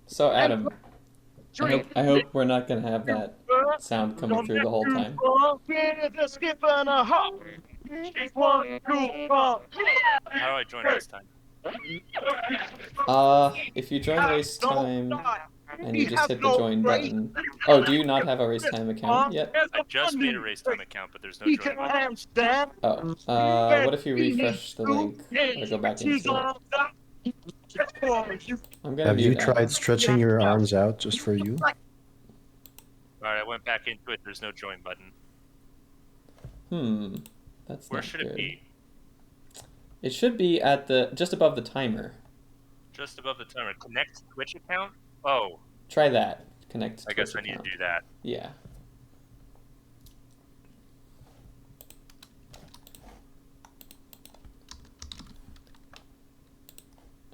So Adam, I hope we're not gonna have that sound coming through the whole time. How do I join race time? If you join race time and you just hit the join button. Oh, do you not have a race time account yet? I just made a race time account, but there's no join button. Oh, what if you refresh the link or go back into it? I'm gonna Have you mute tried Adam. stretching your arms out just for you? Alright, I went back into it. There's no join button. That's Where not should good. it be? It should be at the just above the timer. Just above the timer. Connect Twitch account? Oh. Try that. Connect I Twitch guess I need account. to do that. Yeah.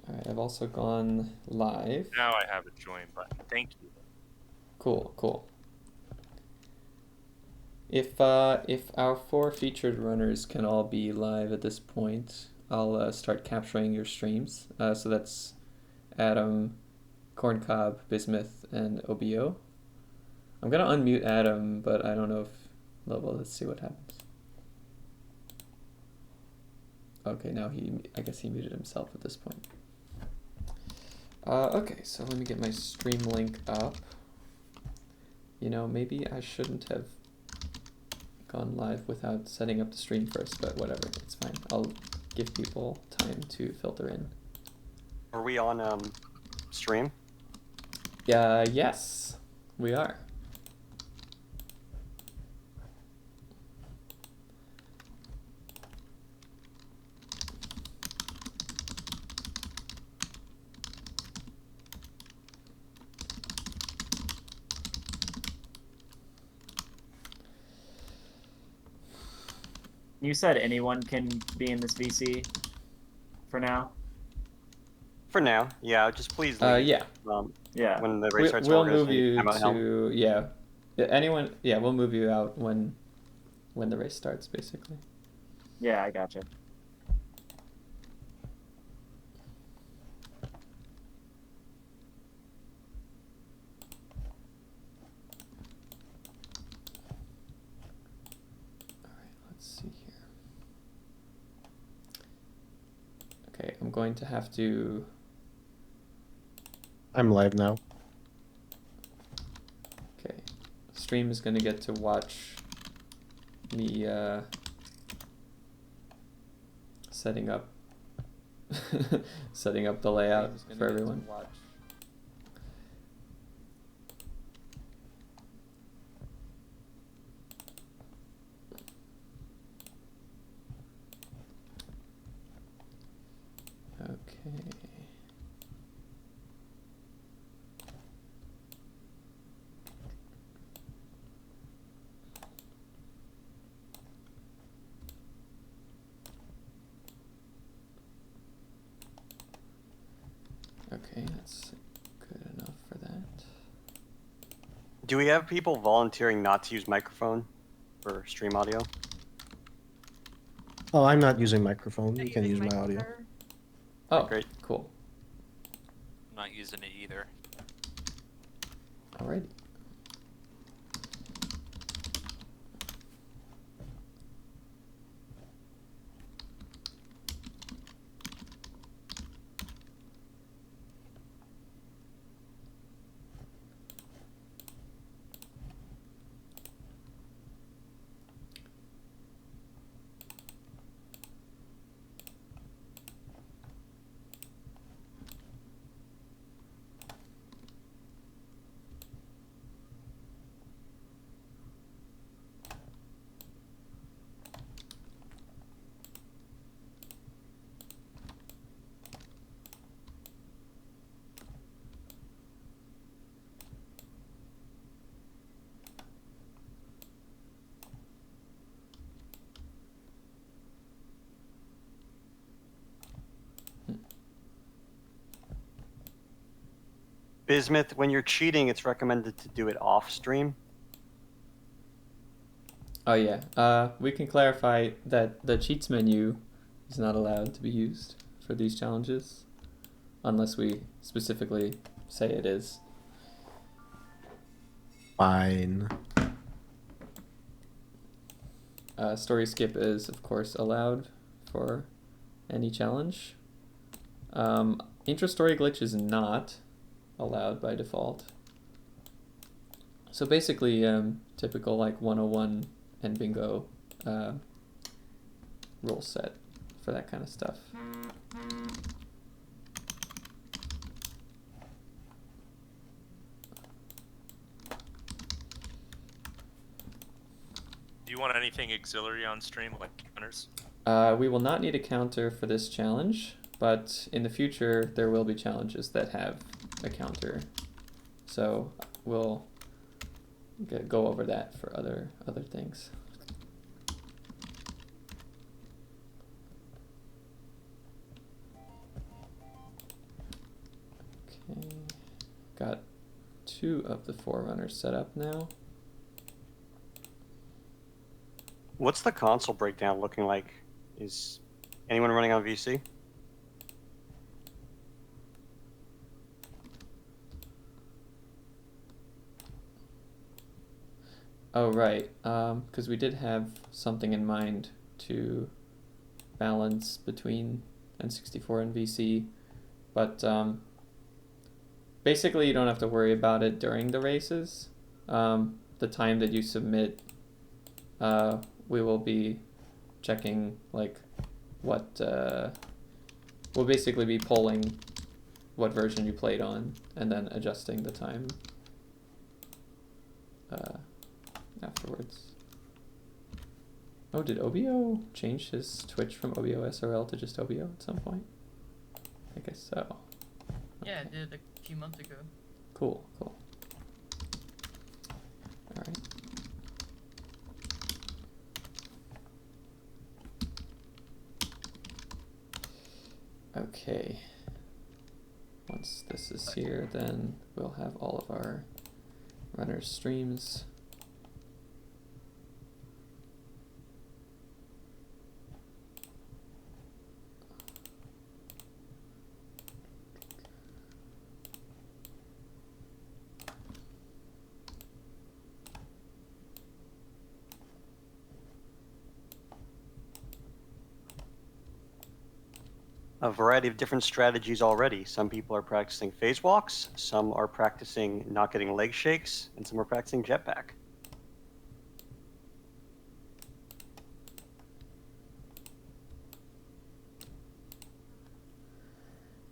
Alright, I've also gone live. Now I have a join button. Thank you. Cool, cool. If our 4 featured runners can all be live at this point, I'll start capturing your streams. So that's Adam, Corncob, Bismuth, and Obiyo. I'm gonna unmute Adam, but I don't know if... Well, let's see what happens. Okay, now I guess he muted himself at this point. Okay, so let me get my stream link up. You know, maybe I shouldn't have gone live without setting up the stream first, but whatever, it's fine. I'll give people time to filter in. Are we on stream? Yeah, yes, we are. You said anyone can be in this VC for now? For now, yeah. Just please leave. Yeah. Yeah. When the race starts, we'll move you to yeah. Anyone? Yeah, we'll move you out when the race starts, basically. Yeah, I gotcha. Okay, I'm going to have to... I'm live now. Okay. Stream is going to get to watch me setting up setting up the layout for everyone. Okay. Okay, that's good enough for that. Do we have people volunteering not to use microphone for stream audio? Oh, I'm not using microphone. You can use my audio. Oh, great. Cool. I'm not using it either. Alrighty. Bismuth, when you're cheating, it's recommended to do it off stream. Oh yeah, we can clarify that the cheats menu is not allowed to be used for these challenges. unless we specifically say it is. Fine. Story skip is, of course, allowed for any challenge. Intra-story glitch is not allowed by default. So basically, typical like 101 and bingo rule set for that kind of stuff. Do you want anything auxiliary on stream, like counters? We will not need a counter for this challenge, but in the future there will be challenges that have a counter. So we'll go over that for other things. Okay, got 2 of the Forerunners set up now. What's the console breakdown looking like? Is anyone running on VC? Oh, right, because we did have something in mind to balance between N64 and VC, but basically you don't have to worry about it during the races. The time that you submit, we will be checking like what we'll basically be polling what version you played on and then adjusting the time afterwards. Oh, did Obiyo change his Twitch from Obiyo SRL to just Obiyo at some point? I guess so. Yeah, I did a few months ago. Cool. Alright. Okay. Once this is here, then we'll have all of our runners' streams. A variety of different strategies already. Some people are practicing phase walks, some are practicing not getting leg shakes, and some are practicing jetpack.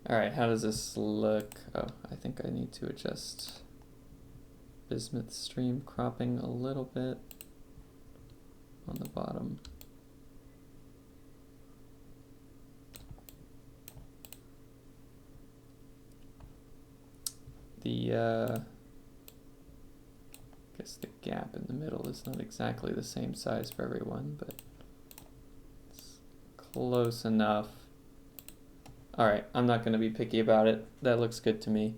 Alright, how does this look? Oh, I think I need to adjust Bismuth's stream cropping a little bit on the bottom. I guess the gap in the middle is not exactly the same size for everyone, but it's close enough. Alright, I'm not going to be picky about it. That looks good to me.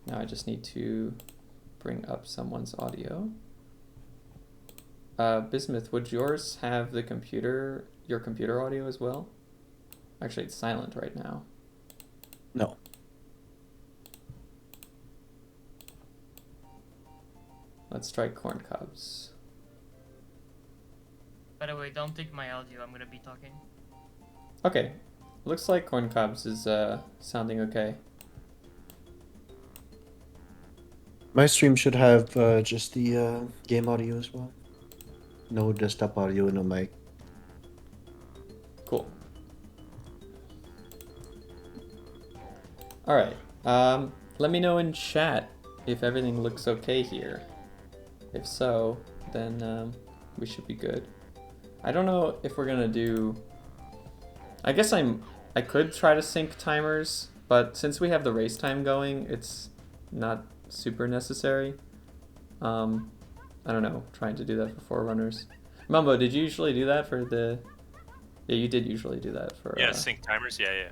Now I just need to bring up someone's audio. Bismuth, would yours have the your computer audio as well? Actually, it's silent right now. No. Let's try Corncobs. By the way, don't take my audio, I'm gonna be talking. Okay, looks like Corncobs is sounding okay. My stream should have just the game audio as well. No desktop audio, no mic. Cool. Alright, let me know in chat if everything looks okay here. If so, then we should be good. I don't know if we're gonna do... I guess I could try to sync timers, but since we have the race time going, it's not super necessary. I don't know, trying to do that for Forerunners. Mumbo, did you usually do that for the... Yeah, you did usually do that for... Yeah, sync timers, yeah.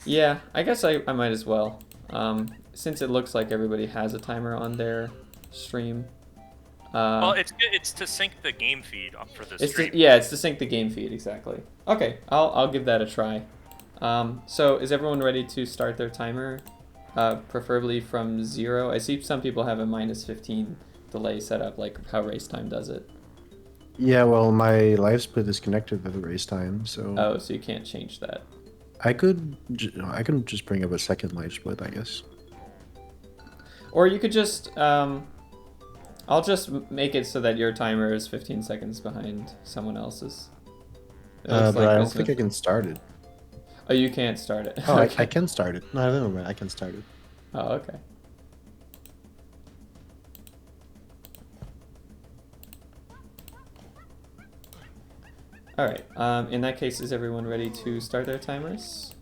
Yeah, I guess I might as well. Since it looks like everybody has a timer on their stream, Well, it's to sync the game feed up for the stream. It's to sync the game feed, exactly. Okay, I'll give that a try. So is everyone ready to start their timer? Preferably from 0. I see some people have a -15 delay set up, like how race time does it. Yeah, well, my live split is connected to the race time, so Oh, so you can't change that. I could just bring up a second live split, I guess. Or you could just I'll just make it so that your timer is 15 seconds behind someone else's. It looks But like I don't Bismuth. think I can start it. Oh, you can't start it. Oh, Okay. I can start it. No, never mind. I can start it. Oh, okay. All right. In that case, is everyone ready to start their timers?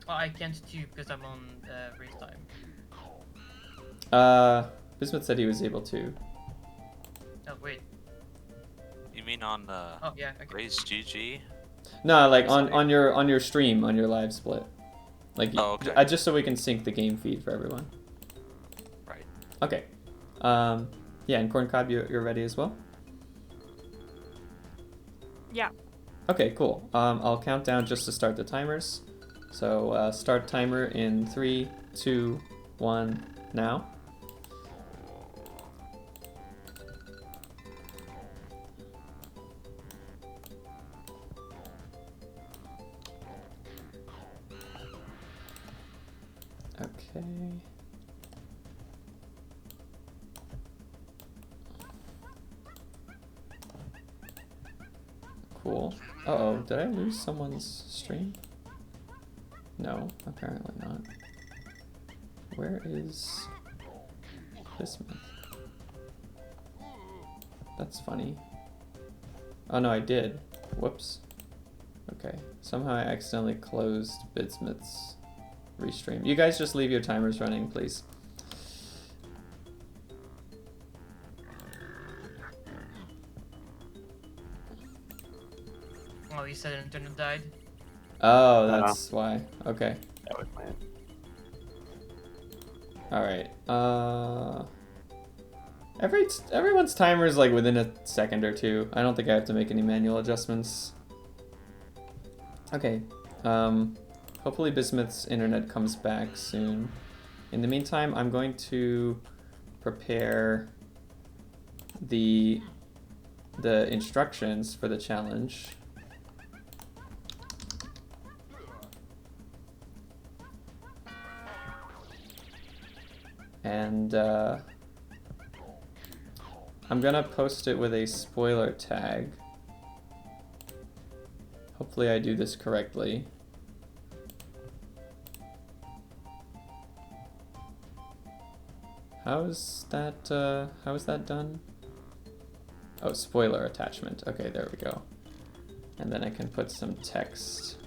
Oh, I can't too because I'm on race time. Bismuth said he was able to. Oh wait. You mean on the Oh yeah. Okay. Raise GG? No, like on your stream, on your live split. Like, Oh, okay. just so we can sync the game feed for everyone. Right. Okay. Yeah, and Corncob, you're ready as well? Yeah. Okay, cool. I'll count down just to start the timers. So start timer in 3, 2, 1, now. Okay. Cool. Uh-oh, did I lose someone's stream? No, apparently not. Where is Bismuth? That's funny. Oh no, I did. Whoops. Okay, somehow I accidentally closed Bismuth's restream. You guys just leave your timers running, please. Oh, you said internet died. Oh, that's why. Okay. That was planned. All right. Everyone's timer is like within a second or two. I don't think I have to make any manual adjustments. Okay. Hopefully Bismuth's internet comes back soon. In the meantime, I'm going to prepare the instructions for the challenge. And I'm gonna post it with a spoiler tag. Hopefully I do this correctly. How is that done? Oh, spoiler attachment. Okay, there we go. And then I can put some text.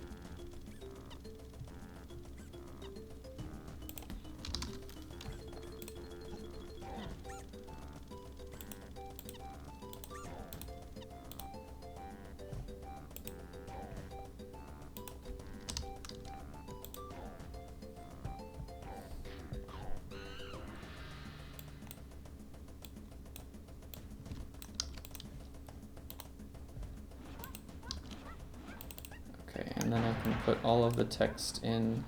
Okay, and then I can put all of the text in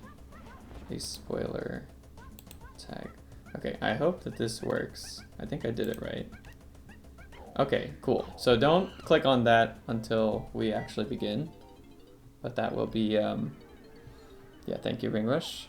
a spoiler tag. Okay, I hope that this works. I think I did it right. Okay, cool. So don't click on that until we actually begin. But that will be, yeah, thank you, Ringrush.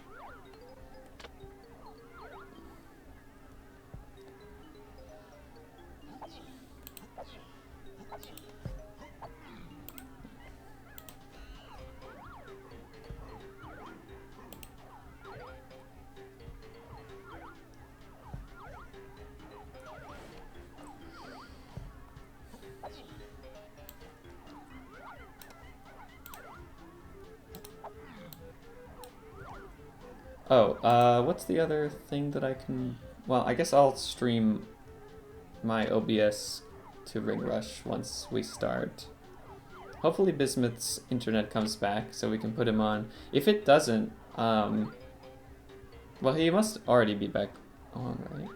Oh, what's the other thing that I can... Well, I guess I'll stream my OBS to Ringrush once we start. Hopefully Bismuth's internet comes back so we can put him on. If it doesn't, well, he must already be back on,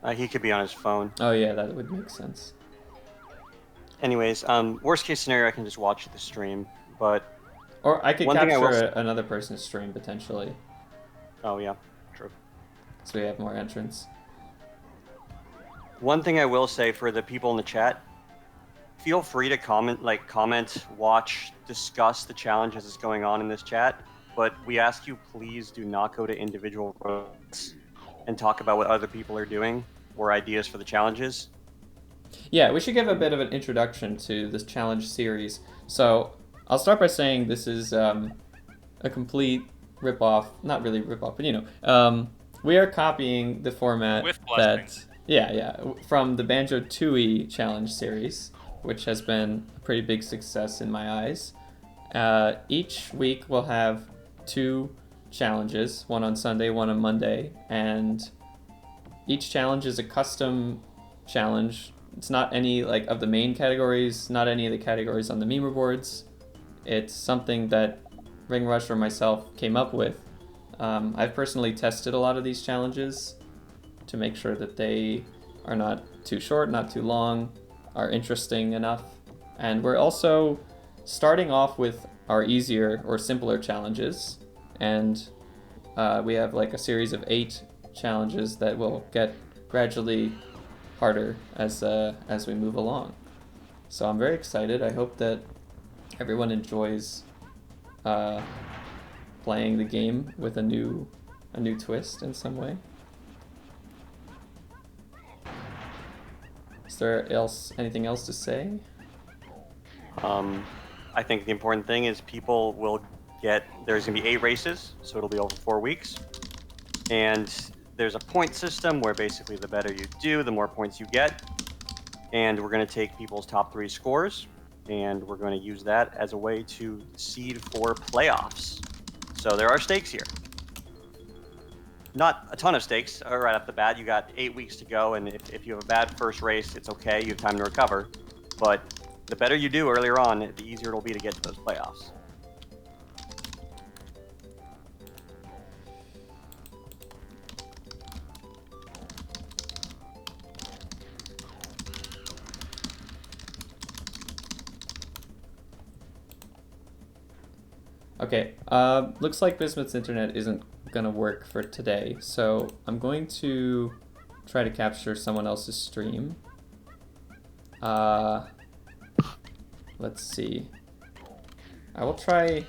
right? He could be on his phone. Oh yeah, that would make sense. Anyways, worst case scenario, I can just watch the stream. But Or I could One thing I will capture s- another person's stream potentially, oh yeah, true. so we have more entrants. One thing I will say for the people in the chat, feel free to comment, watch, discuss the challenges that's going on in this chat. But we ask you, please do not go to individual roads and talk about what other people are doing or ideas for the challenges. Yeah, we should give a bit of an introduction to this challenge series. So I'll start by saying this is a complete rip-off, not really rip-off, but we are copying the format With that, blessings. from the Banjo-Tooie challenge series, which has been a pretty big success in my eyes. Each week we'll have 2 challenges, one on Sunday, one on Monday, and each challenge is a custom challenge. It's not any of the main categories, not any of the categories on the meme boards. It's something that Ringrush or myself came up with. I've personally tested a lot of these challenges to make sure that they are not too short, not too long, are interesting enough. And we're also starting off with our easier or simpler challenges. And we have a series of 8 challenges that will get gradually harder as we move along. So I'm very excited. I hope that everyone enjoys playing the game with a new twist in some way. Is there anything else to say? I think the important thing is people will there's going to be 8 races, so it'll be over 4 weeks. And there's a point system where basically the better you do, the more points you get. And we're going to take people's top 3 scores, and we're going to use that as a way to seed for playoffs. So there are stakes here. Not a ton of stakes right off the bat. You got 8 weeks to go, and if you have a bad first race, it's okay. You have time to recover. But the better you do earlier on, the easier it'll be to get to those playoffs. Okay, looks like Bismuth's internet isn't gonna work for today, so I'm going to try to capture someone else's stream. Let's see. I will try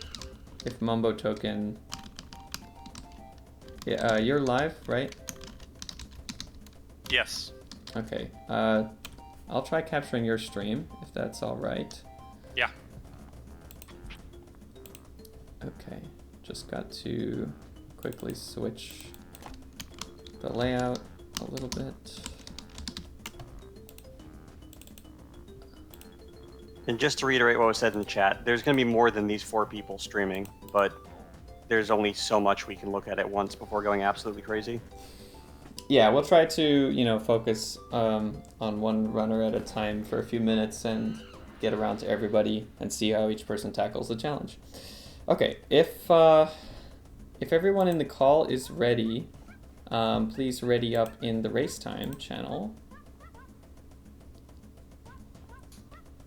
if Mumbotoken. Yeah, you're live, right? Yes. Okay. I'll try capturing your stream if that's all right. Yeah. Okay, just got to quickly switch the layout a little bit. And just to reiterate what was said in the chat, there's going to be more than these 4 people streaming, but there's only so much we can look at once before going absolutely crazy. Yeah, we'll try to, focus on one runner at a time for a few minutes and get around to everybody and see how each person tackles the challenge. Okay, if everyone in the call is ready, please ready up in the race time channel.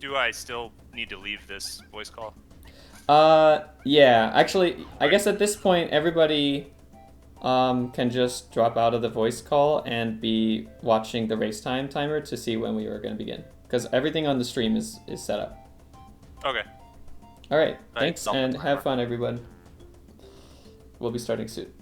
Do I still need to leave this voice call? Yeah, actually, I guess at this point, everybody can just drop out of the voice call and be watching the race time timer to see when we are going to begin. Because everything on the stream is set up. Okay. All right, Thanks, thanks, and have fun, everyone. We'll be starting soon.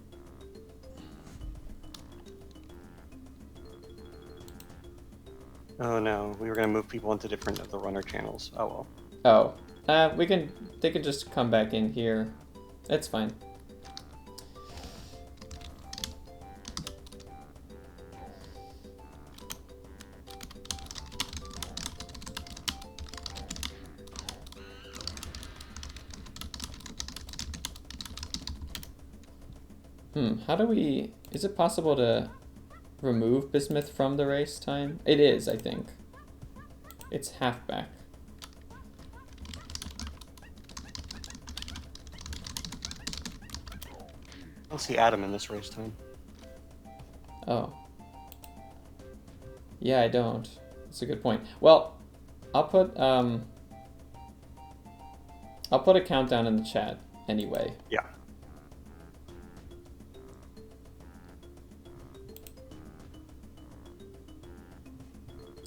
Oh no, we were going to move people into different of the runner channels. Oh well. Oh, they can just come back in here. It's fine. How do we... Is it possible to remove Bismuth from the race time? It is, I think. It's halfback. I don't see Adam in this race time. Oh. Yeah, I don't. That's a good point. Well, I'll put a countdown in the chat anyway. Yeah.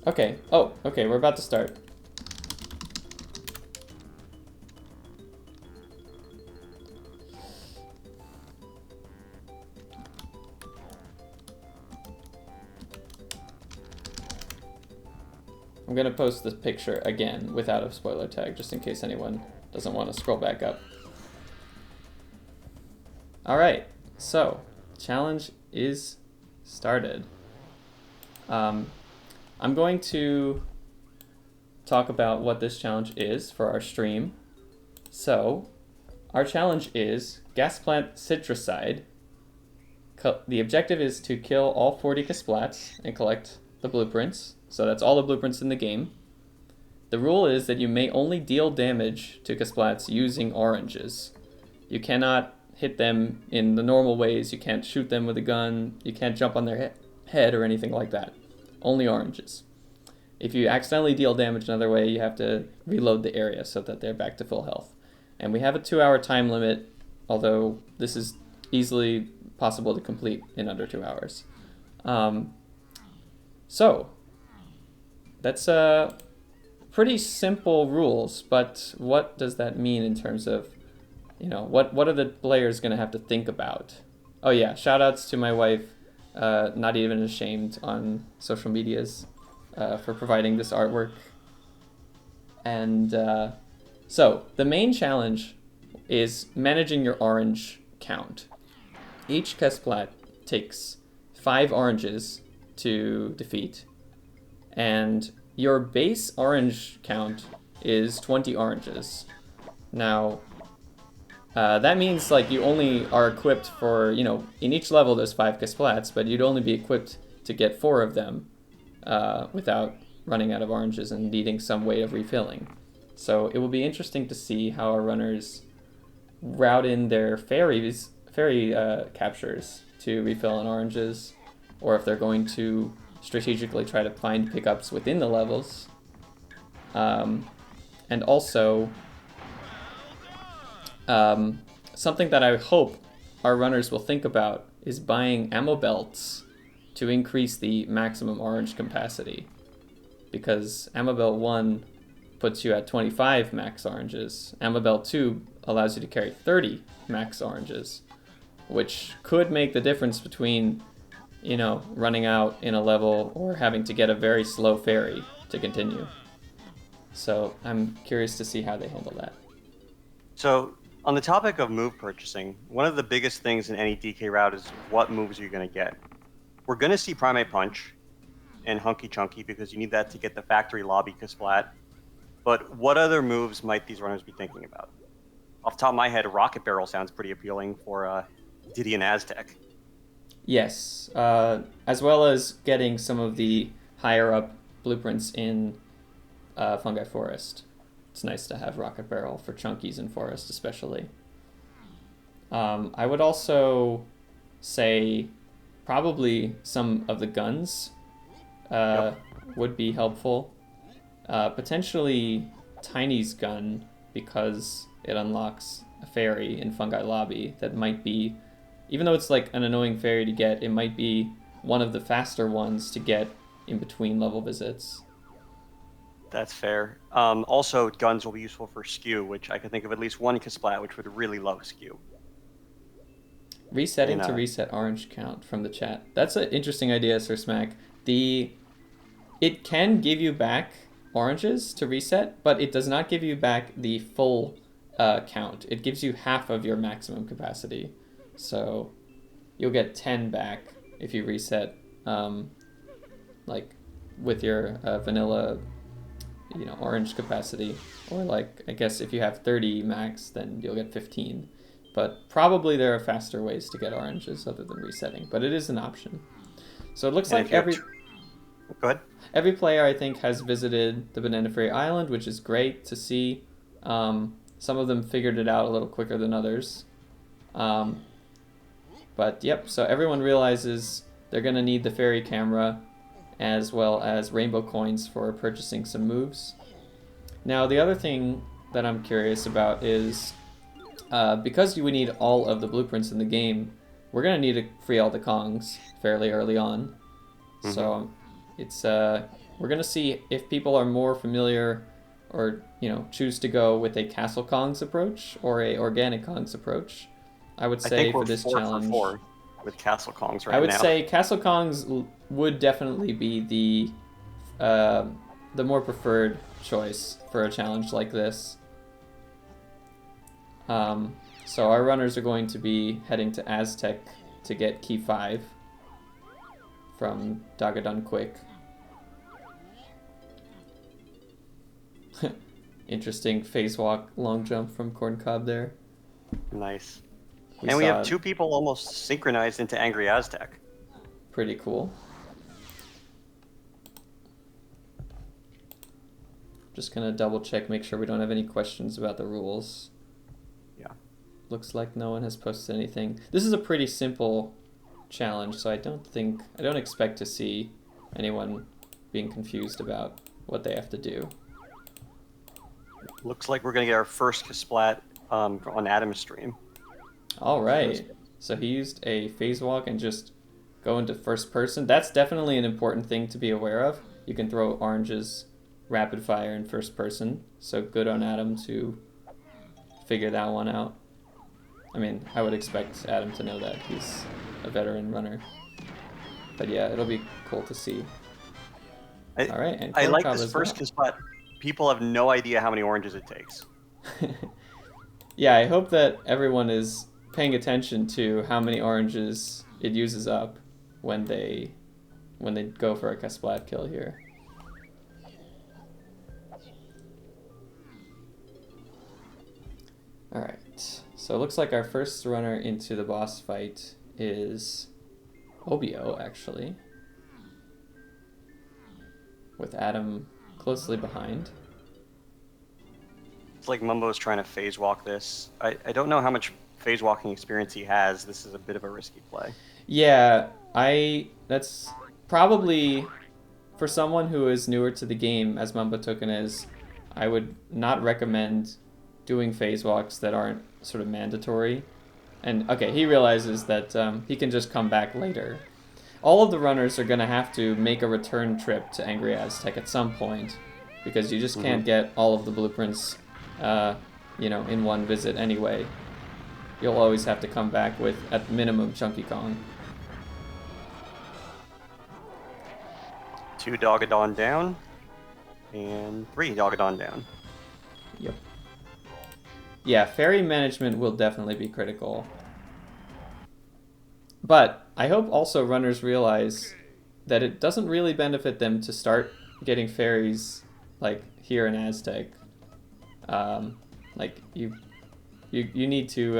Okay. Oh, okay, we're about to start. I'm gonna post this picture again without a spoiler tag, just in case anyone doesn't want to scroll back up. Alright, so, challenge is started. I'm going to talk about what this challenge is for our stream. So, our challenge is Gasplant Citruside. The objective is to kill all 40 Kasplats and collect the blueprints. So that's all the blueprints in the game. The rule is that you may only deal damage to Kasplats using oranges. You cannot hit them in the normal ways. You can't shoot them with a gun. You can't jump on their head or anything like that. Only oranges. If you accidentally deal damage another way, you have to reload the area so that they're back to full health. And we have a 2-hour time limit, although this is easily possible to complete in under 2 hours. So, that's pretty simple rules, but what does that mean in terms of, you know, what are the players going to have to think about? Oh yeah, shoutouts to my wife, Not Even Ashamed on social medias, for providing this artwork. And so, the main challenge is managing your orange count. Each Kasplat takes 5 oranges to defeat, and your base orange count is 20 oranges. Now, that means like you only are equipped for, you know, in each level there's 5 Kasplats, but you'd only be equipped to get 4 of them without running out of oranges and needing some way of refilling. So it will be interesting to see how our runners route in their fairy captures to refill on oranges, or if they're going to strategically try to find pickups within the levels. And also, something that I hope our runners will think about is buying ammo belts to increase the maximum orange capacity. Because ammo belt 1 puts you at 25 max oranges. Ammo belt 2 allows you to carry 30 max oranges, which could make the difference between, you know, running out in a level or having to get a very slow fairy to continue. So I'm curious to see how they handle that. So on the topic of move purchasing, one of the biggest things in any DK route is what moves you're going to get. We're going to see Primate Punch and Hunky Chunky because you need that to get the factory lobby Kasplat. But what other moves might these runners be thinking about? Off the top of my head, Rocket Barrel sounds pretty appealing for Diddy and Aztec. Yes, as well as getting some of the higher up blueprints in Fungi Forest. It's nice to have Rocket Barrel for Chunkies in Forest especially. I would also say probably some of the guns would be helpful. Potentially Tiny's gun, because it unlocks a fairy in Fungi Lobby that might be, even though it's like an annoying fairy to get, it might be one of the faster ones to get in between level visits. That's fair. Also, guns will be useful for skew, which I can think of at least one Kasplat which would really love skew. Resetting to reset orange count from the chat. That's an interesting idea, Sir Smack. It can give you back oranges to reset, but it does not give you back the full count. It gives you half of your maximum capacity. So you'll get 10 back if you reset, like with your vanilla, you know, orange capacity. Or like, I guess if you have 30 max, then you'll get 15. But probably there are faster ways to get oranges other than resetting, but it is an option. So it looks like Go ahead. Every player, I think, has visited the Banana Fairy Island, which is great to see. Some of them figured it out a little quicker than others. But yep, so everyone realizes they're going to need the fairy camera as well as rainbow coins for purchasing some moves. Now, the other thing that I'm curious about is because we need all of the blueprints in the game, we're going to need to free all the Kongs fairly early on. So it's we're going to see if people are more familiar or, you know, choose to go with a Castle Kongs approach or a Organic Kongs approach. I would say think we're for this 4 challenge... for 4 with Castle Kongs right now. I would say Castle Kongs would definitely be the more preferred choice for a challenge like this. So our runners are going to be heading to Aztec to get Key 5 from Dagadon Quick. Interesting phase walk long jump from Corncob there. Nice. And we saw have 2 people almost synchronized into Angry Aztec. Pretty cool. Just gonna double check, make sure we don't have any questions about the rules. Yeah. Looks like no one has posted anything. This is a pretty simple challenge, so I don't expect to see anyone being confused about what they have to do. Looks like we're going to get our first Kasplat on Adam's stream. All right. So he used a phase walk and just go into first person. That's definitely an important thing to be aware of. You can throw oranges rapid fire in first person. So good on Adam to figure that one out. I mean, I would expect Adam to know that. He's a veteran runner. But yeah, it'll be cool to see. All right. And I like Corncob this as first well. Kasplat. People have no idea how many oranges it takes. Yeah, I hope that everyone is paying attention to how many oranges it uses up when they go for a Kasplat kill here. Alright, so it looks like our first runner into the boss fight is Obiyo, actually, with Adam closely behind. It's like Mumbo's trying to phase walk this. I don't know how much phase walking experience he has. This is a bit of a risky play. Yeah, that's probably, for someone who is newer to the game, as Mumbotoken is, I would not recommend doing phase walks that aren't sort of mandatory. And okay, he realizes that he can just come back later. All of the runners are going to have to make a return trip to Angry Aztec at some point, because you just can't get all of the blueprints, in one visit anyway. You'll always have to come back with, at minimum, Chunky Kong. 2 Dogadon down, and 3 Dogadon down. Yep. Yeah, fairy management will definitely be critical. But I hope also runners realize that it doesn't really benefit them to start getting fairies like here in Aztec. You need to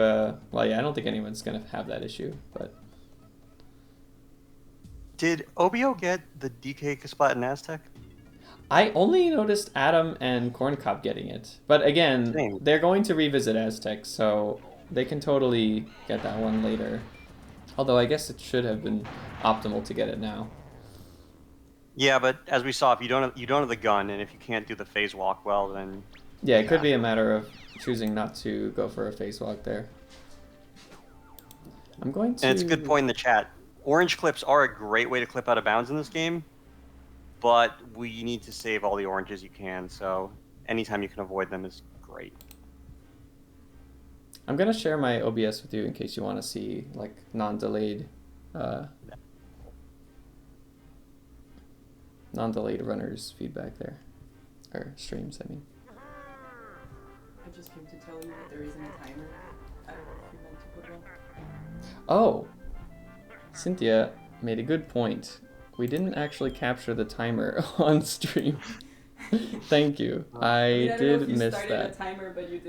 well, yeah, I don't think anyone's gonna have that issue, but Did Obiyo get the DK Kasplat in Aztec? I only noticed Adam and Corncob getting it. But again, Same. they're going to revisit Aztec, so they can totally get that one later. Although I guess it should have been optimal to get it now. Yeah, but as we saw, if you don't have the gun, and if you can't do the phase walk well, then Yeah, it could be a matter of choosing not to go for a phase walk there. I'm going to... And it's a good point in the chat. Orange clips are a great way to clip out of bounds in this game, but we need to save all the oranges you can, so anytime you can avoid them is great. I'm going to share my OBS with you in case you want to see, like, non-delayed runners feedback there. Or streams, I mean. I just came to tell you that there isn't a timer. I don't know if you meant to put one. Oh! Cynthia made a good point. We didn't actually capture the timer on stream. Thank you. I did miss that.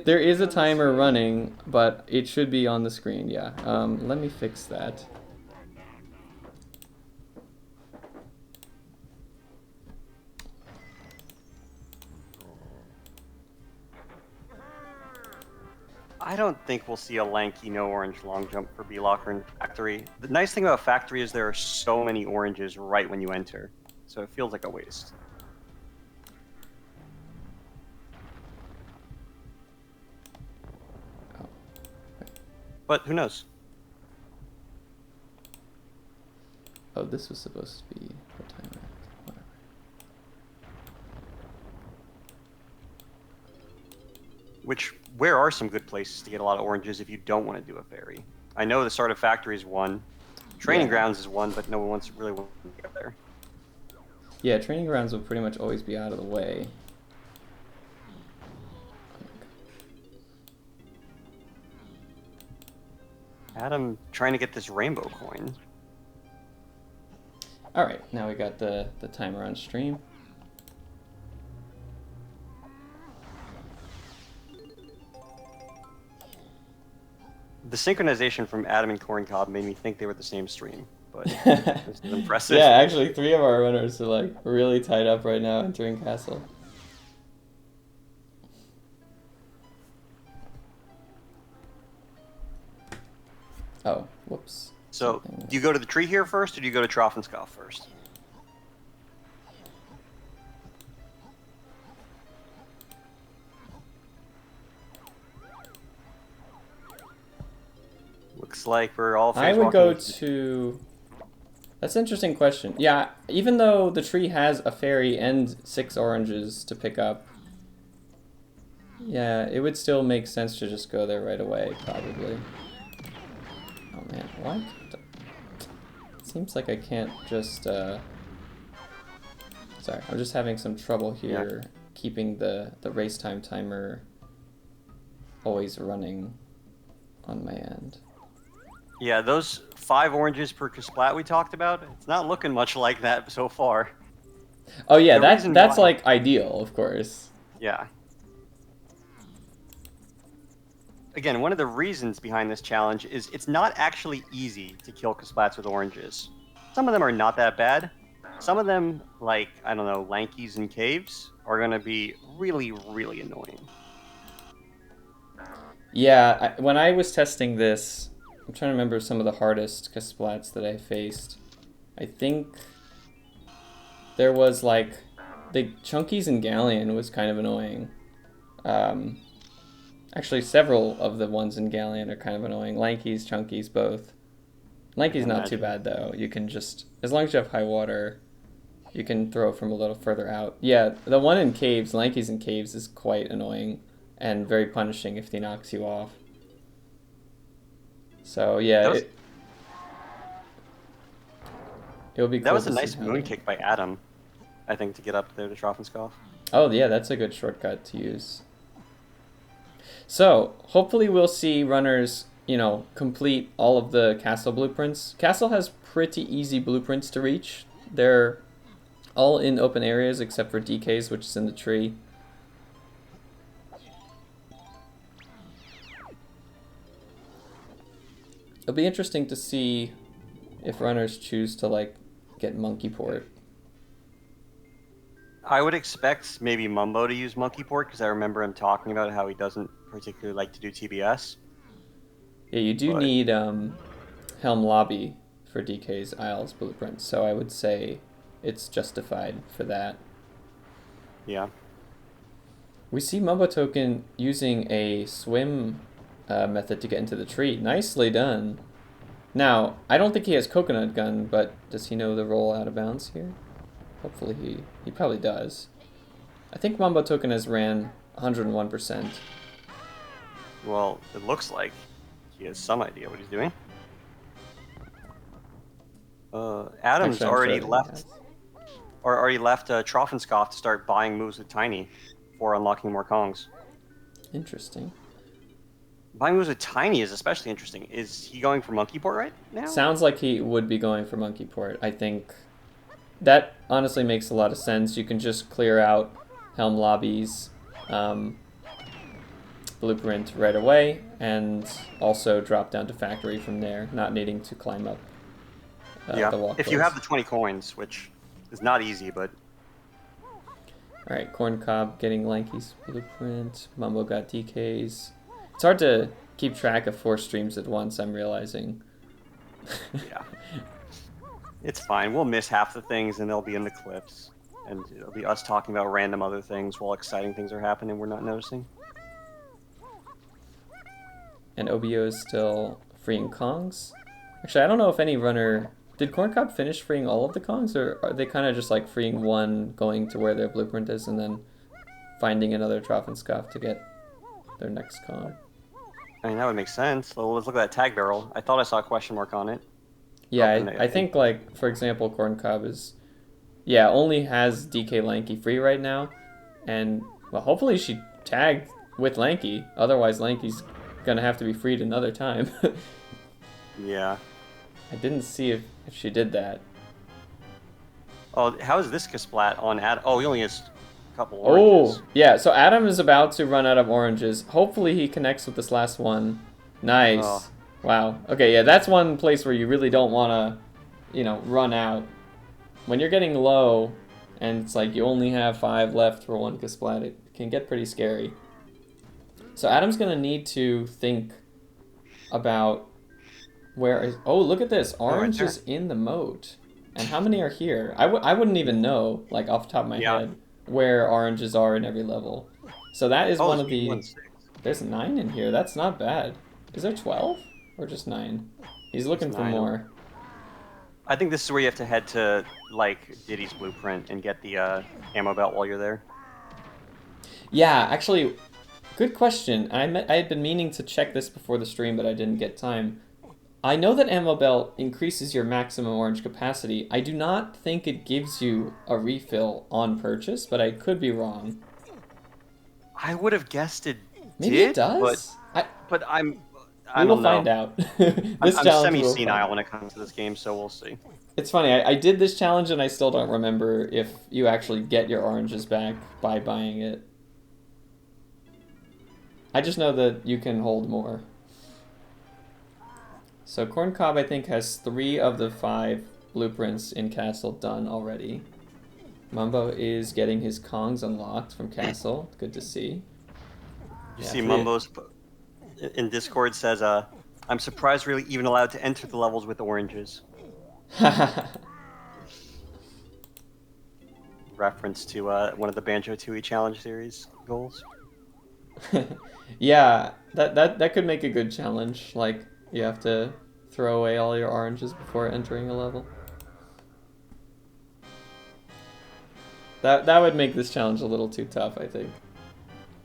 There is a timer running, but it should be on the screen, yeah. Let me fix that. I don't think we'll see a lanky no orange long jump for B-Locker in Factory. The nice thing about Factory is there are so many oranges right when you enter, so it feels like a waste. Oh. But who knows? Oh, this was supposed to be the timer. Whatever. Where are some good places to get a lot of oranges if you don't want to do a ferry? I know the start of Factory is one. Training Grounds is one, but no one really wants to go there. Yeah, training grounds will pretty much always be out of the way. Adam trying to get this rainbow coin. All right, now we got the timer on stream. The synchronization from Adam and Corncob made me think they were the same stream, but this is impressive. Yeah, actually, 3 of our runners are like really tied up right now entering Castle. Oh, whoops. So, do you go to the tree here first, or do you go to Troffenskopf first? Looks like we're all I would go to... That's an interesting question. Yeah, even though the tree has a fairy and 6 oranges to pick up, yeah, it would still make sense to just go there right away, probably. Oh man, why? It seems like I can't just, Sorry, I'm just having some trouble here keeping the race time timer always running on my end. Yeah, those 5 oranges per Kasplat we talked about, it's not looking much like that so far. Oh yeah, The that's reason why- like ideal, of course. Yeah. Again, one of the reasons behind this challenge is it's not actually easy to kill Kasplats with oranges. Some of them are not that bad. Some of them, like, I don't know, Lankies and Caves, are going to be really, really annoying. Yeah, when I was testing this, I'm trying to remember some of the hardest Kasplats that I faced. I think there was like the Chunkies and Galleon was kind of annoying. Actually, several of the ones in Galleon are kind of annoying. Lankies, Chunkies, both. Lankies not too bad though. You can just, as long as you have high water, you can throw from a little further out. Yeah, the one in Caves, Lankies in Caves, is quite annoying and very punishing if he knocks you off. So yeah, it'll be cool. That was a to see nice how moon they- kick by Adam, I think, to get up there to Troffenskopf. Oh yeah, that's a good shortcut to use. So hopefully we'll see runners, you know, complete all of the castle blueprints. Castle has pretty easy blueprints to reach. They're all in open areas except for DK's, which is in the tree. It'll be interesting to see if runners choose to like get monkey port. I would expect maybe Mumbo to use Monkey Port, because I remember him talking about how he doesn't particularly like to do TBS. Yeah, you do But- need Helm Lobby for DK's Isles blueprint, so I would say it's justified for that. Yeah. We see Mumbotoken using a swim method to get into the tree. Nicely done. Now, I don't think he has Coconut Gun, but does he know the roll out of bounds here? Hopefully he probably does. I think Mumbotoken has ran 101%. Well, it looks like he has some idea what he's doing. Adam's Actually, I'm already sure left. he has. Or already left Troffenskopf to start buying moves with Tiny for unlocking more Kongs. Interesting. Buying moves with Tiny is especially interesting. Is he going for Monkey Port right now? Sounds like he would be going for Monkey Port. I think that honestly makes a lot of sense. You can just clear out Helm Lobby's blueprint right away and also drop down to Factory from there, not needing to climb up Yeah, the walkways. if you have the 20 coins, which is not easy, but Alright, Corncob getting Lanky's blueprint. Mumbo got DK's. It's hard to keep track of 4 streams at once, I'm realizing. Yeah. It's fine. We'll miss half the things, and they'll be in the clips. And it'll be us talking about random other things while exciting things are happening we're not noticing. And Obiyo is still freeing Kongs. Actually, I don't know if any runner... Did Corncob finish freeing all of the Kongs, or are they kind of just like freeing one, going to where their blueprint is, and then finding another Trophenscoff to get their next Kong? I mean, that would make sense. Well, let's look at that tag barrel. I thought I saw a question mark on it. Yeah, I think, like, for example, Corncob is... Yeah, only has DK Lanky free right now. And, well, hopefully she tagged with Lanky. Otherwise, Lanky's gonna have to be freed another time. Yeah. I didn't see if she did that. Oh, how is this Kasplat on Adam? Oh, he only has a couple oranges. Oh, yeah, so Adam is about to run out of oranges. Hopefully he connects with this last one. Nice. Oh. Wow. Okay, yeah, that's one place where you really don't want to, you know, run out. When you're getting low, and it's like you only have 5 left for one Kasplat, it can get pretty scary. So Adam's going to need to think about where is... Oh, look at this. Orange right is in the moat. And how many are here? I wouldn't even know, like, off the top of my head, where oranges are in every level. So that is one of the... There's 9 in here. That's not bad. Is there 12? Or just 9? He's looking for more. I think this is where you have to head to, like, Diddy's blueprint and get the ammo belt while you're there. Yeah, actually, good question. I had been meaning to check this before the stream, but I didn't get time. I know that ammo belt increases your maximum orange capacity. I do not think it gives you a refill on purchase, but I could be wrong. I would have guessed it Maybe did, it does? but I we will don't know. find out. I'm challenge semi-senile when it comes to this game, so we'll see. It's funny, I did this challenge and I still don't remember if you actually get your oranges back by buying it. I just know that you can hold more. So Corncob, I think, has 3 of the 5 blueprints in Castle done already. Mumbo is getting his Kongs unlocked from Castle. Good to see. You see Mumbo's in Discord says, I'm surprised we're even allowed to enter the levels with oranges. Reference to one of the Banjo-Tooie Challenge Series goals. Yeah, that could make a good challenge. Like, you have to throw away all your oranges before entering a level. That would make this challenge a little too tough, I think.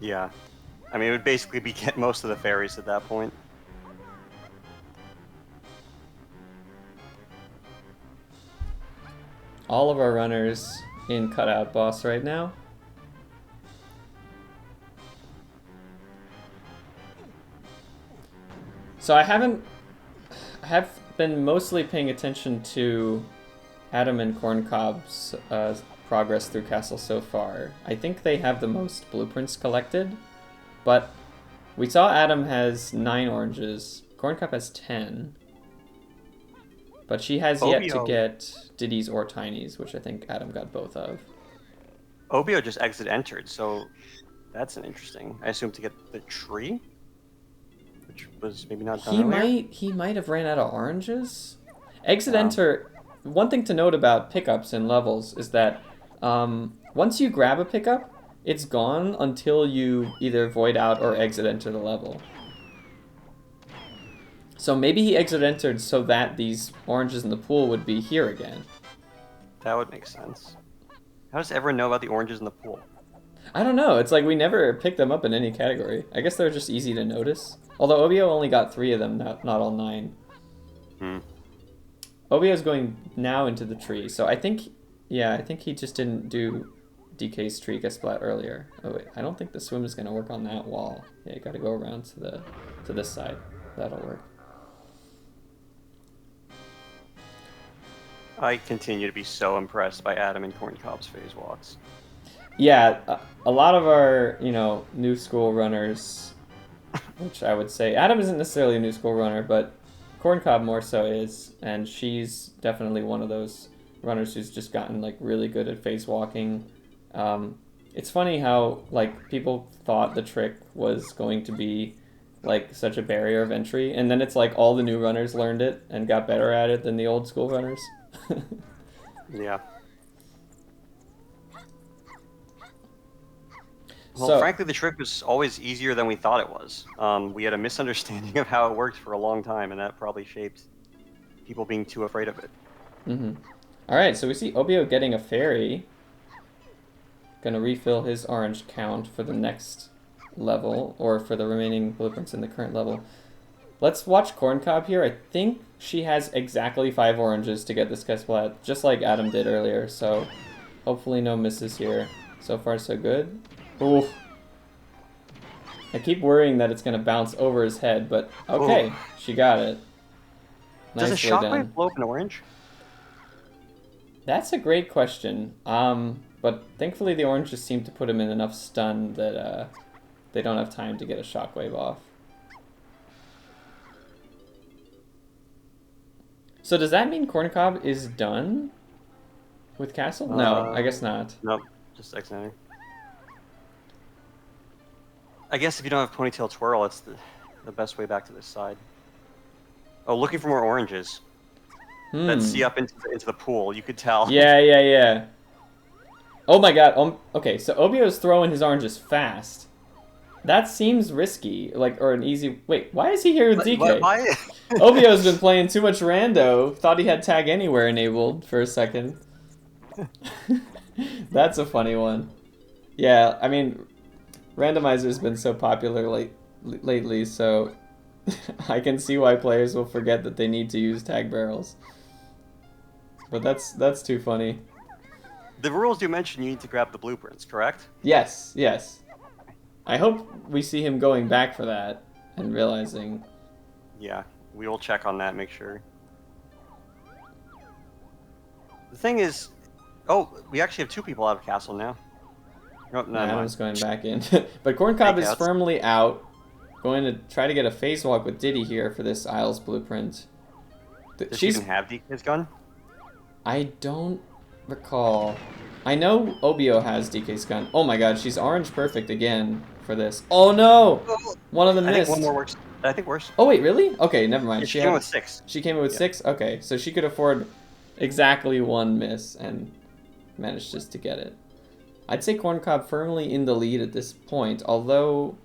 Yeah. I mean, it would basically be get most of the fairies at that point. All of our runners in cutout boss right now. So I have been mostly paying attention to Adam and Corncob's progress through Castle so far. I think they have the most blueprints collected, but we saw Adam has 9 oranges, Corncob has 10. But she has yet to get Diddy's or Tiny's, which I think Adam got both of. Obiyo just entered, so that's an interesting. I assume to get the tree, which was maybe not done earlier. He might have ran out of oranges. Enter. One thing to note about pickups and levels is that once you grab a pickup, it's gone until you either void out or enter the level. So maybe he entered so that these oranges in the pool would be here again. That would make sense. How does everyone know about the oranges in the pool? I don't know. It's like we never picked them up in any category. I guess they're just easy to notice. Although Obiyo only got 3 of them, not all 9. Obiyo's going now into the tree, so I think he just didn't do DK's tree Gasplat earlier. Oh wait, I don't think the swim is going to work on that wall. Yeah, you got to go around to this side. That'll work. I continue to be so impressed by Adam and Corncob's phase walks. Yeah, a lot of our, new school runners, which I would say, Adam isn't necessarily a new school runner, but Corncob more so is, and she's definitely one of those runners who's just gotten, like, really good at phase walking. It's funny how, like, people thought the trick was going to be, like such a barrier of entry, and then it's like all the new runners learned it and got better at it than the old school runners. Yeah. Well, So, frankly, the trick was always easier than we thought it was. We had a misunderstanding of how it worked for a long time, and that probably shaped people being too afraid of it. Alright, so we see Obiyo getting a fairy. Gonna refill his orange count for the next level, or for the remaining blueprints in the current level. Let's watch Corncob here. I think she has exactly 5 oranges to get this Kasplat, just like Adam did earlier, so hopefully no misses here. So far so good. Oof. I keep worrying that it's gonna bounce over his head, but okay, she got it. Does a Nicely shockwave done. blow up an orange? That's a great question. But thankfully the oranges seem to put him in enough stun that they don't have time to get a shockwave off. So does that mean Corncob is done with Castle? No, I guess not. Nope, just exiting. I guess if you don't have Ponytail Twirl, it's the best way back to this side. Oh, looking for more oranges. Let's see up into the pool. You could tell. Yeah. Oh my god. Okay, so Obiyo's throwing his oranges fast. That seems risky, like, or an easy... Wait, why is he here with DK? Why? Obiyo's been playing too much rando. Thought he had Tag Anywhere enabled for a second. That's a funny one. Yeah, I mean, Randomizer's been so popular lately, so I can see why players will forget that they need to use tag barrels. But that's too funny. The rules do mention you need to grab the blueprints, correct? Yes. I hope we see him going back for that and realizing... Yeah, we will check on that, make sure. The thing is... Oh, we actually have 2 people out of castle now. Oh, no, Adam's going back in. But Corncob is firmly out. Going to try to get a phase walk with Diddy here for this Isles blueprint. Does she even have DK's gun? I don't recall. I know Obiyo has DK's gun. Oh my god, she's orange perfect again for this. Oh no! One of them missed. I think one more works. I think worse. Oh wait, really? Okay, never mind. Yeah, she came in with 6. She came in with 6? Okay, so she could afford exactly 1 miss and managed just to get it. I'd say Corncob firmly in the lead at this point, although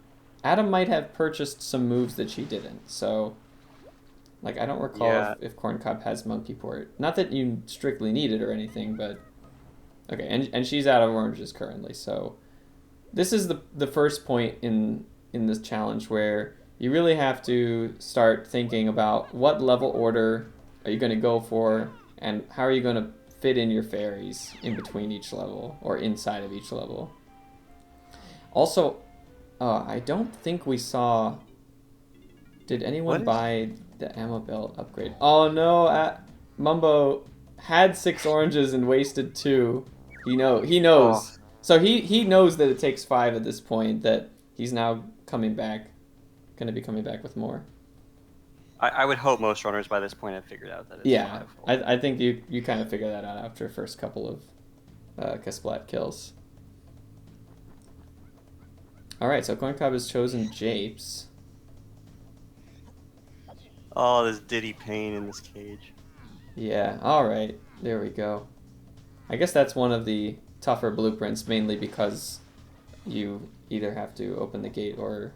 Adam might have purchased some moves that she didn't, so... Like, I don't recall if Corncob has Monkey Port. Not that you strictly need it or anything, but... Okay, and she's out of oranges currently, so... This is the first point in this challenge where you really have to start thinking about what level order are you going to go for, and how are you going to fit in your fairies in between each level, or inside of each level. Also, I don't think we saw... Did anyone buy the ammo belt upgrade? Oh no, Mumbo had 6 oranges and wasted 2. He knows. Oh. So he knows that it takes 5 at this point, that he's now coming back, going to be coming back with more. I would hope most runners by this point have figured out that it's 5. I think you kind of figure that out after the first couple of Kasplat kills. Alright, so Corncob has chosen Japes. Oh, there's Diddy pain in this cage. Yeah, alright. There we go. I guess that's one of the tougher blueprints, mainly because you either have to open the gate or...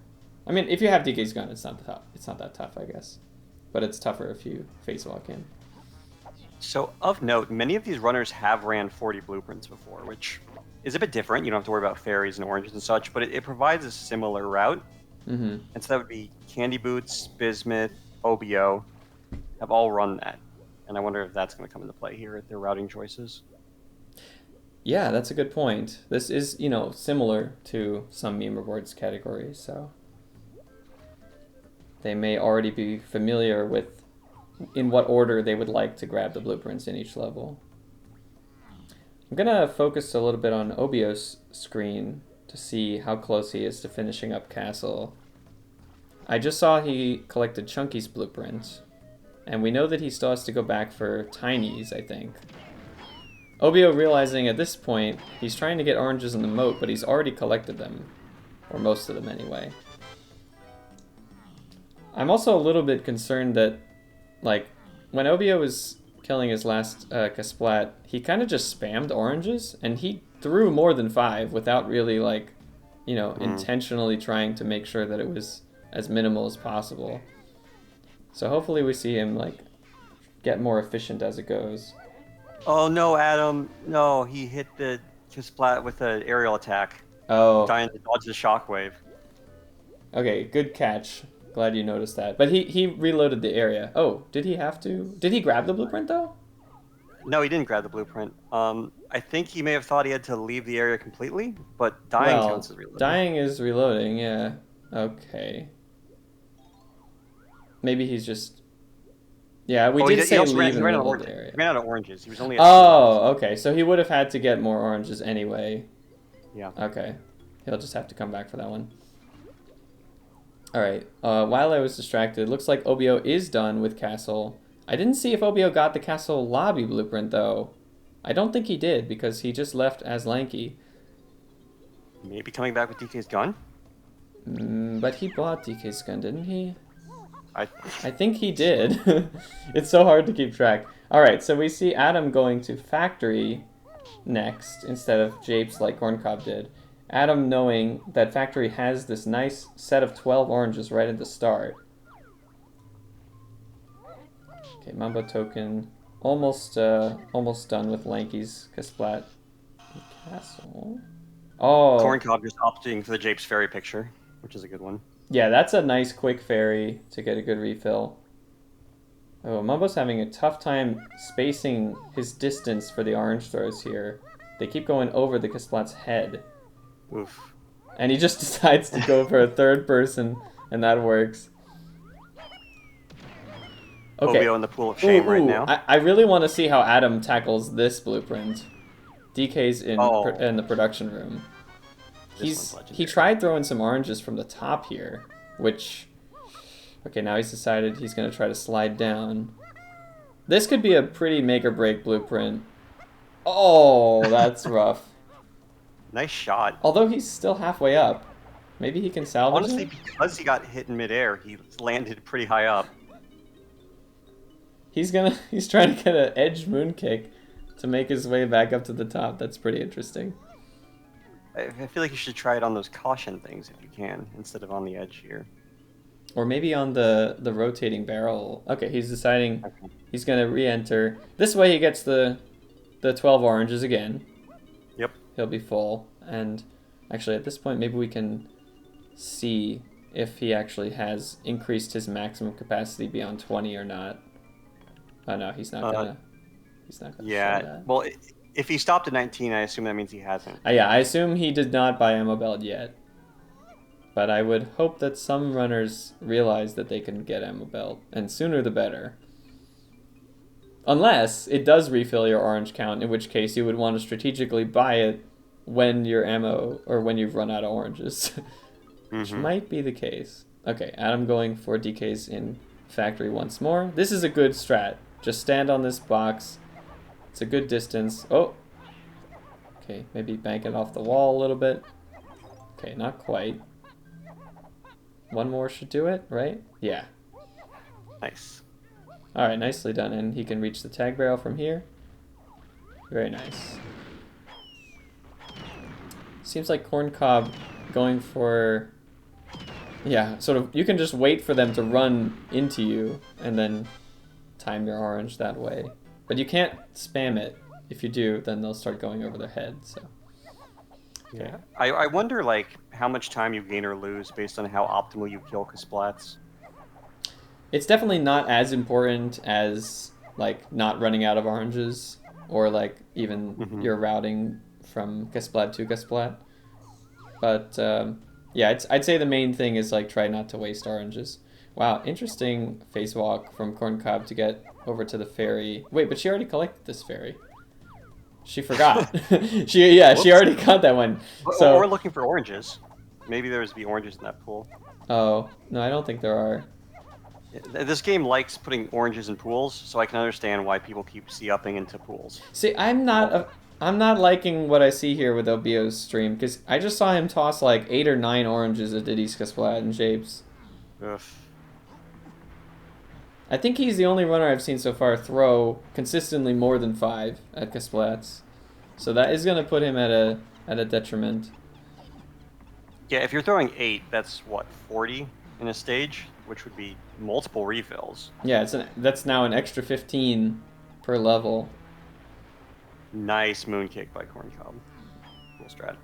I mean, if you have DK's gun, it's not that tough, I guess. But it's tougher if you phase walk in. So, of note, many of these runners have ran 40 blueprints before, which is a bit different. You don't have to worry about fairies and oranges and such, but it provides a similar route. Mm-hmm. And so that would be Candy Boots, Bismuth, Obiyo, have all run that. And I wonder if that's going to come into play here at their routing choices. Yeah, that's a good point. This is, similar to some meme rewards categories, so... They may already be familiar with in what order they would like to grab the blueprints in each level. I'm going to focus a little bit on Obiyo's screen to see how close he is to finishing up Castle. I just saw he collected Chunky's blueprint, and we know that he still has to go back for Tiny's, I think. Obiyo realizing at this point he's trying to get oranges in the moat, but he's already collected them, or most of them anyway. I'm also a little bit concerned that, like, when Obiyo was killing his last Kasplat, he kind of just spammed oranges, and he threw more than 5 without really, like, you know, intentionally trying to make sure that it was as minimal as possible. So hopefully we see him, like, get more efficient as it goes. Oh no, Adam! No, he hit the Kasplat with an aerial attack. Oh. Trying to dodge the shockwave. Okay, good catch. Glad you noticed that. But he reloaded the area. Oh, did he have to? Did he grab the blueprint, though? No, he didn't grab the blueprint. I think he may have thought he had to leave the area completely, but dying counts as reloading. Dying is reloading, yeah. Okay. Maybe he's just... Yeah, we did say leave and reload the area. He ran out of oranges. He was only at Oh, okay. So he would have had to get more oranges anyway. Yeah. Okay. He'll just have to come back for that one. Alright. While I was distracted, it looks like Obiyo is done with Castle. I didn't see if Obiyo got the Castle lobby blueprint, though. I don't think he did, because he just left as Lanky. Maybe coming back with DK's gun? But he bought DK's gun, didn't he? I think he did. It's so hard to keep track. Alright, so we see Adam going to Factory next, instead of Japes like Corncob did. Adam knowing that Factory has this nice set of 12 oranges right at the start. Okay, Mumbotoken almost done with Lanky's Kasplat Castle. Oh, Corncob just opting for the Japes Ferry picture, which is a good one. Yeah, that's a nice quick ferry to get a good refill. Oh, Mumbo's having a tough time spacing his distance for the orange throws here. They keep going over the Kasplat's head. Oof. And he just decides to go for a third person, and that works. Okay. Obiyo in the pool of shame right now. I really want to see how Adam tackles this blueprint. DK's in the production room. He tried throwing some oranges from the top here, which... Okay, now he's decided he's going to try to slide down. This could be a pretty make-or-break blueprint. Oh, that's rough. Nice shot. Although he's still halfway up. Maybe he can salvage Honestly, it? because he got hit in midair, he landed pretty high up. He's trying to get an edge moon kick to make his way back up to the top. That's pretty interesting. I feel like you should try it on those caution things if you can, instead of on the edge here. Or maybe on the rotating barrel. Okay, he's deciding he's going to re-enter. This way he gets the 12 oranges again. Yep. He'll be full. And actually at this point maybe we can see if he actually has increased his maximum capacity beyond 20 or not. Oh no, he's not gonna show that. Well, if he stopped at 19, I assume that means he hasn't. Yeah, I assume he did not buy ammo belt yet. But I would hope that some runners realize that they can get ammo belt, and sooner the better. Unless it does refill your orange count, in which case you would want to strategically buy it when your ammo, or when you've run out of oranges. Which might be the case. Okay, Adam going for DKs in Factory once more. This is a good strat. Just stand on this box. It's a good distance. Oh! Okay, maybe bank it off the wall a little bit. Okay, not quite. One more should do it, right? Yeah. Nice. Alright, nicely done. And he can reach the tag barrel from here. Very nice. Seems like Corncob going for... Yeah, sort of, you can just wait for them to run into you and then time your orange that way. But you can't spam it. If you do, then they'll start going over their head, so... Okay. Yeah. I wonder, like, how much time you gain or lose based on how optimal you kill Kasplats. It's definitely not as important as, like, not running out of oranges, or, like, even your routing from Kasplat to Gasplant. But, yeah, I'd say the main thing is, like, try not to waste oranges. Wow, interesting face walk from Corncob to get over to the ferry. Wait, but she already collected this ferry. She forgot. She already got that one. So we're looking for oranges. Maybe there's be oranges in that pool. Oh, no, I don't think there are. This game likes putting oranges in pools, so I can understand why people keep C-upping into pools. See, I'm not liking what I see here with Obiyo's stream, because I just saw him toss like 8 or 9 oranges at Diddy's Kasplat and Japes. Ugh. I think he's the only runner I've seen so far throw consistently more than 5 at Kasplats. So that is going to put him at a detriment. Yeah, if you're throwing 8, that's what, 40 in a stage, which would be multiple refills. Yeah, that's now an extra 15 per level. Nice moon kick by Corncob. Cool strat.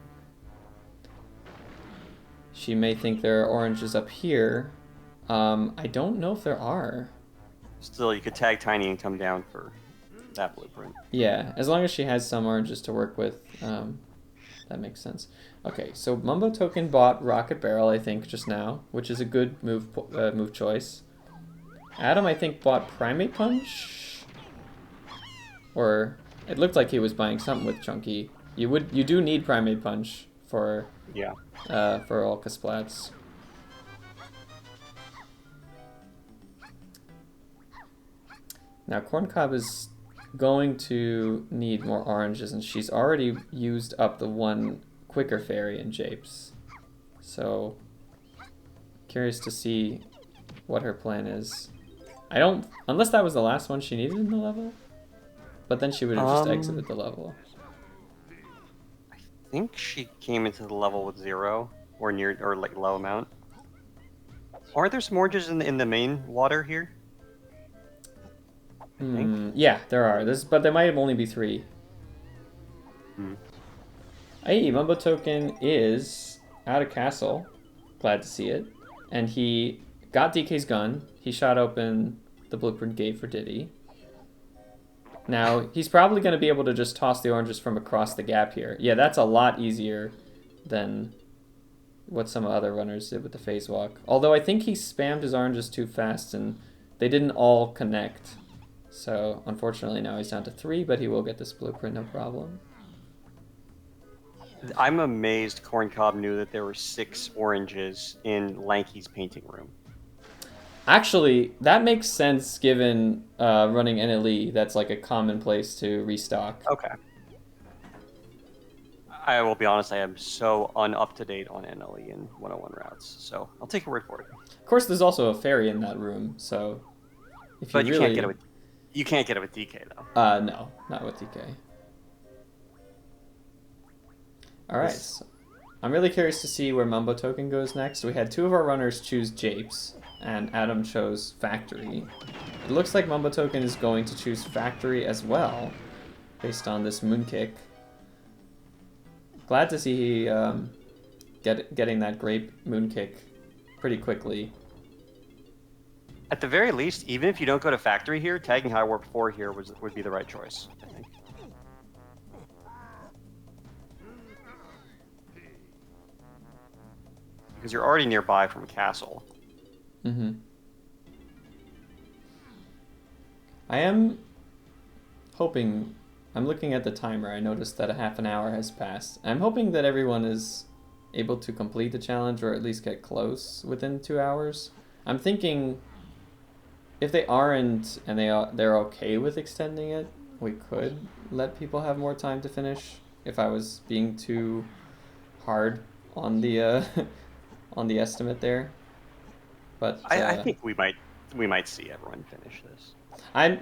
She may think there are oranges up here. I don't know if there are. Still, you could tag Tiny and come down for that blueprint. Yeah, as long as she has some oranges to work with, that makes sense. Okay, so Mumbotoken bought Rocket Barrel, I think, just now, which is a good move choice. Adam, I think, bought Primate Punch, or it looked like he was buying something with Chunky. You do need Primate Punch for all Kasplats. Now Corncob is going to need more oranges, and she's already used up the one quicker fairy in Japes. So curious to see what her plan is. Unless that was the last one she needed in the level, but then she would have just exited the level. I think she came into the level with 0 or near or like low amount. Are there some oranges in the main water here? Yeah, there are. But there might only be 3. Hey, Mumbotoken is out of castle. Glad to see it. And he got DK's gun. He shot open the blueprint gate for Diddy. Now, he's probably going to be able to just toss the oranges from across the gap here. Yeah, that's a lot easier than what some other runners did with the phase walk. Although I think he spammed his oranges too fast and they didn't all connect. So, unfortunately, now he's down to 3, but he will get this blueprint, no problem. I'm amazed Corncob knew that there were 6 oranges in Lanky's painting room. Actually, that makes sense given running NLE. That's like a common place to restock. Okay. I will be honest, I am so up-to-date on NLE and 101 routes, so I'll take your word for it. Of course, there's also a fairy in that room, so if But you can't get it with you can't get it with DK though. No, not with DK. Alright, so I'm really curious to see where Mumbotoken goes next. We had 2 of our runners choose Japes, and Adam chose Factory. It looks like Mumbotoken is going to choose Factory as well, based on this Moonkick. Glad to see he getting that great Moonkick pretty quickly. At the very least, even if you don't go to Factory here, tagging High Warp 4 here would be the right choice, I think. Because you're already nearby from Castle. I am hoping... I'm looking at the timer. I noticed that a half an hour has passed. I'm hoping that everyone is able to complete the challenge or at least get close within 2 hours. I'm thinking if they aren't and they're okay with extending it, we could let people have more time to finish. If I was being too hard on the on the estimate there, but I think we might see everyone finish this.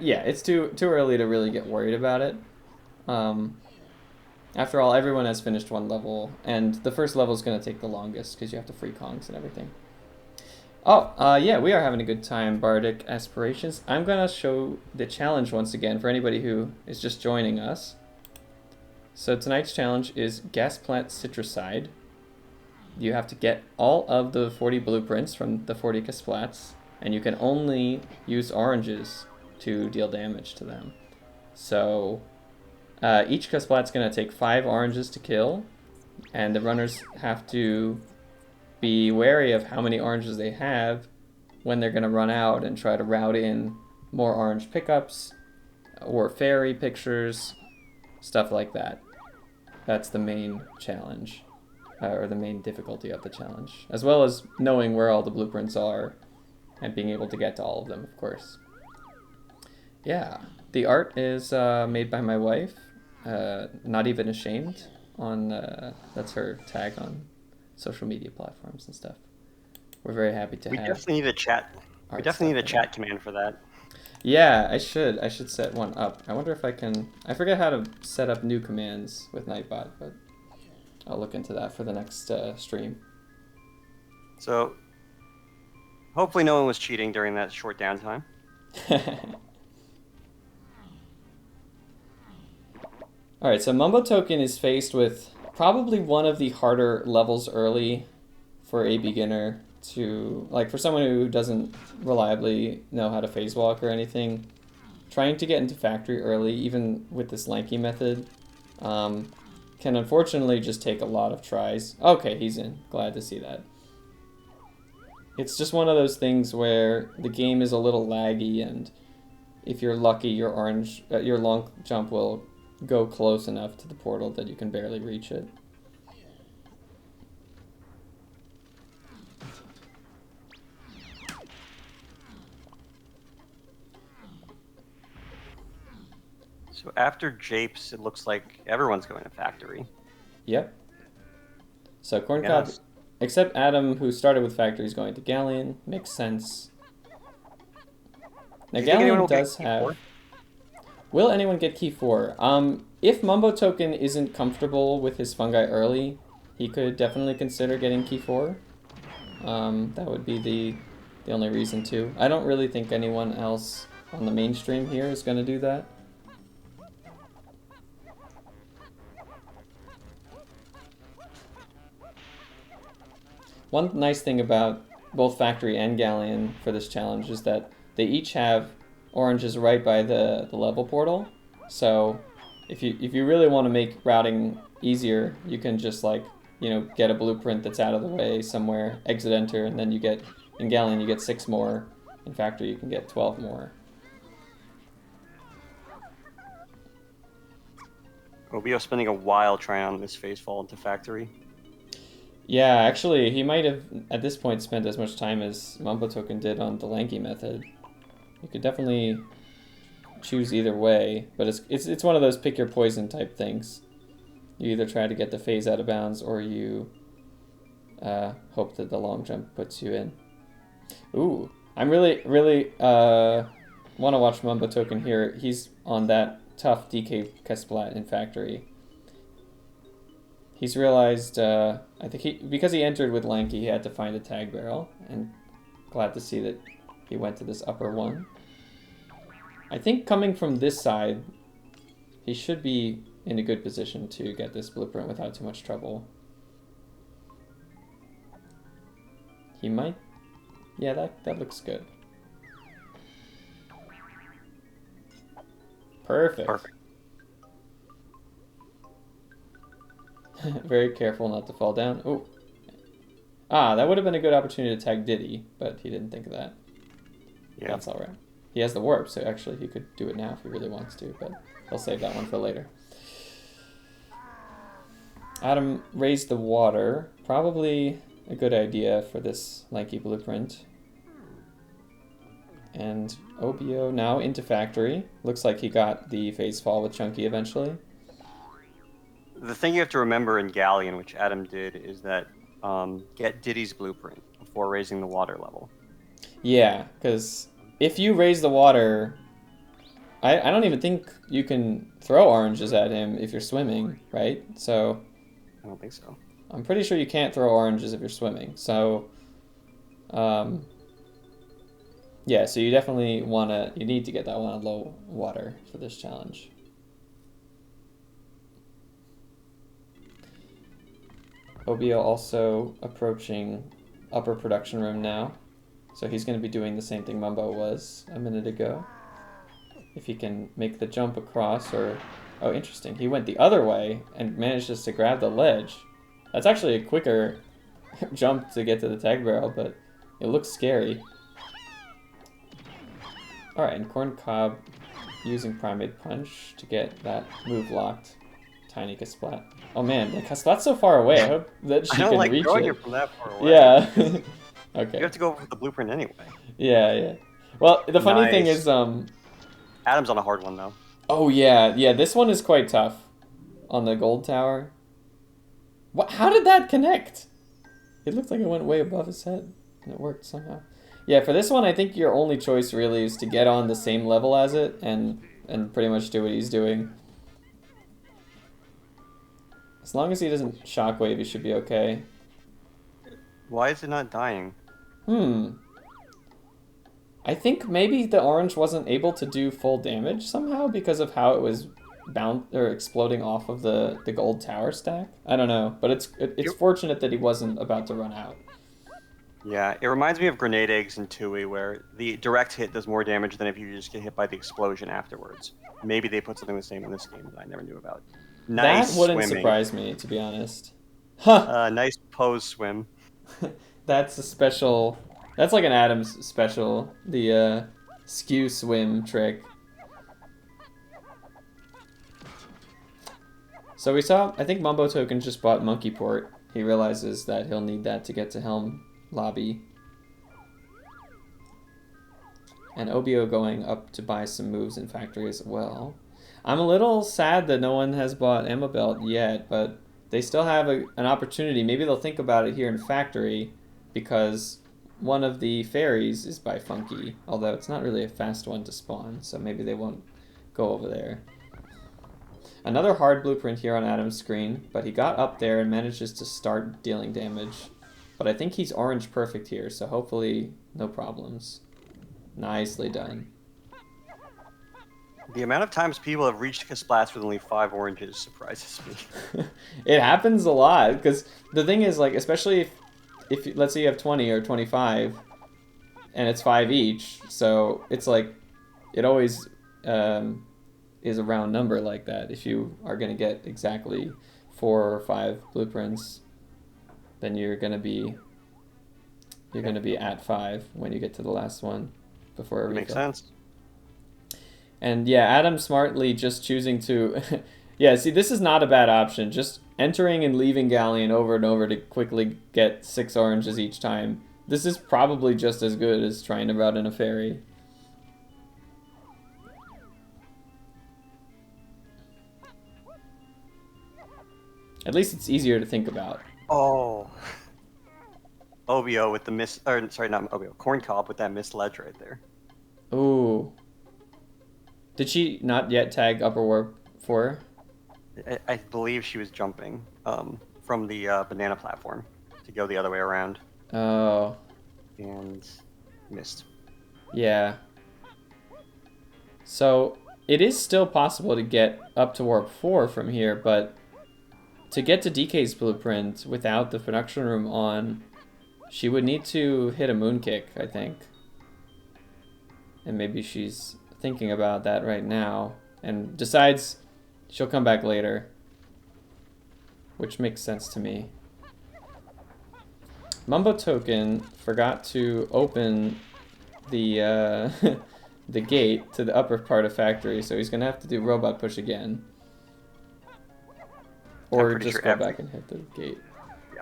Yeah, it's too early to really get worried about it. After all, everyone has finished 1 level, and the first level is going to take the longest because you have to free Kongs and everything. Oh, yeah, we are having a good time, Bardic Aspirations. I'm going to show the challenge once again for anybody who is just joining us. So tonight's challenge is Gasplant Citruside. You have to get all of the 40 blueprints from the 40 Kasplats, and you can only use oranges to deal damage to them. So each Kasplat's going to take 5 oranges to kill, and the runners have to be wary of how many oranges they have when they're going to run out and try to route in more orange pickups or fairy pictures, stuff like that. That's the main challenge, or the main difficulty of the challenge, as well as knowing where all the blueprints are and being able to get to all of them, of course. Yeah, the art is made by my wife, Not Even Ashamed. That's her tag on social media platforms and stuff. We're very happy to have. Definitely need a chat. We definitely need a chat command for that. Yeah, I should. I should set one up. I wonder if I can... I forget how to set up new commands with Nightbot, but I'll look into that for the next stream. So, hopefully no one was cheating during that short downtime. Alright, so Mumbotoken is faced with probably one of the harder levels early for a beginner to... Like, for someone who doesn't reliably know how to phase walk or anything, trying to get into factory early, even with this lanky method, can unfortunately just take a lot of tries. Okay, he's in. Glad to see that. It's just one of those things where the game is a little laggy, and if you're lucky, your long jump will go close enough to the portal that you can barely reach it. So after Japes, it looks like everyone's going to factory. Yep. So Corncob, Yes. except Adam, who started with factory, is going to Galleon. Makes sense. Now Do you think anyone Galleon will get does key have... four? Will anyone get key 4? If Mumbotoken isn't comfortable with his fungi early, he could definitely consider getting key 4. That would be the only reason to. I don't really think anyone else on the mainstream here is going to do that. One nice thing about both Factory and Galleon for this challenge is that they each have oranges right by the level portal. So if you really want to make routing easier, you can just, like, you know, get a blueprint that's out of the way somewhere, exit enter, and then you get, in Galleon you get 6 more. In Factory you can get 12 more. Obiyo spending a while trying on this phase fall into factory. Yeah, actually, he might have, at this point, spent as much time as Mumbotoken did on the lanky method. You could definitely choose either way, but it's one of those pick your poison type things. You either try to get the phase out of bounds, or you hope that the long jump puts you in. Ooh, I'm really want to watch Mumbotoken here. He's on that tough DK Kasplat in Factory. He's realized, I think because he entered with lanky, he had to find a tag barrel, and glad to see that he went to this upper one. I think coming from this side, he should be in a good position to get this blueprint without too much trouble. He might... Yeah, that looks good. Perfect. Perfect. Very careful not to fall down. Oh. Ah, that would have been a good opportunity to tag Diddy, but he didn't think of that. Yeah. That's alright. He has the warp, so actually he could do it now if he really wants to, but he'll save that one for later. Adam raised the water. Probably a good idea for this lanky blueprint. And Obiyo now into factory. Looks like he got the phase fall with Chunky eventually. The thing you have to remember in Galleon, which Adam did, is that get Diddy's blueprint before raising the water level. Yeah, because if you raise the water, I don't even think you can throw oranges at him if you're swimming, right? So I don't think so. I'm pretty sure you can't throw oranges if you're swimming. So yeah, so you definitely you need to get that one on low water for this challenge. Obiyo also approaching upper production room now. So he's going to be doing the same thing Mumbo was a minute ago. If he can make the jump across, or... Oh, interesting. He went the other way and managed just to grab the ledge. That's actually a quicker jump to get to the tag barrel, but it looks scary. Alright, and Corncob using Primate Punch to get that move locked. Tiny Kasplat. Oh man, the Kasplat's so far away. I hope that she I don't can like reach throwing it. it from that far away. Yeah. Okay. You have to go with the blueprint anyway. Yeah, yeah. Well, the funny thing Nice. is, Adam's on a hard one though. oh yeah, this one is quite tough. On the gold tower. What? How did that connect? It looked like it went way above his head, and it worked somehow. Yeah, for this one, I think your only choice really is to get on the same level as it and pretty much do what he's doing. As long as he doesn't shockwave, he should be okay. Why is it not dying? I think maybe the orange wasn't able to do full damage somehow because of how it was bound or exploding off of the gold tower stack. I don't know, but it's fortunate that he wasn't about to run out. Yeah, it reminds me of grenade eggs in Tui, where the direct hit does more damage than if you just get hit by the explosion afterwards. Maybe they put something the same in this game that I never knew about. Nice That wouldn't swimming. surprise me, to be honest. Huh. Nice pose swim. That's a special. That's like an Adams special. The skew swim trick. So we saw. I think Mumbotoken just bought Monkey Port. He realizes that he'll need that to get to Helm Lobby. And Obiyo going up to buy some moves in factory as well. I'm a little sad that no one has bought Ammo Belt yet, but they still have an opportunity. Maybe they'll think about it here in factory, because one of the fairies is by Funky, although it's not really a fast one to spawn, so maybe they won't go over there. Another hard blueprint here on Adam's screen, but he got up there and manages to start dealing damage. But I think he's orange perfect here, so hopefully no problems. Nicely done. The amount of times people have reached Kasplats with only 5 oranges surprises me. It happens a lot, because the thing is, like, especially if let's say you have 20 or 25, and it's 5 each, so it's like, it always is a round number like that. If you are going to get exactly 4 or 5 blueprints, then you're going to be at 5 when you get to the last one before everything. Makes sense. And yeah, Adam smartly just choosing to... yeah, see, this is not a bad option. Just entering and leaving Galleon over and over to quickly get 6 oranges each time. This is probably just as good as trying to route in a fairy. At least it's easier to think about. Oh. Obiyo with the miss... Or, sorry, not Obiyo. Corncob with that missed ledge right there. Ooh. Did she not yet tag upper warp for her? I believe she was jumping from the banana platform to go the other way around. Oh. And missed. Yeah. So, it is still possible to get up to warp 4 from here, but to get to DK's blueprint without the production room on, she would need to hit a moon kick, I think. And maybe she's thinking about that right now and decides she'll come back later, which makes sense to me. Mumbotoken forgot to open the the gate to the upper part of factory, so he's gonna have to do robot push again, or just sure go back and hit the gate. Yeah,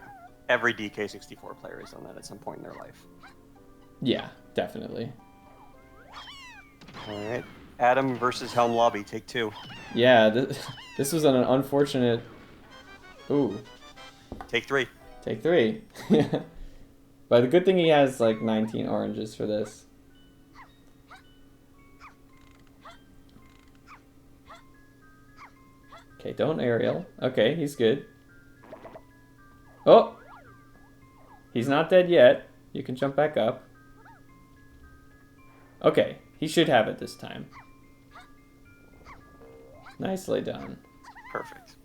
every DK64 player has done that at some point in their life. Yeah, definitely. All right, Adam versus Helm Lobby, take 2. Yeah, this was an unfortunate. Ooh. Take 3. Take 3. But the good thing he has like 19 oranges for this. Okay, don't aerial. Okay, he's good. Oh! He's not dead yet. You can jump back up. Okay, he should have it this time. Nicely done. Perfect.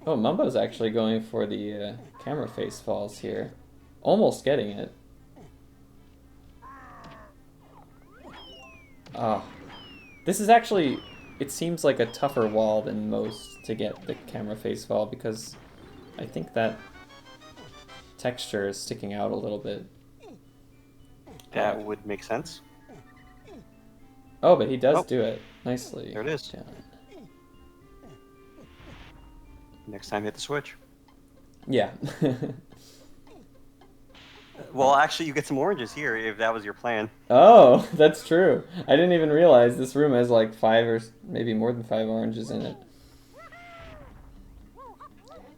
Oh, Mumbo's actually going for the camera face falls here. Almost getting it. Oh. This is actually, it seems like a tougher wall than most to get the camera face fall, because I think that texture is sticking out a little bit. That would make sense. Oh, but he does do it nicely. There it is. Done. Next time, hit the switch. Yeah. Well, actually, you get some oranges here if that was your plan. Oh, that's true. I didn't even realize this room has like 5 or maybe more than 5 oranges in it.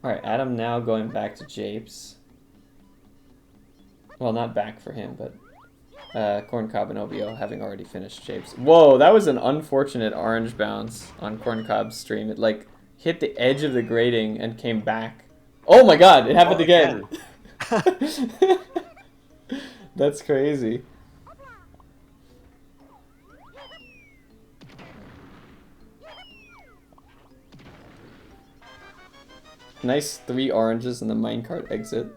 Alright, Adam now going back to Japes. Well, not back for him, but Corncob and Obiyo having already finished Japes. Whoa, that was an unfortunate orange bounce on Corncob's stream. It like hit the edge of the grating and came back. Oh my god, it happened again. That's crazy. Nice 3 oranges in the minecart exit.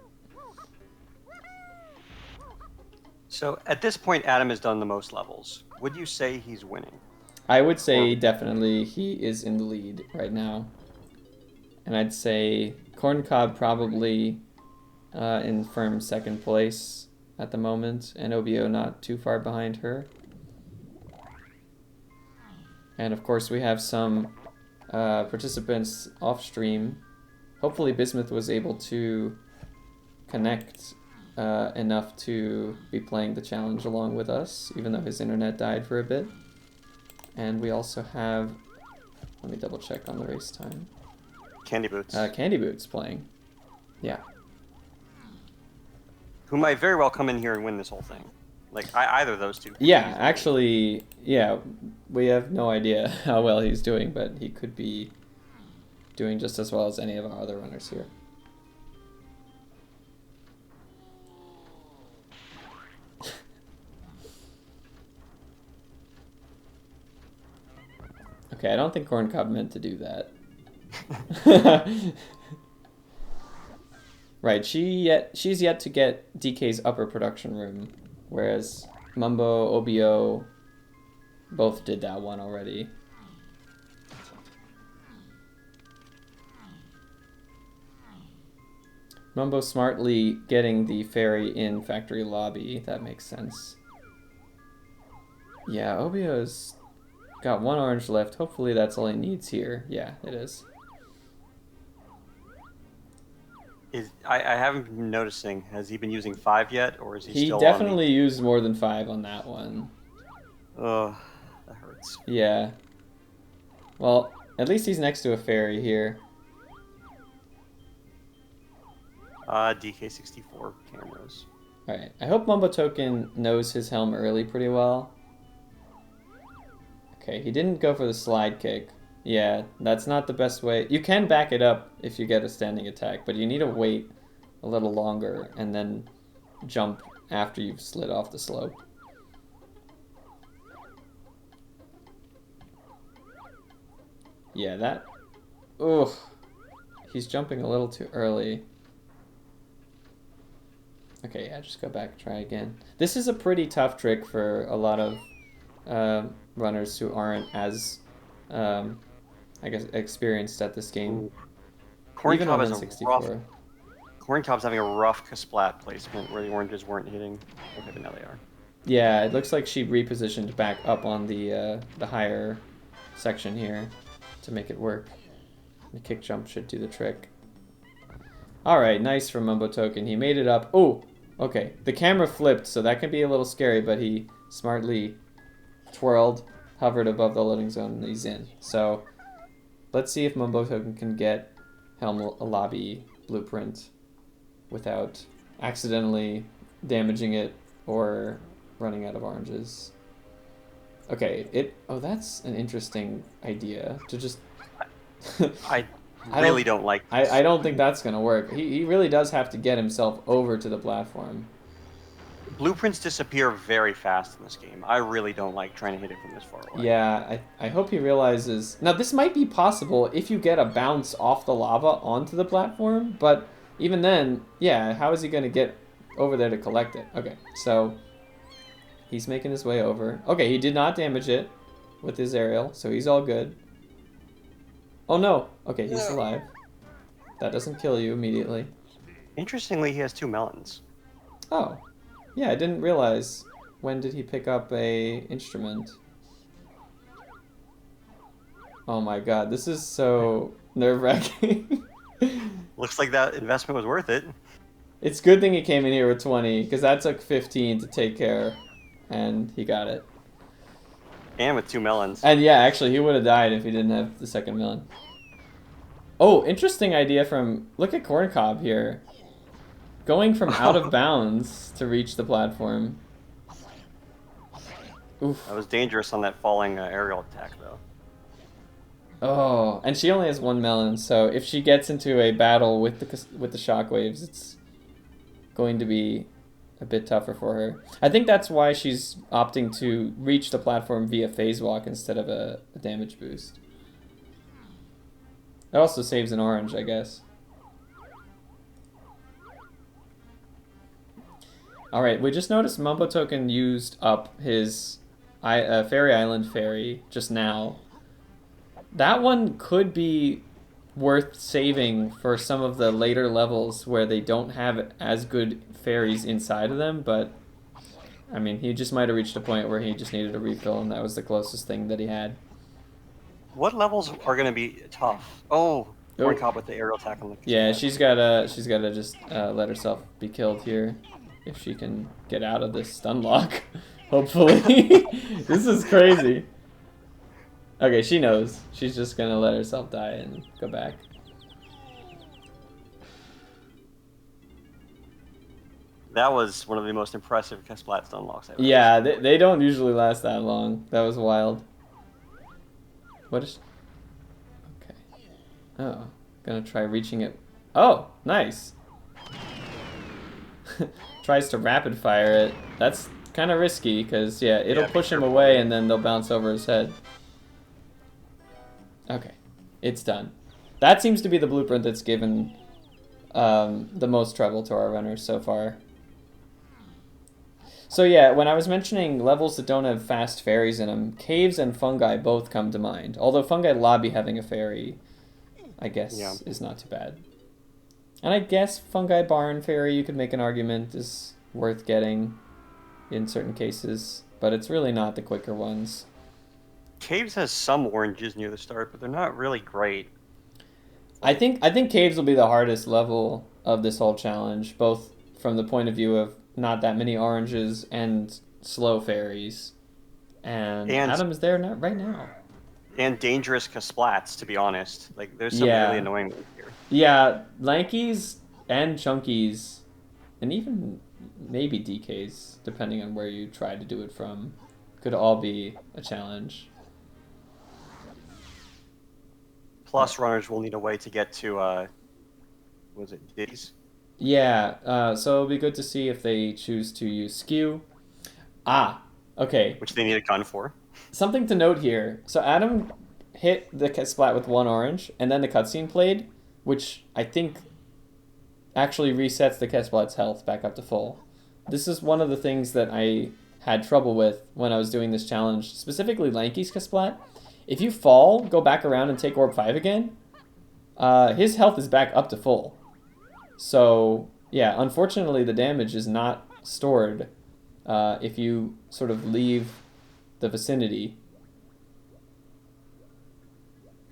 So at this point, Adam has done the most levels. Would you say he's winning? I would say definitely he is in the lead right now. And I'd say Corncob probably in firm second place at the moment, and Obiyo not too far behind her. And of course we have some participants off stream. Hopefully Bismuth was able to connect enough to be playing the challenge along with us, even though his internet died for a bit. And we also have, let me double check on the race time. Candy Boots. Candy Boots playing. Yeah. Who might very well come in here and win this whole thing. Like, either of those two. Yeah, actually, yeah, we have no idea how well he's doing, but he could be doing just as well as any of our other runners here. Okay, I don't think Corncob meant to do that. Right, she's yet to get DK's upper production room, whereas Mumbo, Obiyo both did that one already. Mumbo smartly getting the ferry in factory lobby, that makes sense. Yeah, Obiyo's got 1 orange left. Hopefully that's all he needs here. Yeah, it is. I haven't been noticing. Has he been using 5 yet, or is he still He definitely used more than 5 on that one. Ugh, that hurts. Yeah. Well, at least he's next to a ferry here. DK64 cameras. Alright, I hope Mumbotoken knows his helm early pretty well. Okay, he didn't go for the slide kick. Yeah, that's not the best way. You can back it up if you get a standing attack, but you need to wait a little longer and then jump after you've slid off the slope. Yeah, that... Ugh. He's jumping a little too early. Okay, yeah, just go back, try again. This is a pretty tough trick for a lot of runners who aren't as, I guess, experienced at this game. Corncob has a rough... Corncob's having a rough Kasplat placement where the oranges weren't hitting. Okay, but now they are. Yeah, it looks like she repositioned back up on the higher section here to make it work. The kick jump should do the trick. Alright, nice from Mumbotoken. He made it up. Oh, okay. The camera flipped, so that can be a little scary, but he smartly twirled, hovered above the loading zone, and he's in. So, let's see if Mumbotoken can get Helm Lobby Blueprint without accidentally damaging it or running out of oranges. Okay, oh, that's an interesting idea, to just... I really don't like this. I don't think that's going to work. He really does have to get himself over to the platform. Blueprints disappear very fast in this game. I really don't like trying to hit it from this far away. Yeah, I hope he realizes... Now, this might be possible if you get a bounce off the lava onto the platform, but even then, yeah, how is he going to get over there to collect it? Okay, so he's making his way over. Okay, he did not damage it with his aerial, so he's all good. Oh no! Okay, he's alive. That doesn't kill you immediately. Interestingly, he has 2 melons. Oh. Yeah, I didn't realize. When did he pick up a instrument? Oh my god, this is so nerve-wracking. Looks like that investment was worth it. It's a good thing he came in here with 20, because that took 15 to take care, and he got it. And with 2 melons. And yeah, actually, he would have died if he didn't have the second melon. Oh, interesting idea from... Look at Corncob here. Going from out of bounds to reach the platform. Oof. That was dangerous on that falling aerial attack, though. Oh, and she only has 1 melon, so if she gets into a battle with the shockwaves, it's going to be a bit tougher for her. I think that's why she's opting to reach the platform via phase walk instead of a damage boost. It also saves an orange, I guess. Alright, we just noticed Mumbotoken used up his Fairy Island Fairy just now. That one could be worth saving for some of the later levels where they don't have as good fairies inside of them, but I mean, he just might have reached a point where he just needed a refill, and that was the closest thing that he had. What levels are going to be tough? Oh, Corncob with the aerial attack on the... Yeah, she's gotta just let herself be killed here if she can get out of this stun lock. Hopefully. This is crazy. Okay, she knows. She's just gonna let herself die and go back. That was one of the most impressive Kasplats unlocks I've ever Yeah, seen. they don't usually last that long. That was wild. What is... Okay. Oh, gonna try reaching it. Oh, nice. Tries to rapid fire it. That's kind of risky because, yeah, it'll push him away and then they'll bounce over his head. Okay, it's done. That seems to be the blueprint that's given the most trouble to our runners so far. So yeah, when I was mentioning levels that don't have fast fairies in them, caves and fungi both come to mind. Although fungi lobby having a fairy, I guess, is not too bad. And I guess fungi barn fairy, you could make an argument, is worth getting in certain cases, but it's really not the quicker ones. Caves has some oranges near the start, but they're not really great. I think caves will be the hardest level of this whole challenge, both from the point of view of not that many oranges and slow fairies. And Adam's there right now. And dangerous Kasplats, to be honest. Like, there's some really annoying ones here. Yeah, Lankies and Chunkies, and even maybe DKs, depending on where you try to do it from, could all be a challenge. Plus, runners will need a way to get to, was it Diddy's? Yeah, so it'll be good to see if they choose to use skew. Ah, okay. Which they need a gun for. Something to note here. So Adam hit the Kasplat with 1 orange, and then the cutscene played, which I think actually resets the Kasplat's health back up to full. This is one of the things that I had trouble with when I was doing this challenge, specifically Lanky's Kasplat. If you fall, go back around and take Orb 5 again, his health is back up to full. So, yeah, unfortunately the damage is not stored if you sort of leave the vicinity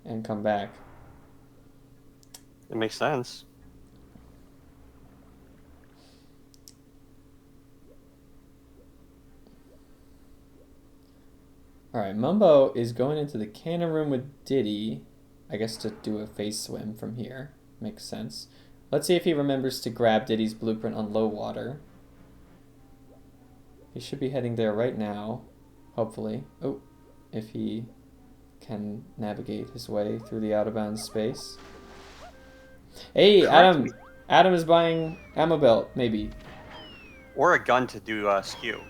and come back. It makes sense. Alright, Mumbo is going into the cannon room with Diddy, I guess to do a face swim from here. Makes sense. Let's see if he remembers to grab Diddy's blueprint on low water. He should be heading there right now, hopefully. Oh, if he can navigate his way through the out-of-bounds space. Hey, Adam! Adam is buying ammo belt, maybe. Or a gun to do skew.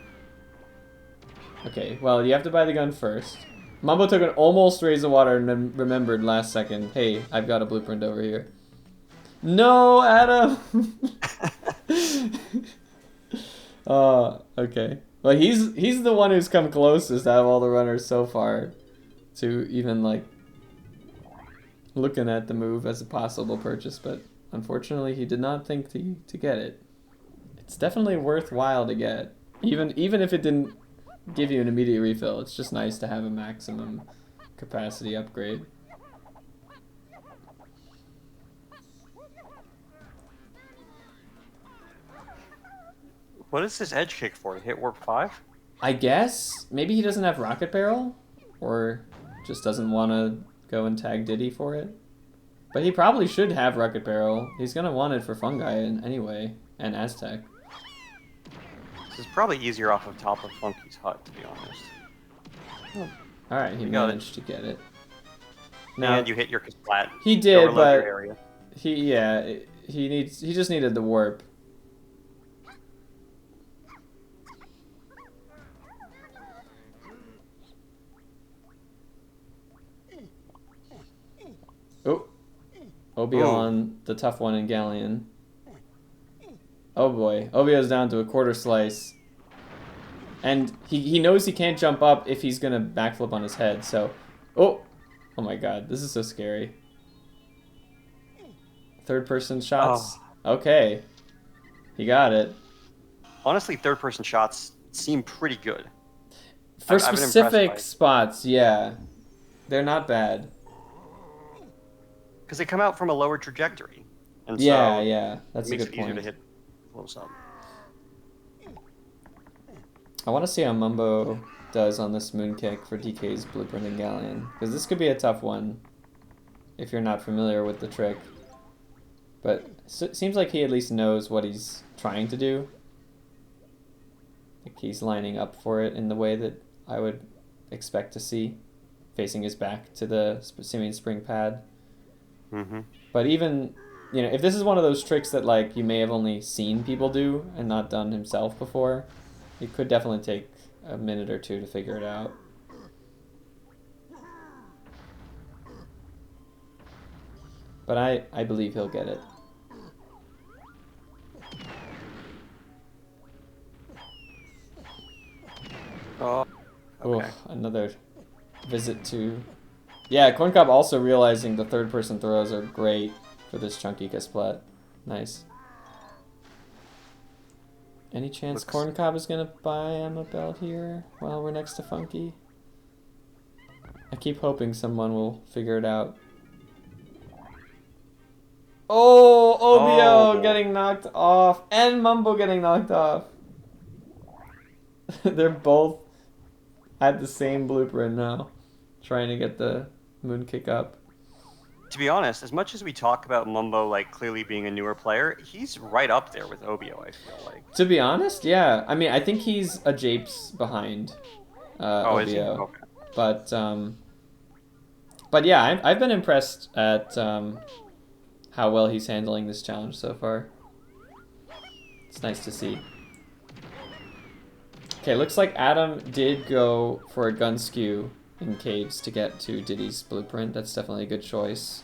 Okay, well, you have to buy the gun first. Mumbotoken almost raised the water and then remembered last second, hey, I've got a blueprint over here. No, Adam! Okay. Well, he's the one who's come closest out of all the runners so far to even, like, looking at the move as a possible purchase, but unfortunately he did not think to get it. It's definitely worthwhile to get. Even if it didn't give you an immediate refill, it's just nice to have a maximum capacity upgrade. What is this edge kick for? To hit warp 5? I guess maybe he doesn't have rocket barrel, or just doesn't want to go and tag Diddy for it. But he probably should have Rocket Barrel. He's gonna want it for Fungi anyway, and Aztec. This is probably easier off of top of Funky's hut, to be honest. Alright, he You got it. managed to get it. Now, And you hit your Kasplat. he You did, overload your but area. he just needed the warp. Oh, Obiyo on the tough one in Galleon. Oh boy, Obiyo's down to a quarter slice. And he knows he can't jump up if he's gonna backflip on his head, so... Oh my god, this is so scary. Third person shots? Okay. He got it. Honestly, third person shots seem pretty good. For I've been impressed specific by it. spots, yeah. They're not bad. Because they come out from a lower trajectory. And Yeah, so yeah, that's it a makes good it easier point. to hit close up. I want to see how Mumbo does on this Moonkick for DK's Blueprint and Galleon. Because this could be a tough one if you're not familiar with the trick. But it seems like he at least knows what he's trying to do. Like he's lining up for it in the way that I would expect to see, facing his back to the Simeon Spring pad. Mm-hmm. But even, you know, if this is one of those tricks that like you may have only seen people do and not done himself before, it could definitely take a minute or two to figure it out. But I believe he'll get it. Oh, okay. Oof, another visit to... Yeah, Corncob also realizing the third person throws are great for this chunky Kasplat. Nice. Any chance Looks- Corncob is gonna buy him a belt here while we're next to Funky? I keep hoping someone will figure it out. Oh, Obiyo Oh. getting knocked off, and Mumbo getting knocked off. They're both at the same blueprint now, trying to get the moon kick up. To be honest, as much as we talk about Mumbo like clearly being a newer player, he's right up there with Obiyo, I feel like. To be honest, yeah. I mean, I think he's a Japes behind Oh, is he? Obiyo. Okay. But yeah, I've been impressed at how well he's handling this challenge so far. It's nice to see. Okay, looks like Adam did go for a gun skew in caves to get to Diddy's blueprint. That's definitely a good choice.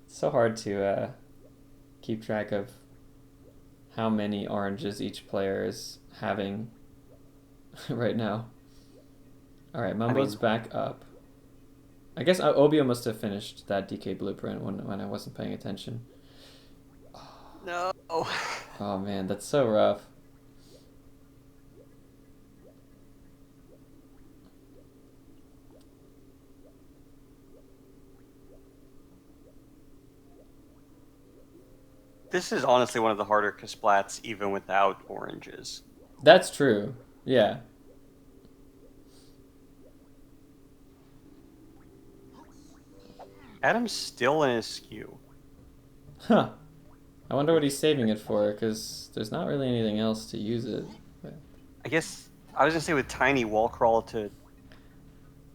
So hard to keep track of how many oranges each player is having right now. Alright, Mumbo's back up. I guess Obiyo must have finished that DK blueprint when I wasn't paying attention. No. Oh man, that's so rough. This is honestly one of the harder Kasplats even without oranges. That's true. Yeah. Adam's still in his skew. Huh. I wonder what he's saving it for, because there's not really anything else to use it. But... I guess I was gonna say with tiny wall crawl to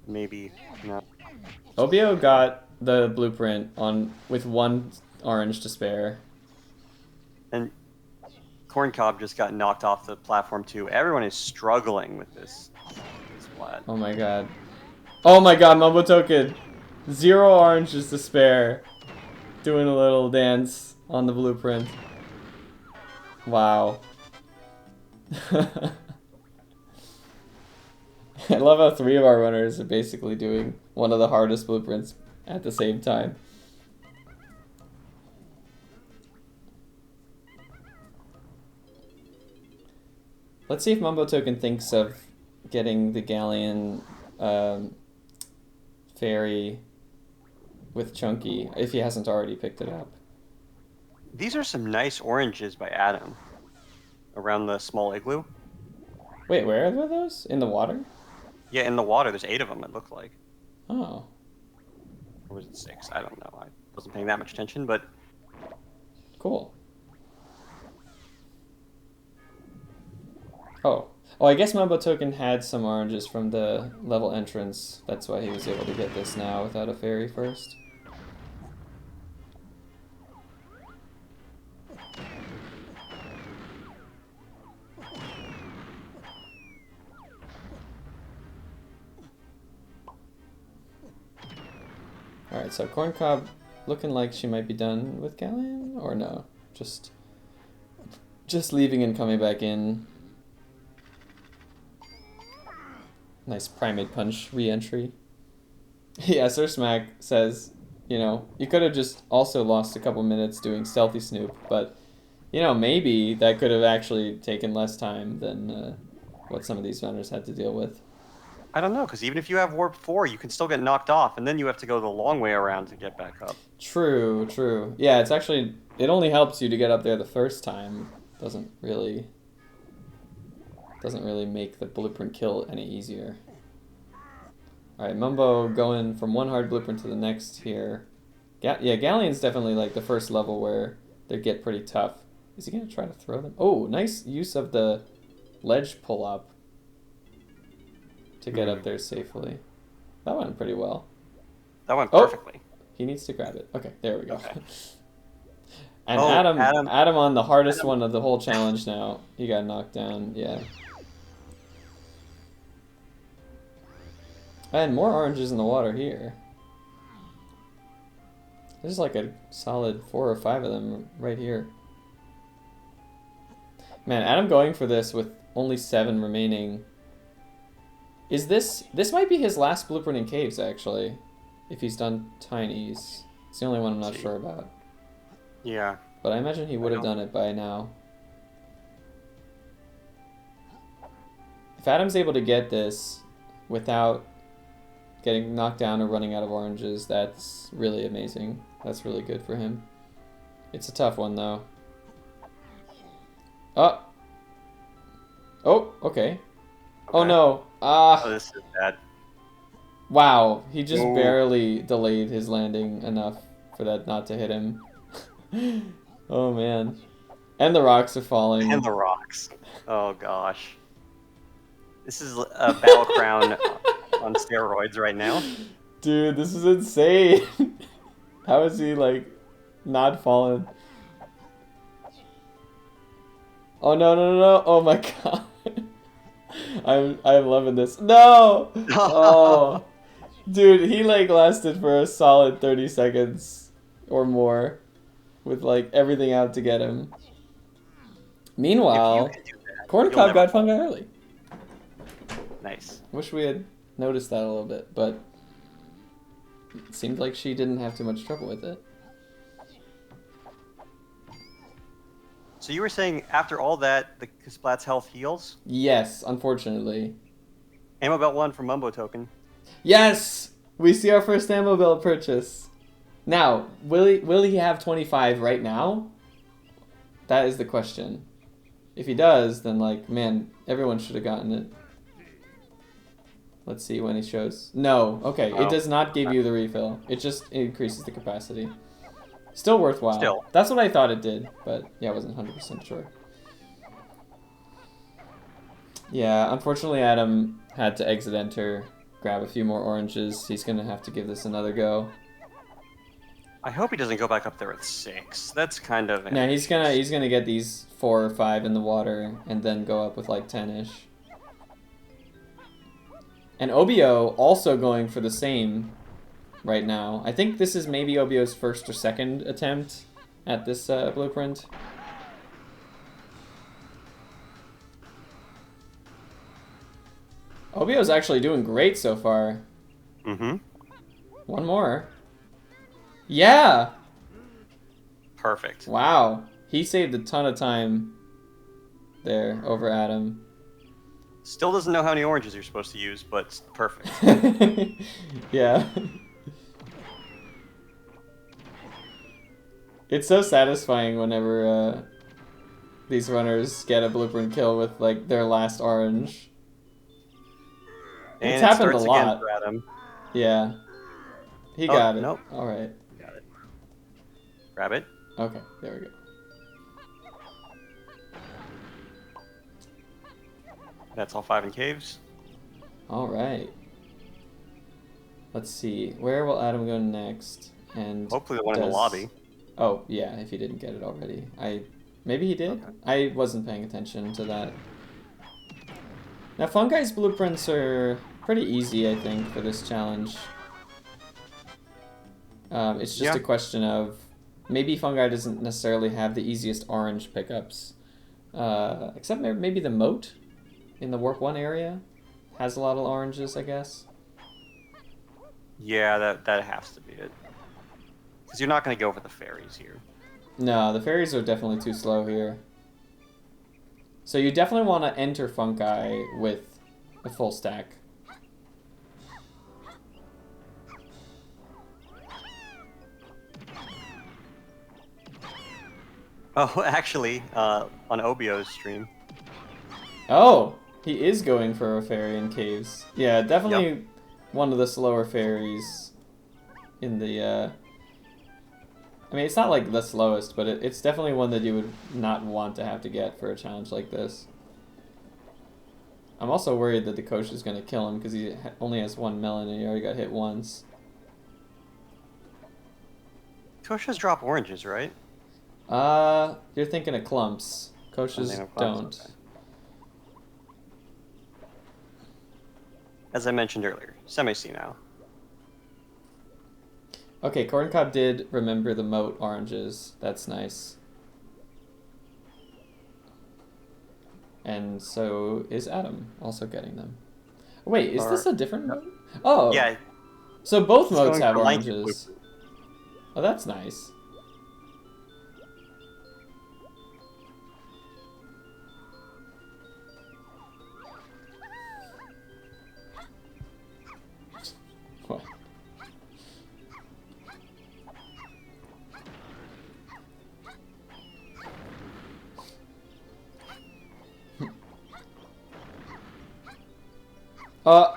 maybe no. Obiyo got the blueprint on with one orange to spare. And Corncob just got knocked off the platform too. Everyone is struggling with this splat. Oh my god. Oh my god, Mumbotoken! 0 oranges to spare. Doing a little dance on the blueprint. Wow. I love how 3 of our runners are basically doing one of the hardest blueprints at the same time. Let's see if Mumbotoken thinks of getting the Galleon fairy with Chunky, if he hasn't already picked it up. These are some nice oranges by Adam. Around the small igloo. Wait, where are those? In the water? Yeah, in the water. There's 8 of them, it looked like. Oh. Or was it 6? I don't know. I wasn't paying that much attention, but... Cool. Oh. Oh, I guess Mumbotoken had some oranges from the level entrance. That's why he was able to get this now without a fairy first. Alright, so Corncob looking like she might be done with Galleon, or no? Just leaving and coming back in. Nice Primate Punch re-entry. Yeah, Sir Smack says, you know, you could have just also lost a couple minutes doing Stealthy Snoop, but, you know, maybe that could have actually taken less time than what some of these runners had to deal with. I don't know, because even if you have Warp 4, you can still get knocked off, and then you have to go the long way around to get back up. True, true. Yeah, it's actually, it only helps you to get up there the first time. Doesn't really make the blueprint kill any easier. Alright, Mumbo going from one hard blueprint to the next here. Yeah, Galleon's definitely like the first level where they get pretty tough. Is he going to try to throw them? Oh, nice use of the ledge pull-up to get up there safely. That went pretty well. That went perfectly. He needs to grab it. Okay, there we go. Okay. And Oh, Adam on the hardest one of the whole challenge now. He got knocked down, yeah. And more oranges in the water here. There's like a solid 4 or 5 of them right here. Man, Adam going for this with only 7 remaining. Is this might be his last blueprint in caves, actually. If he's done tinies. It's the only one I'm not sure about. Yeah. But I imagine he would have done it by now. If Adam's able to get this without getting knocked down or running out of oranges, that's really amazing. That's really good for him. It's a tough one, though. Oh! Oh, okay. Oh no. Oh, this is bad. Wow, he just barely delayed his landing enough for that not to hit him. Oh man. And the rocks are falling. And the rocks. Oh gosh. This is a Battle Crown on steroids right now. Dude, this is insane. How is he like not fallen? Oh no no no no! Oh my god. I'm loving this. No! Oh. Dude, he like lasted for a solid 30 seconds or more with like everything out to get him. Meanwhile, Corncob got Fungi early. Nice. Wish we had noticed that a little bit, but it seemed like she didn't have too much trouble with it. So you were saying after all that, the Kasplats health heals? Yes, unfortunately. Ammo belt 1 from Mumbotoken. Yes! We see our first ammo belt purchase. Now, will he have 25 right now? That is the question. If he does, then like, man, everyone should have gotten it. Let's see when he shows. No, okay, it does not give you the refill. It just increases the capacity. Still worthwhile. Still. That's what I thought it did, but yeah, I wasn't 100% sure. Yeah, unfortunately Adam had to exit enter, grab a few more oranges. He's gonna have to give this another go. I hope he doesn't go back up there with 6. That's kind of... No, he's gonna get these 4 or 5 in the water and then go up with like 10-ish. And Obiyo also going for the same right now. I think this is maybe Obiyo's first or second attempt at this blueprint. Obiyo's actually doing great so far. Mm-hmm. One more. Yeah! Perfect. Wow. He saved a ton of time there over Adam. Still doesn't know how many oranges you're supposed to use, but it's perfect. Yeah. It's so satisfying whenever these runners get a blueprint kill with like their last orange. And It's it happened a starts lot. again for Adam. Yeah. He Oh, got it. nope. All right. Got it. Grab it. Okay, there we go. That's all 5 in caves. All right. Let's see. Where will Adam go next? And Hopefully the one in the does- lobby. Oh, yeah, if he didn't get it already. Maybe he did? Okay. I wasn't paying attention to that. Now, Fungi's blueprints are pretty easy, I think, for this challenge. It's just Yeah. a question of... Maybe Fungi doesn't necessarily have the easiest orange pickups. Except maybe the moat in the Warp 1 area has a lot of oranges, I guess. Yeah, that has to be it. Because you're not going to go for the fairies here. No, the fairies are definitely too slow here. So you definitely want to enter Fungi with a full stack. Oh, actually, on Obiyo's stream. Oh, he is going for a fairy in caves. Yeah, definitely one of the slower fairies in the... I mean, it's not like the slowest, but it's definitely one that you would not want to have to get for a challenge like this. I'm also worried that the coach is going to kill him because he only has 1 melon and he already got hit once. Koshas drop oranges, right? You're thinking of clumps. Coaches thinking of don't. clumps, okay. As I mentioned earlier, semi-senile. Okay, Corncob did remember the moat oranges. That's nice. And so is Adam also getting them. Wait, is this a different moat? Oh! Yeah. So both He's moats going have for blanket oranges. Oh, that's nice. What?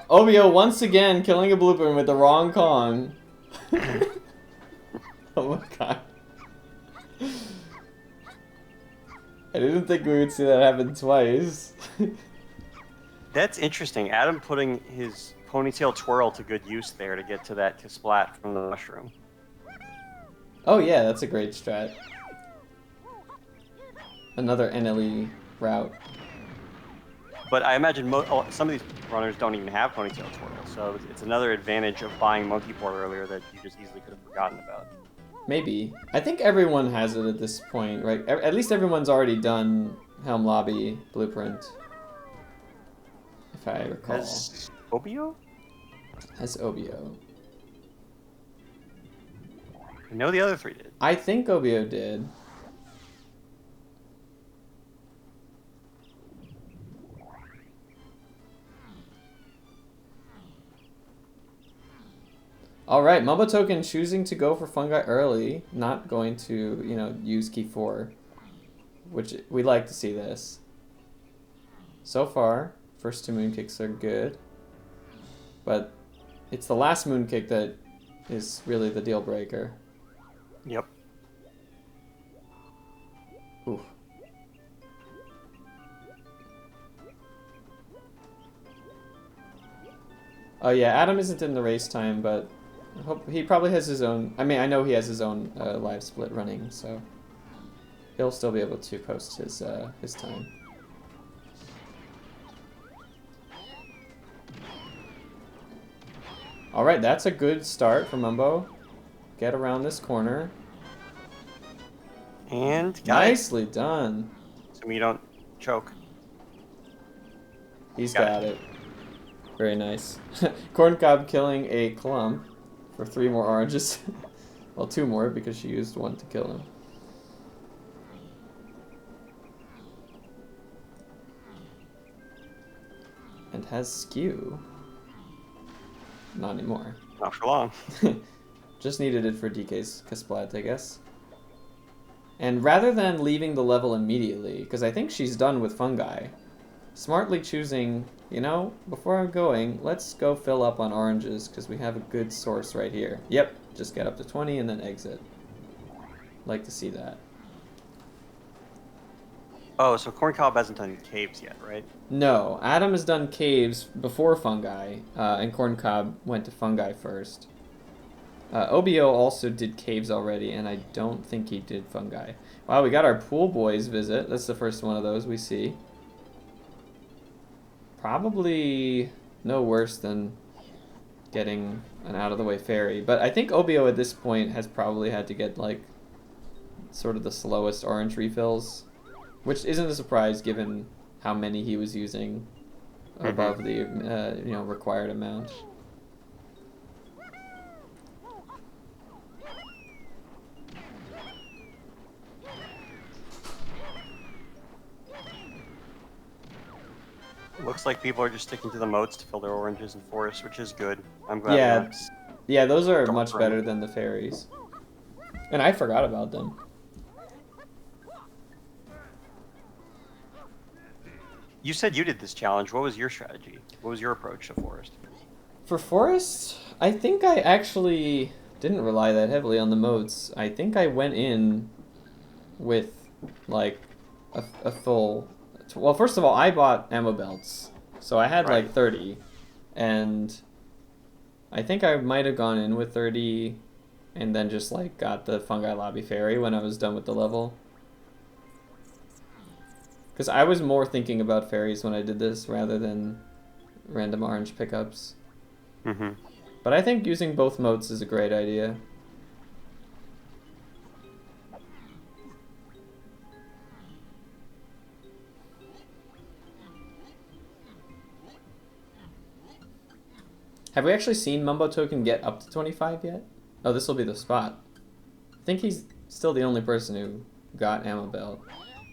Obiyo once again killing a blueprint with the wrong Kong. Oh my god. I didn't think we would see that happen twice. That's interesting. Adam putting his ponytail twirl to good use there to get to that Kasplat from the mushroom. Oh yeah, that's a great strat. Another NLE route. But I imagine some of these runners don't even have ponytail twirl, so it's another advantage of buying Monkey Port earlier that you just easily could have forgotten about. Maybe. I think everyone has it at this point, right? At least everyone's already done Helm Lobby Blueprint. If I recall. Has Obiyo? Has Obiyo. I know the other 3 did. I think Obiyo did. Alright, Mumbotoken choosing to go for Fungi early, not going to, you know, use key 4. Which, we like to see this. So far, first 2 moonkicks are good. But it's the last moonkick that is really the deal breaker. Yep. Oof. Oh yeah, Adam isn't in the race time, but I hope he probably has his own. I mean, I know he has his own live split running, so he'll still be able to post his time. All right, that's a good start for Mumbo. Get around this corner. And got it. Nicely done. So you don't choke. He's Got got it. Very nice. Corncob killing a clump for 3 more oranges. Well, 2 more because she used 1 to kill him. and has skew. Not anymore. Not for long. Just needed it for DK's Kasplat, I guess. And rather than leaving the level immediately, because I think she's done with fungi, smartly choosing, you know, before I'm going, let's go fill up on oranges, because we have a good source right here. Yep, just get up to 20 and then exit. Like to see that. Oh, so Corncob hasn't done caves yet, right? No, Adam has done caves before fungi, and Corncob went to fungi first. Obiyo also did caves already, and I don't think he did fungi. Wow, we got our pool boys visit. That's the first one of those we see. Probably no worse than getting an out-of-the-way fairy. But I think Obiyo at this point has probably had to get, like, sort of the slowest orange refills. Which isn't a surprise given how many he was using above the you know, required amount. Looks like people are just sticking to the moats to fill their oranges and forests, which is good. I'm glad. Yeah, not yeah, those are Don't much burn. better than the fairies. And I forgot about them. You said you did this challenge. What was your strategy? What was your approach to forest? For forest, I think I actually didn't rely that heavily on the moats. I think I went in with like a full... Well, first of all, I bought ammo belts. So I had Right. like 30. And I think I might have gone in with 30 and then just like got the fungi lobby fairy when I was done with the level. Because I was more thinking about fairies when I did this rather than random orange pickups. Mm-hmm. But I think using both moats is a great idea. Have we actually seen Mumbotoken get up to 25 yet? Oh, this will be the spot. I think he's still the only person who got ammo belt.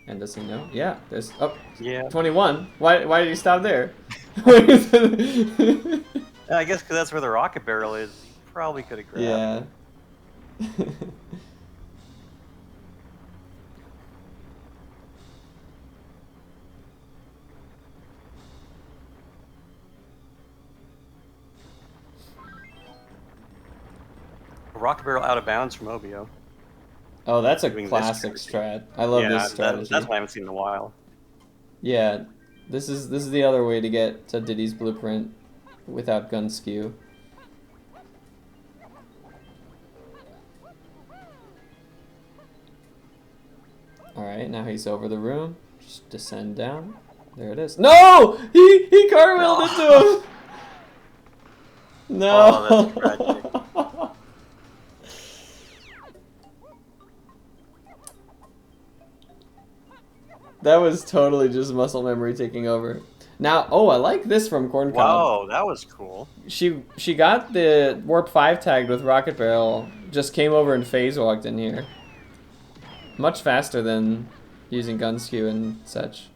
And does he know? Yeah, there's... Oh, Yeah. 21. Why did you stop there? I guess because that's where the rocket barrel is. You probably could have grabbed. Yeah. A rocket barrel out of bounds from Obiyo. Oh, that's a Doing this classic strategy. strat. I love yeah, this strategy. that's what I haven't seen in a while. Yeah, this is the other way to get to Diddy's blueprint without gun skew. Alright, now he's over the room. Just descend down. There it is. No! He cartwheeled into him! No! Oh, that's tragic. That was totally just muscle memory taking over. Now, oh, I like this from Corncob. Wow, that was cool. She got the Warp 5 tagged with Rocket Barrel, just came over and phase walked in here. Much faster than using gun skew and such.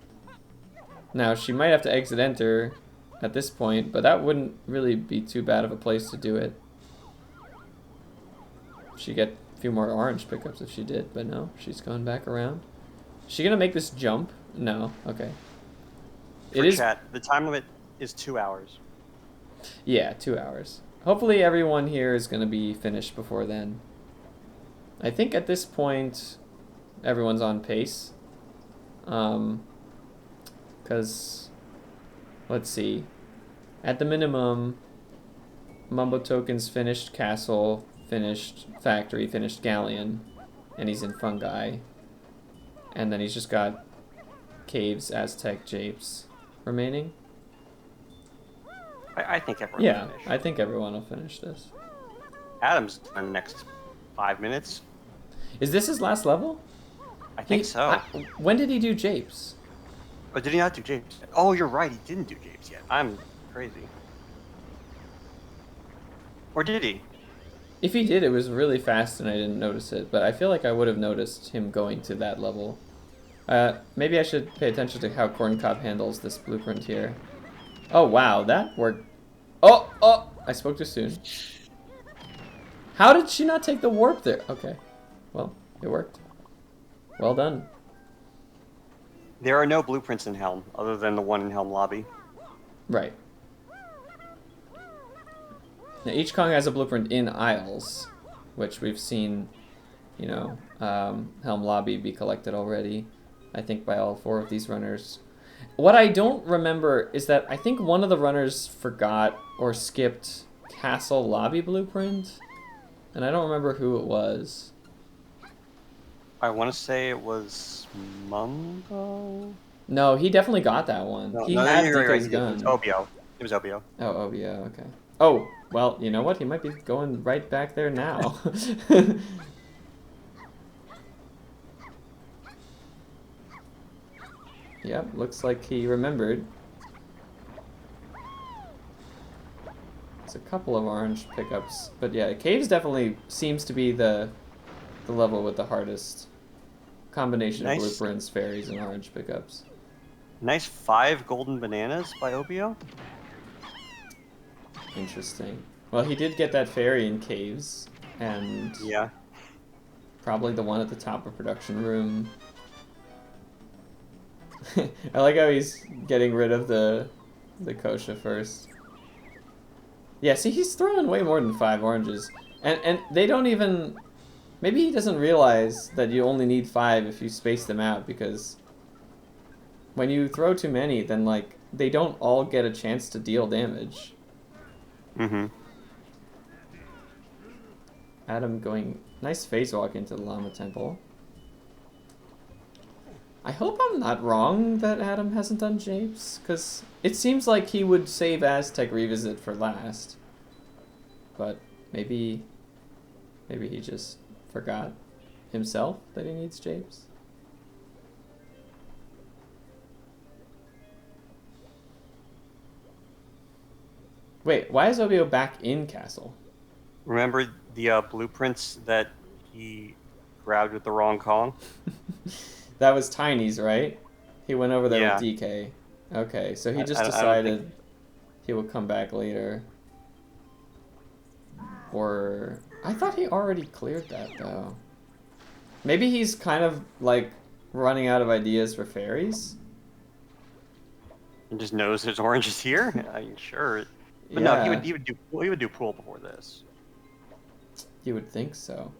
Now, she might have to exit enter at this point, but that wouldn't really be too bad of a place to do it. She'd get a few more orange pickups if she did, but no, she's going back around. Is she gonna make this jump? No, okay. For chat, the time limit is 2 hours. Yeah, 2 hours. Hopefully everyone here is going to be finished before then. I think at this point, everyone's on pace. Because, let's see. At the minimum, Mumbotoken's finished castle, finished factory, finished galleon, and he's in fungi. And then he's just got caves, Aztec, japes remaining. I think everyone Yeah, finished. I think everyone will finish this. Adam's done the next 5 minutes. Is this his last level? I think so. When did he do japes? Oh, did he not do Japes? Oh, you're right. He didn't do Japes yet. I'm crazy. Or did he? If he did, it was really fast and I didn't notice it, but I feel like I would have noticed him going to that level. Maybe I should pay attention to how Corncob handles this blueprint here. Oh, wow, that worked. Oh, oh, I spoke too soon. How did she not take the warp there? Okay, well, it worked. Well done. There are no blueprints in Helm, other than the one in Helm lobby. Right. Now, each Kong has a blueprint in Isles, which we've seen, you know, Helm Lobby be collected already, I think, by all 4 of these runners. What I don't remember is that I think one of the runners forgot or skipped Castle Lobby blueprint, and I don't remember who it was. I want to say it was Mumbo? No, he definitely got that one. No, He no, had you're right. DK's It gun. was Obiyo. It was Obiyo. Oh, Obiyo, okay. Oh, well, you know what? He might be going right back there now. Yep, looks like he remembered. It's a couple of orange pickups, but yeah, Caves definitely seems to be the level with the hardest combination of Nice. blueprints, fairies, and orange pickups. Nice 5 golden bananas by Obiyo. Interesting. Well, he did get that fairy in Caves, and Yeah. probably the one at the top of production room. I like how he's getting rid of the Kosha first. Yeah, see, he's throwing way more than 5 oranges. And they don't even... Maybe he doesn't realize that you only need 5 if you space them out, because when you throw too many, then, like, they don't all get a chance to deal damage. Mm-hmm. Adam going... Nice phase walk into the Llama Temple. I hope I'm not wrong that Adam hasn't done Japes, because it seems like he would save Aztec Revisit for last. But maybe he just forgot himself that he needs Japes. Wait, why is Obiyo back in Castle? Remember the blueprints that he grabbed with the wrong Kong? That was Tiny's, right? He went over there Yeah. with DK. Okay, so he just I don't decided think- he would come back later. Or... I thought he already cleared that, though. Maybe he's kind of, like, running out of ideas for fairies? He just knows there's oranges here? I'm sure. But Yeah. no, he would do pool before this. You would think so.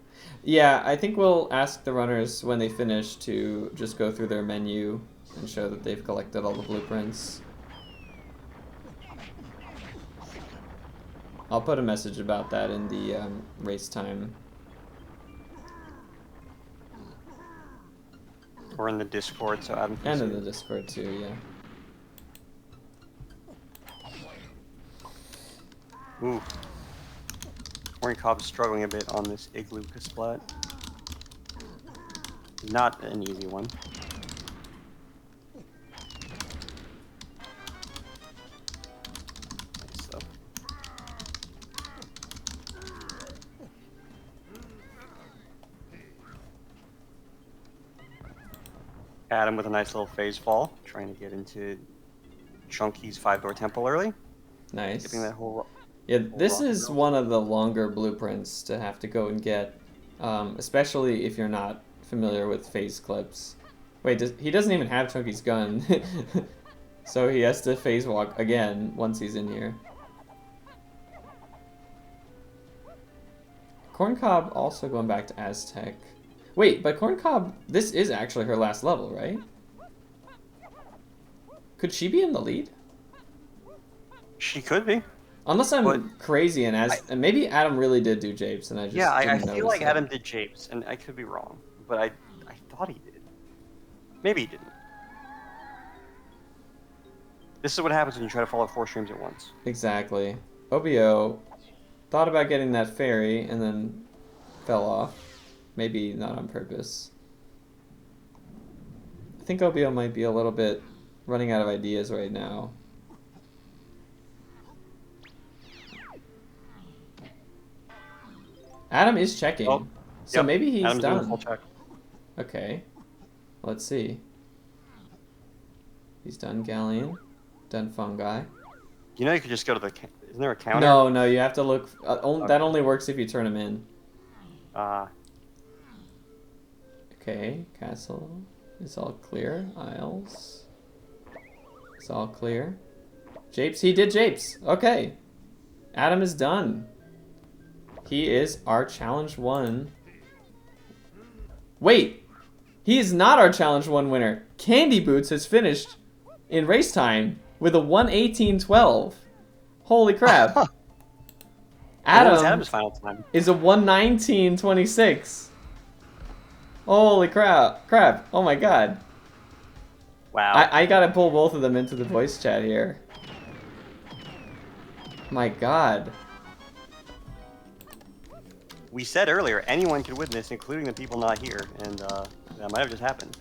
Yeah, I think we'll ask the runners when they finish to just go through their menu and show that they've collected all the blueprints. I'll put a message about that in the race time. Or in the Discord, so Adam can And see in it. the Discord too, yeah. Ooh. Corncob's struggling a bit on this Igloo Kasplat. Not an easy one. Nice though. Adam with a nice little phase fall, trying to get into Chunky's 5-door temple early. Nice. Skipping that whole Yeah, this rock and is roll. one of the longer blueprints to have to go and get, especially if you're not familiar with phase clips. Wait, he doesn't even have Chunky's gun, so he has to phase walk again once he's in here. Corncob also going back to Aztec. Wait, but Corncob, this is actually her last level, right? Could she be in the lead? She could be. Unless I'm But crazy and and maybe Adam really did do Japes and I just Yeah, I didn't feel notice like it. Adam did Japes, and I could be wrong, but I thought he did. Maybe he didn't. This is what happens when you try to follow 4 streams at once. Exactly. Obiyo thought about getting that fairy and then fell off. Maybe not on purpose. I think Obiyo might be a little bit running out of ideas right now. Adam is checking. Oh, So yep. maybe he's Adam's doing a done. full check. Okay. Let's see. He's done Galleon. Done Fungi. You know, you could just go to the. Isn't there a counter? No, you have to look. That only works if you turn them in. Okay, castle is all clear. Isles. It's all clear. Japes, he did Japes. Okay. Adam is done. He is our challenge 1. Wait! He is not our challenge 1 winner. Candy Boots has finished in race time with a 1:18.12. Holy crap. Adam's final time. Is a 1:19.26. Holy crap. Oh my god. Wow. I gotta pull both of them into the voice chat here. My god. We said earlier anyone could win this, including the people not here, and that might have just happened.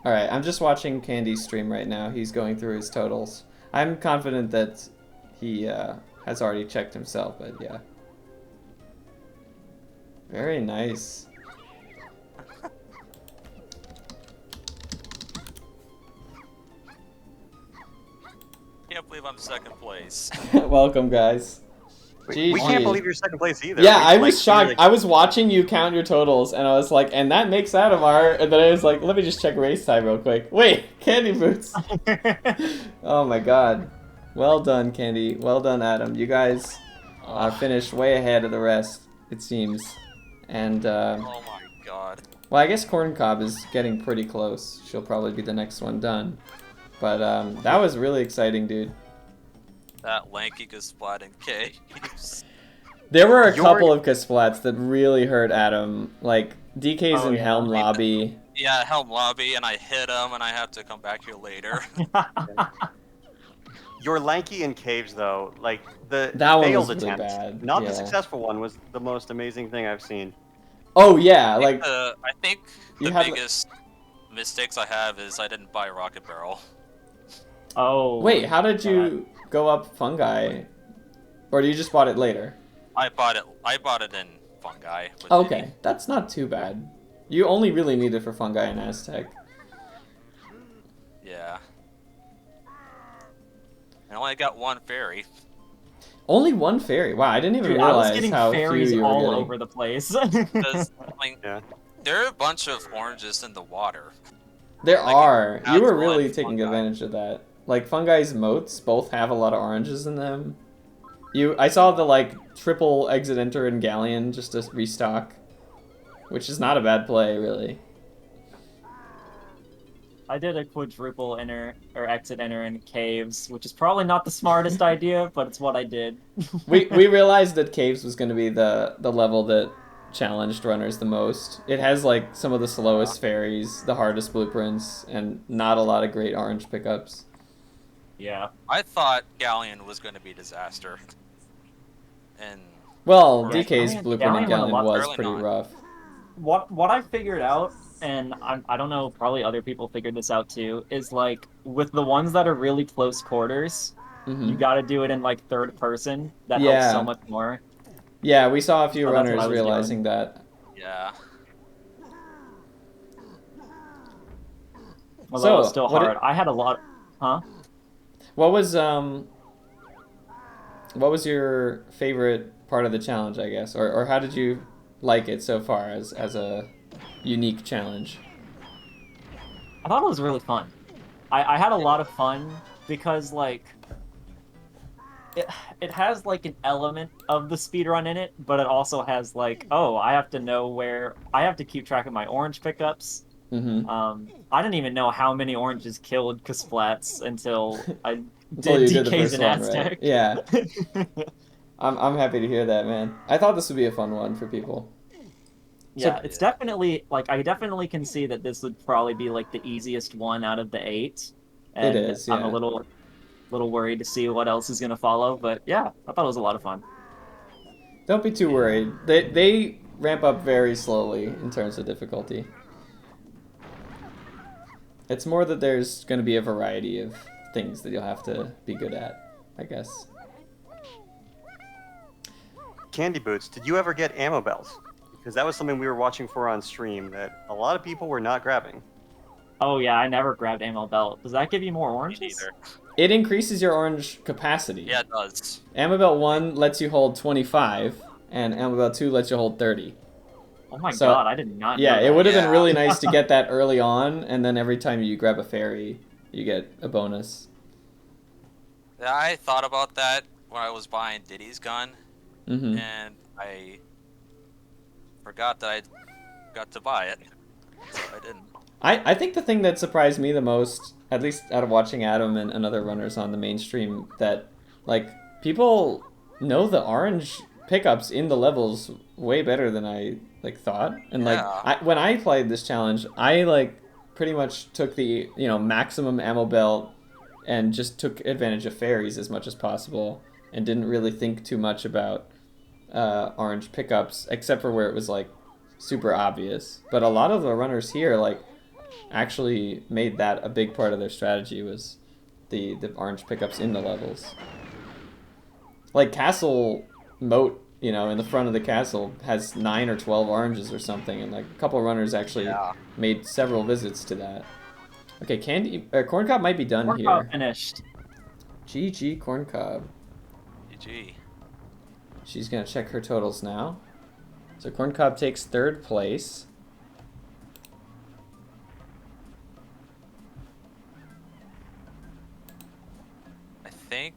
Alright, I'm just watching Candy's stream right now. He's going through his totals. I'm confident that he has already checked himself, but yeah. Very nice. Can't believe I'm second place. Welcome, guys. We can't believe you're second place either. Yeah, We, I like, was shocked. really- I was watching you count your totals, and I was like, and that makes Adamar. And then I was like, let me just check race time real quick. Wait, Candy Boots. Oh my god. Well done, Candy. Well done, Adam. You guys finished way ahead of the rest, it seems. And, Oh my god. well, I guess Corncob is getting pretty close. She'll probably be the next one done. But that was really exciting, dude. That lanky Gasplat and caves. There were a couple of Kasplats that really hurt Adam. Like, DK's Oh, in yeah. Helm Lobby. Yeah, Helm Lobby, and I hit him, and I have to come back here later. Your lanky in caves, though, like the That one failed was really attempt, bad, not yeah. the successful one, was the most amazing thing I've seen. Oh, yeah, like, I think You the had- biggest mistakes I have is I didn't buy Rocket Barrel. Oh. wait, how did you go up Fungi? Or you just bought it later? I bought it in Fungi. with Okay, that's not too bad. You only really need it for Fungi and Aztec. the- Yeah. I only got one fairy. Only one fairy. Wow, I didn't even Dude, I was realize getting how few fairies you were all getting. over the place. Because, like, Yeah. there are a bunch of oranges in the water. There Like, are. You were Aztec really and taking Fungi. advantage of that. Like, Fungi's moats both have a lot of oranges in them. I saw the, like, triple exit enter in Galleon just to restock. Which is not a bad play, really. I did a quadruple enter or exit enter in caves, which is probably not the smartest idea, but it's what I did. We realized that Caves was going to be the level that challenged runners the most. It has, like, some of the slowest fairies, the hardest blueprints, and not a lot of great orange pickups. Yeah. I thought Galleon was going to be disaster. And Well, Right. DK's Galleon- blueprint in Galleon went a Galleon lot was early pretty on. rough. What I figured out, and I don't know, probably other people figured this out too, is like with the ones that are really close quarters, Hmm. you got to do it in like third person. That Yeah. helps so much more. Yeah, we saw a few So that's what runners I was realizing that. yeah, Although So, it's still what hard. I had a lot. Huh? What was your favorite part of the challenge, I guess? Or how did you like it so far as a unique challenge? I thought it was really fun. I had a lot of fun because like it has like an element of the speedrun in it, but it also has like, oh, I have to know where I have to keep track of my orange pickups. Mm-hmm. I didn't even know how many oranges killed Kasplats until I Until did you did the DKs first and one, Aztec. right? Yeah. I'm happy to hear that, man. I thought this would be a fun one for people. Yeah, it's definitely like I definitely can see that this would probably be like the easiest one out of the 8. And It is, I'm yeah. a little little worried to see what else is gonna follow. But yeah, I thought it was a lot of fun. Don't be too worried. They ramp up very slowly in terms of difficulty. It's more that there's going to be a variety of things that you'll have to be good at, I guess. Candy Boots, did you ever get ammo belts? Because that was something we were watching for on stream that a lot of people were not grabbing. Oh yeah, I never grabbed ammo belt. Does that give you more Me oranges? neither. It increases your orange capacity. Yeah, it does. Ammo Belt 1 lets you hold 25, and Ammo Belt 2 lets you hold 30. Oh my So, god, I did not know Yeah, that. it would have been Yeah. really nice to get that early on, and then every time you grab a fairy, you get a bonus. Yeah, I thought about that when I was buying Diddy's gun, Mm-hmm. and I forgot that I got to buy it. So I didn't. I think the thing that surprised me the most, at least out of watching Adam and other runners on the mainstream, that like people know the orange pickups in the levels way better than I like thought. And like Yeah. when I played this challenge, I like pretty much took the maximum ammo belt and just took advantage of fairies as much as possible and didn't really think too much about orange pickups except for where it was like super obvious. But a lot of the runners here like actually made that a big part of their strategy was the orange pickups in the levels. Like Castle Moat, in the front of the castle has 9 or 12 oranges or something, and like a couple of runners actually Yeah. made several visits to that. Okay, Corncob might be done Corncob here. finished. GG Corncob. GG. She's gonna check her totals now. So Corncob takes 3rd place. I think.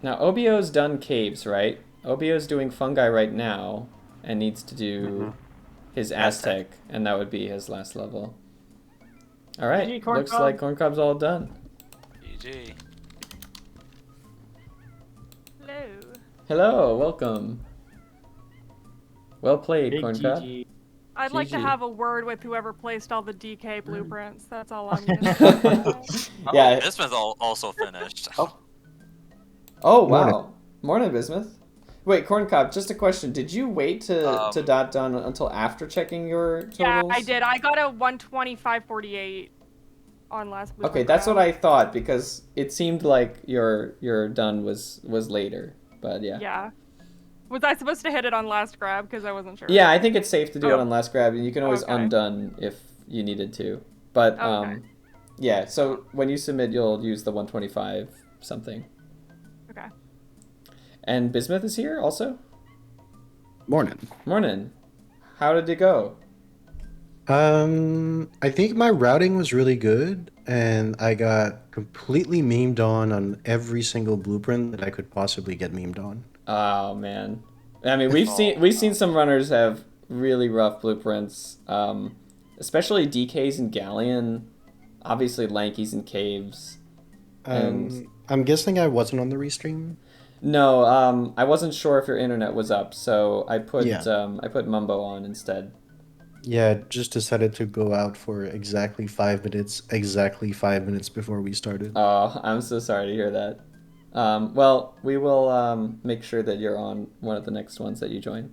Now Obiyo's done caves, right? Obiyo's doing fungi right now and needs to do his Aztec, and that would be his last level. All right, GG, looks Corncob. like Corncob's all done. GG. Hello. Hello, welcome. Well played, Big Corncob. GG. I'd like to GG. have a word with whoever placed all the DK blueprints. That's all I'm gonna say. Yeah. This one's also finished. Oh wow. Morning. Morning, Bismuth. Wait, Corncob, just a question. Did you wait to dot done until after checking your totals? Yeah, I did. I got a 125.48 on last blueprint. Okay, that's what round. I thought because it seemed like your done was later, but yeah. Yeah. Was I supposed to hit it on last grab? Because I wasn't sure. Yeah, I think it's safe to do it Oh. on last grab, and you can always Okay. undone if you needed to. But Okay. yeah. So when you submit, you'll use the 125 something. Okay. And Bismuth is here also. Morning. Morning. How did it go? I think my routing was really good, and I got completely memed on every single blueprint that I could possibly get memed on. Oh man. I mean, we've seen some runners have really rough blueprints, especially DKs and Galleon. Obviously, Lankies and Caves. And I'm guessing I wasn't on the restream. no, I wasn't sure if your internet was up, so I put Yeah. I put Mumbo on instead. Yeah, just decided to go out for exactly 5 minutes before we started. Oh, I'm so sorry to hear that. Well, we will make sure that you're on one of the next ones that you join.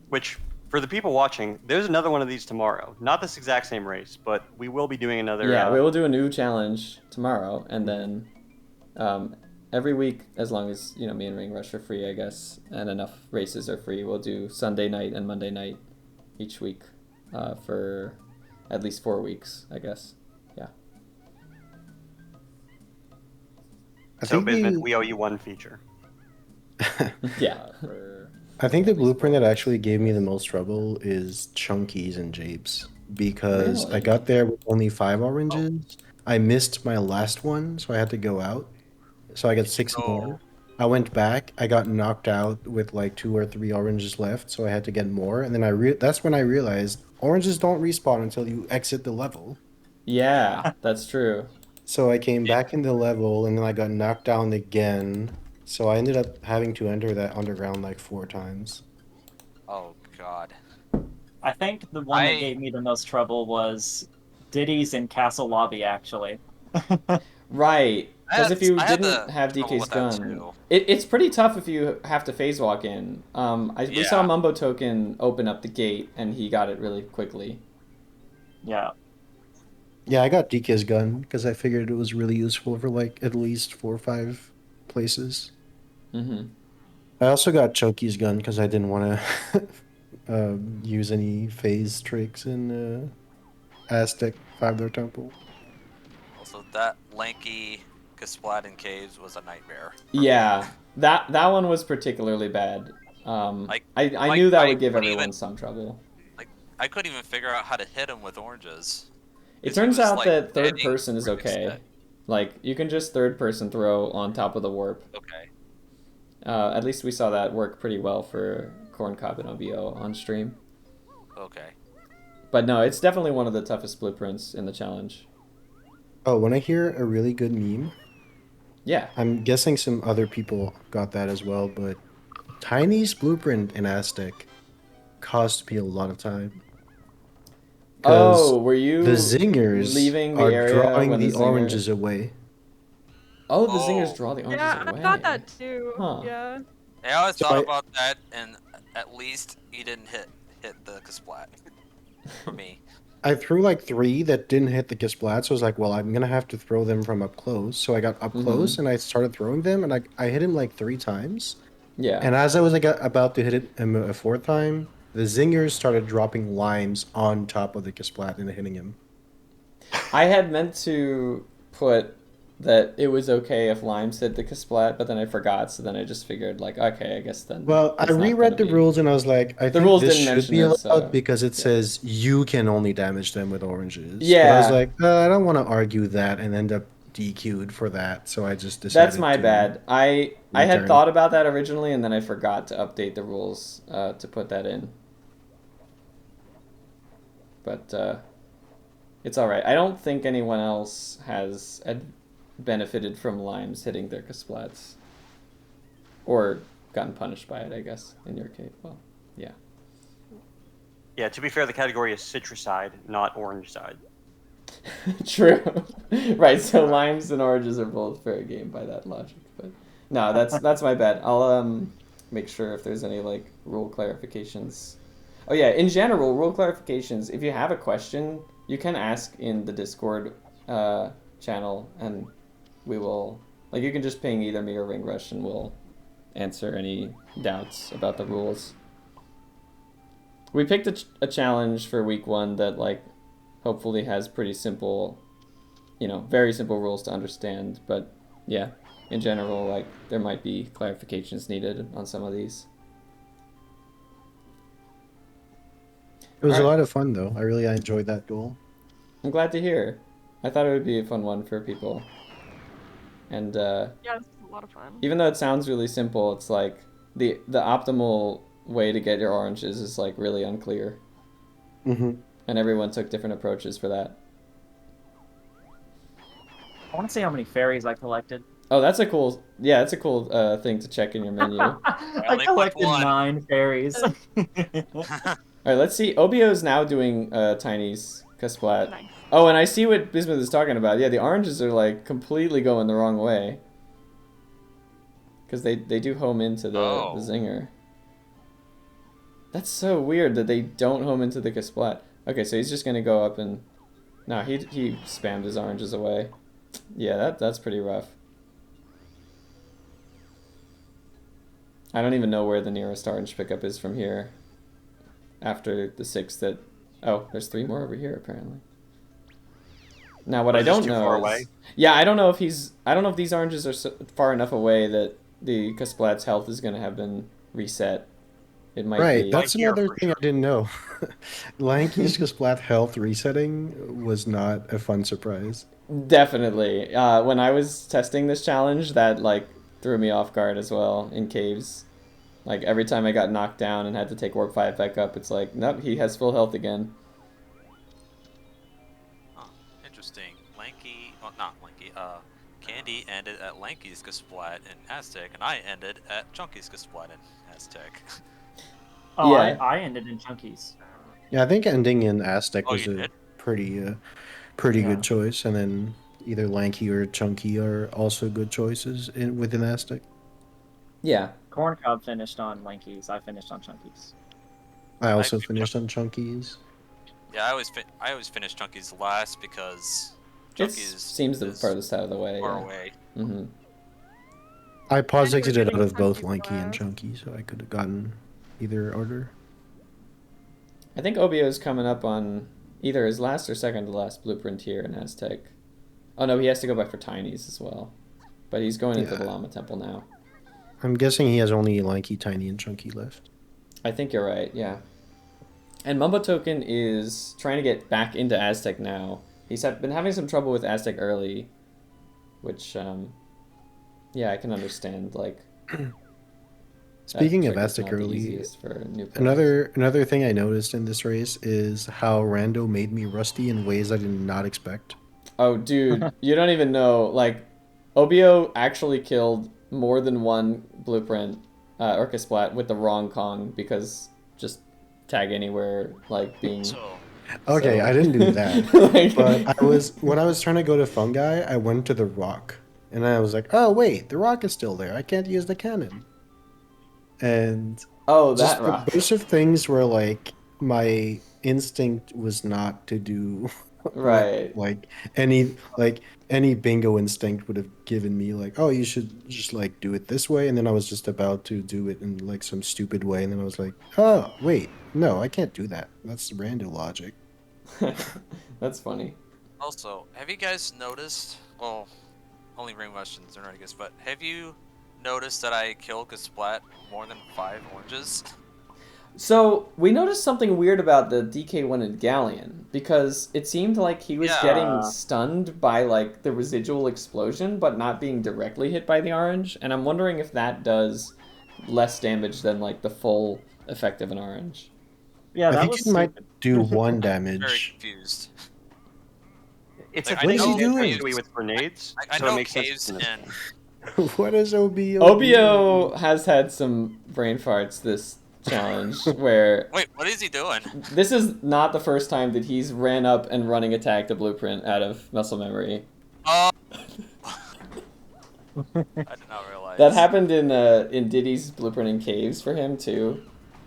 Which, for the people watching, there's another one of these tomorrow. Not this exact same race, but we will be doing another. Yeah, we will do a new challenge tomorrow, and then every week, as long as me and Ringrush are free, I guess, and enough races are free, we'll do Sunday night and Monday night each week for at least 4 weeks, I guess. Yeah. So, Bismuth, we owe you one feature. Yeah. I think the blueprint that actually gave me the most trouble is Chunkies and Japes, because I Really? got there with only 5 oranges. I missed my last one, so I had to go out. So I got 6 more. I went back. I got knocked out with like 2 or 3 oranges left, so I had to get more. And then that's when I realized oranges don't respawn until you exit the level. Yeah, that's true. So I came back in the level, and then I got knocked down again. So I ended up having to enter that underground like 4 times. Oh god. I think the one that gave me the most trouble was Diddy's in Castle Lobby, actually. Right. Because if you I had didn't the have trouble DK's with that gun, too. it's pretty tough if you have to phase walk in. We saw Yeah. Mumbotoken open up the gate, and he got it really quickly. Yeah. Yeah, I got DK's gun because I figured it was really useful for like at least 4 or 5 places. Mm-hmm. I also got Chunky's gun because I didn't want to use any phase tricks in Aztec 5-door Temple. Also, that lanky Kasplat in caves was a nightmare. Yeah, that one was particularly bad. I knew that would give everyone some trouble. I couldn't even figure out how to hit him with oranges. It 'Cause he turns was, out like, that third hitting person is for an okay. extent. Like, you can just third person throw on top of the warp. Okay. At least we saw that work pretty well for Corncob and Obiyo on stream. Okay. But no, it's definitely one of the toughest blueprints in the challenge. Oh, when I hear a really good meme, Yeah. I'm guessing some other people got that as well, but Tiny's blueprint in Aztec cost me a lot of time. 'Cause Oh, were you the zingers leaving the are area drawing when the zinger... oranges away. Oh, the zingers draw the oranges Yeah, away. I thought that too. Huh. Yeah. I always So thought I- about that, and at least he didn't hit the Kasplat. For me. I threw like 3 that didn't hit the Kasplats, so I was like, well, I'm gonna have to throw them from up close. So I got up close and I started throwing them, and I hit him like 3 times. Yeah. And as I was about to hit him a 4th time, the zingers started dropping limes on top of the Kasplat and hitting him. I had meant to put that it was okay if limes hit the Kasplat, but then I forgot, so then I just figured, like, okay, I guess then... Well, I it's not reread gonna the be- rules and I was like, I think rules this didn't should mention be it, allowed so- because it yeah. says you can only damage them with oranges. But I Yeah. was like, I don't want to argue that and end up DQ'd for that, so I just decided That's my to bad. I had return. thought about that originally, and then I forgot to update the rules to put that in. But it's all right. I don't think anyone else has benefited from limes hitting their Kasplats. Or gotten punished by it, I guess, in your case. Well, yeah. Yeah, to be fair, the category is Citruside, not Orange Side. True. Right, so limes and oranges are both fair game by that logic. But no, that's my bad. I'll make sure if there's any like rule clarifications. Oh yeah, in general, rule clarifications, if you have a question, you can ask in the Discord channel, and we will, like, you can just ping either me or Ringrush and we'll answer any doubts about the rules. We picked a challenge for week 1 that, like, hopefully has pretty simple, very simple rules to understand, but yeah, in general, like, there might be clarifications needed on some of these. It was a Alright. lot of fun, though. I really enjoyed that duel. I'm glad to hear. I thought it would be a fun one for people. And Yeah, this was a lot of fun. even though it sounds really simple, it's like the optimal way to get your oranges is like really unclear. Mm-hmm. And everyone took different approaches for that. I want to see how many fairies I collected. Oh, that's a cool thing to check in your menu. I only collected clicked one. 9 fairies. Alright, let's see. Obio is now doing Tiny's Kasplat. Nice. Oh, and I see what Bismuth is talking about. Yeah, the oranges are like completely going the wrong way. Because they do home into the zinger. That's so weird that they don't home into the Kasplat. Okay, so he's just going to go up and... No, he spammed his oranges away. Yeah, that's pretty rough. I don't even know where the nearest orange pickup is from here. After the 6 that... Oh, there's 3 more over here, apparently. Now, what I don't too know far is... away? Yeah, I don't know if these oranges are far enough away that the Kasplat's health is going to have been reset. It might Right, be... that's Here another for thing I didn't know. Lanky's Kasplat health resetting was not a fun surprise. Definitely. When I was testing this challenge, that, like, threw me off guard as well in caves. Like, every time I got knocked down and had to take Warp 5 back up, it's like, nope, he has full health again. Oh, interesting. Candy ended at Lanky's Kasplat in Aztec, and I ended at Chunky's Kasplat in Aztec. Oh, Yeah. I ended in Chunkies. Yeah, I think ending in Aztec Oh, was you a did? pretty Yeah. good choice, and then either Lanky or Chunky are also good choices within Aztec. Yeah. Corncob finished on Lankies. I finished on Chunkies. I I also picked finished on Chunkies. Yeah, I always finish Chunky's last because It Chunky's seems the is farthest out of the way. far Yeah. away. Mm-hmm. I paused Many were exited getting out of both Chunky's Lanky and last. Chunky, so I could have gotten either order. I think Obiyo is coming up on either his last or second to last blueprint here in Aztec. Oh no, he has to go back for Tinies as well. But he's going into the Yeah. Llama Temple now. I'm guessing he has only Lanky, Tiny, and Chunky left. I think you're right, yeah. And Mumbotoken is trying to get back into Aztec now. He's been having some trouble with Aztec early, which, yeah, I can understand. Like, Speaking of trick is Aztec not the early, easiest for new players. another thing I noticed in this race is how Rando made me rusty in ways I did not expect. Oh, dude, you don't even know. Like, Obiyo actually killed more than one blueprint or Kasplat with the wrong Kong because just tag anywhere, like being. Okay, So- I didn't do that. Like- But when I was trying to go to Fungi, I went to the rock. And I was like, oh wait, the rock is still there. I can't use the cannon. And Oh, just that rock. a bunch of things where like my instinct was not to do Right. like any bingo instinct would have given me like, oh, you should just like do it this way, and then I was just about to do it in like some stupid way, and then I was like, oh wait, no, I can't do that. That's random logic. That's funny. Also, have you guys noticed? Well, only Ringrush and Znernicus, but have you noticed that I killed Gasplat more than 5 oranges? So we noticed something weird about the DK1 Galleon because it seemed like he was Yeah. getting stunned by like the residual explosion, but not being directly hit by the orange. And I'm wondering if that does less damage than like the full effect of an orange. Yeah, I that think was it might stupid. do one Very damage. confused. It's Like, a I What is thing he know that doing? you with grenades. I so it know makes sense caves to and What is Obiyo? Obiyo has had some brain farts this challenge where wait, what is he doing? this is not the first time that he's ran up and running attack the blueprint out of muscle memory. Oh, I did not realize That happened in Diddy's blueprinting caves for him too,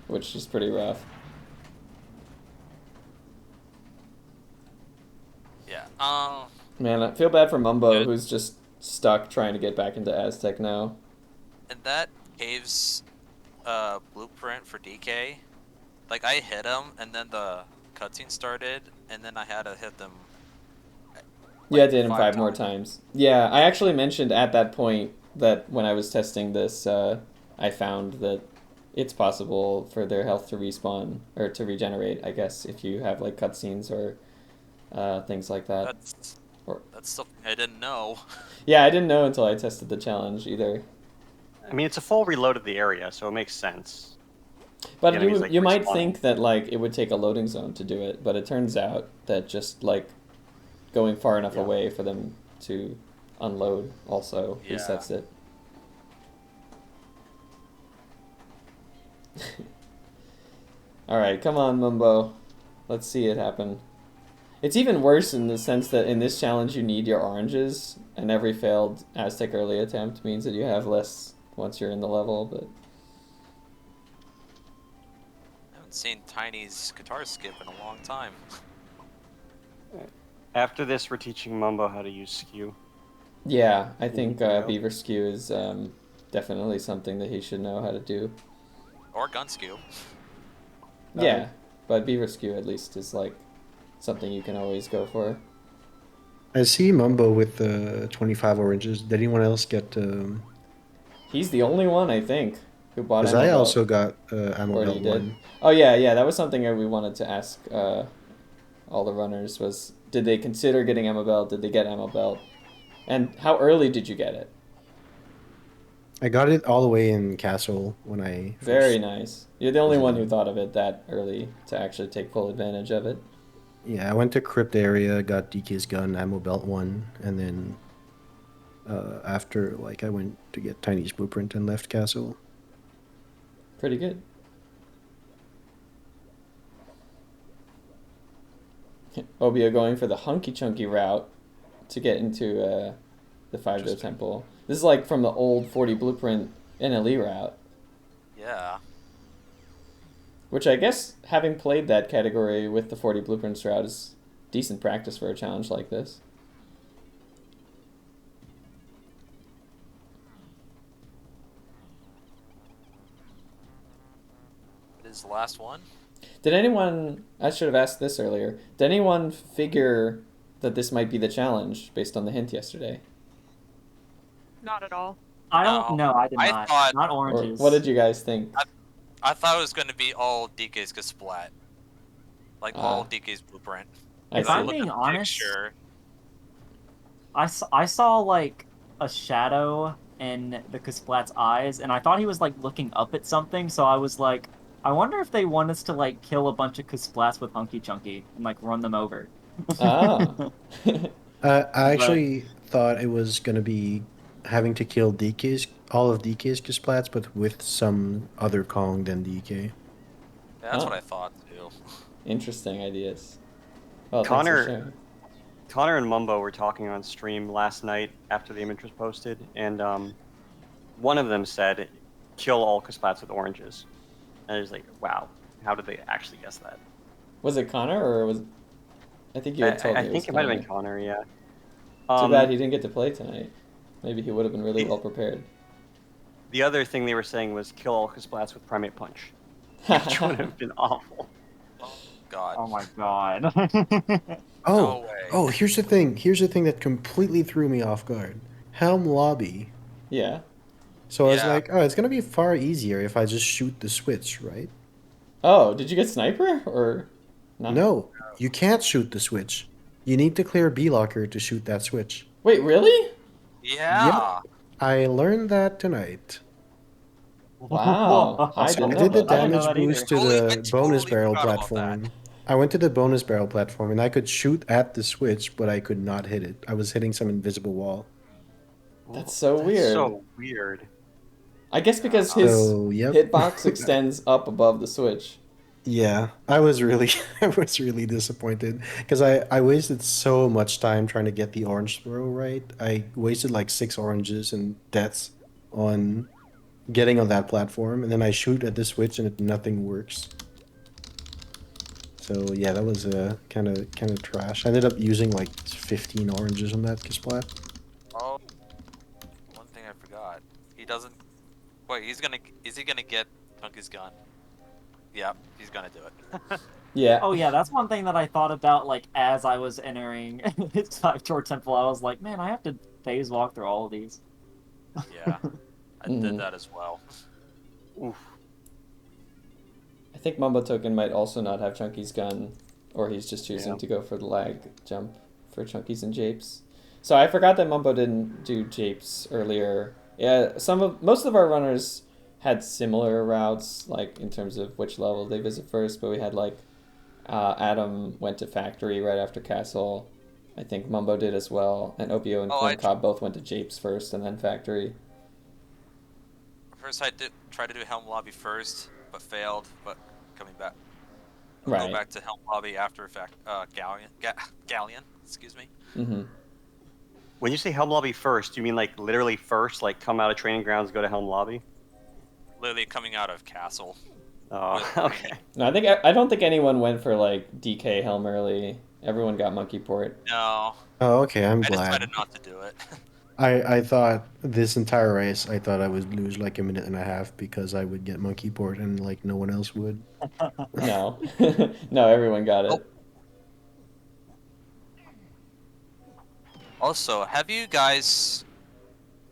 which is pretty rough. Yeah. Man, I feel bad for Mumbo, Good. who's just stuck trying to get back into Aztec now. And that caves blueprint for DK, like I hit him and then the cutscene started and then I had to hit them. You had to hit him 5 more times. Yeah, I actually mentioned at that point that when I was testing this, I found that it's possible for their health to respawn, or to regenerate, I guess, if you have like cutscenes or things like that. That's something I didn't know. Yeah, I didn't know until I tested the challenge either. I mean, it's a full reload of the area, so it makes sense. But The enemies, like, you might respawning. think that like it would take a loading zone to do it, but it turns out that just like going far enough Yeah. away for them to unload also Yeah. resets it. Alright, come on, Mumbo. Let's see it happen. It's even worse in the sense that in this challenge you need your oranges, and every failed Aztec early attempt means that you have less once you're in the level, but I haven't seen Tiny's guitar skip in a long time. After this, we're teaching Mumbo how to use skew. yeah, I think Yeah. Beaver Skew is definitely something that he should know how to do. Or gun skew. Yeah, but Beaver Skew at least is like something you can always go for. I see Mumbo with 25 oranges. Did anyone else get? He's the only one, I think, who bought Because ammo I belt. also got ammo Or belt you did. one. Oh yeah, that was something that we wanted to ask all the runners was, did they consider getting ammo belt? Did they get ammo belt? And how early did you get it? I got it all the way in Castle when I. Very nice. You're the only one who thought of it that early to actually take full advantage of it. Yeah, I went to Crypt area, got DK's gun, ammo belt one, and then after, like, I went to get Tiny's blueprint and left Castle. Pretty good. Obiyo going for the hunky chunky route to get into the 5-0 temple. This is like from the old 40 blueprint NLE route. Yeah. Which I guess, having played that category with the 40 blueprints route, is decent practice for a challenge like this. It is the last one. Did anyone, I should have asked this earlier, did anyone figure that this might be the challenge based on the hint yesterday? Not at all. I don't know. I did I not. thought- Not Or oranges. what did you guys think? I thought it was going to be all DK's Kasplat. Like all Ah. DK's blueprint. I If I'm see. being honest, Picture, I saw like a shadow in the Kasplat's eyes, and I thought he was like looking up at something. So I was like, I wonder if they want us to like kill a bunch of Kasplats with Hunky Chunky and like run them over. Ah. I actually thought it was gonna be having to kill all of DK's Kasplats, but with some other Kong than DK. yeah, that's Oh. what I thought too. Interesting ideas. Well, Connor- thanks for sharing. Connor and Mumbo were talking on stream last night after the image was posted, and one of them said, "Kill all Kasplats with oranges." And I was like, "Wow, how did they actually guess that?" Was it Connor or was? I think you had told me. I think it might have been Connor. Yeah. Too bad he didn't get to play tonight. Maybe he would have been really well prepared. The other thing they were saying was kill all Kasplats with Primate Punch, which would have been awful. God. Oh my god. Oh, No way. oh, here's the thing. Here's the thing that completely threw me off guard. Helm Lobby. Yeah. So I was Yeah. like, oh, it's gonna be far easier if I just shoot the switch, right? Oh, did you get sniper or not? No, you can't shoot the switch. You need to clear B locker to shoot that switch. Wait, really? Yeah. I learned that tonight. Wow. I I didn't know did the that. I didn't know damage that either. boost to Totally- I the bonus totally barrel forgot about platform. I went to the bonus barrel platform and I could shoot at the switch, but I could not hit it. I was hitting some invisible wall. That's so weird. So weird. I guess because his So, yep. hitbox extends up above the switch. Yeah, I was really, I was really disappointed because I wasted so much time trying to get the orange throw right. I wasted like 6 oranges and deaths on getting on that platform, and then I shoot at the switch and nothing works. So yeah, that was kind of trash. I ended up using like 15 oranges on that Kasplat. Oh. One thing I forgot. He doesn't. Wait, is he gonna get Chunky's gun? Yeah, he's gonna do it. Yeah. Oh yeah, that's one thing that I thought about like as I was entering his 5-door temple. I was like, man, I have to phase walk through all of these. Yeah, I Mhm. did that as well. Oof. I think Mumbotoken might also not have Chunky's gun, or he's just choosing to go for the lag jump for Chunky's and Japes. So I forgot that Mumbo didn't do Japes earlier. Yeah, most of our runners had similar routes, like in terms of which level they visit first, but we had like Adam went to Factory right after Castle. I think Mumbo did as well, and Obiyo and Corncob both went to Japes first and then Factory. First, I did try to do Helm Lobby first, but failed. But coming back, I'll Right. go back to Helm Lobby after Galleon. Excuse me. Mm-hmm. When you say Helm Lobby first, do you mean like literally first, like come out of training grounds, go to Helm Lobby? Literally coming out of Castle. Oh, okay. No, I don't think anyone went for like DK Helm early. Everyone got Monkey Port. No, Oh, okay, I'm I glad. decided not to do it. I thought this entire race, I thought I would lose like a minute and a half because I would get monkey port and like no one else would. No. No, everyone got it. Oh. Also, have you guys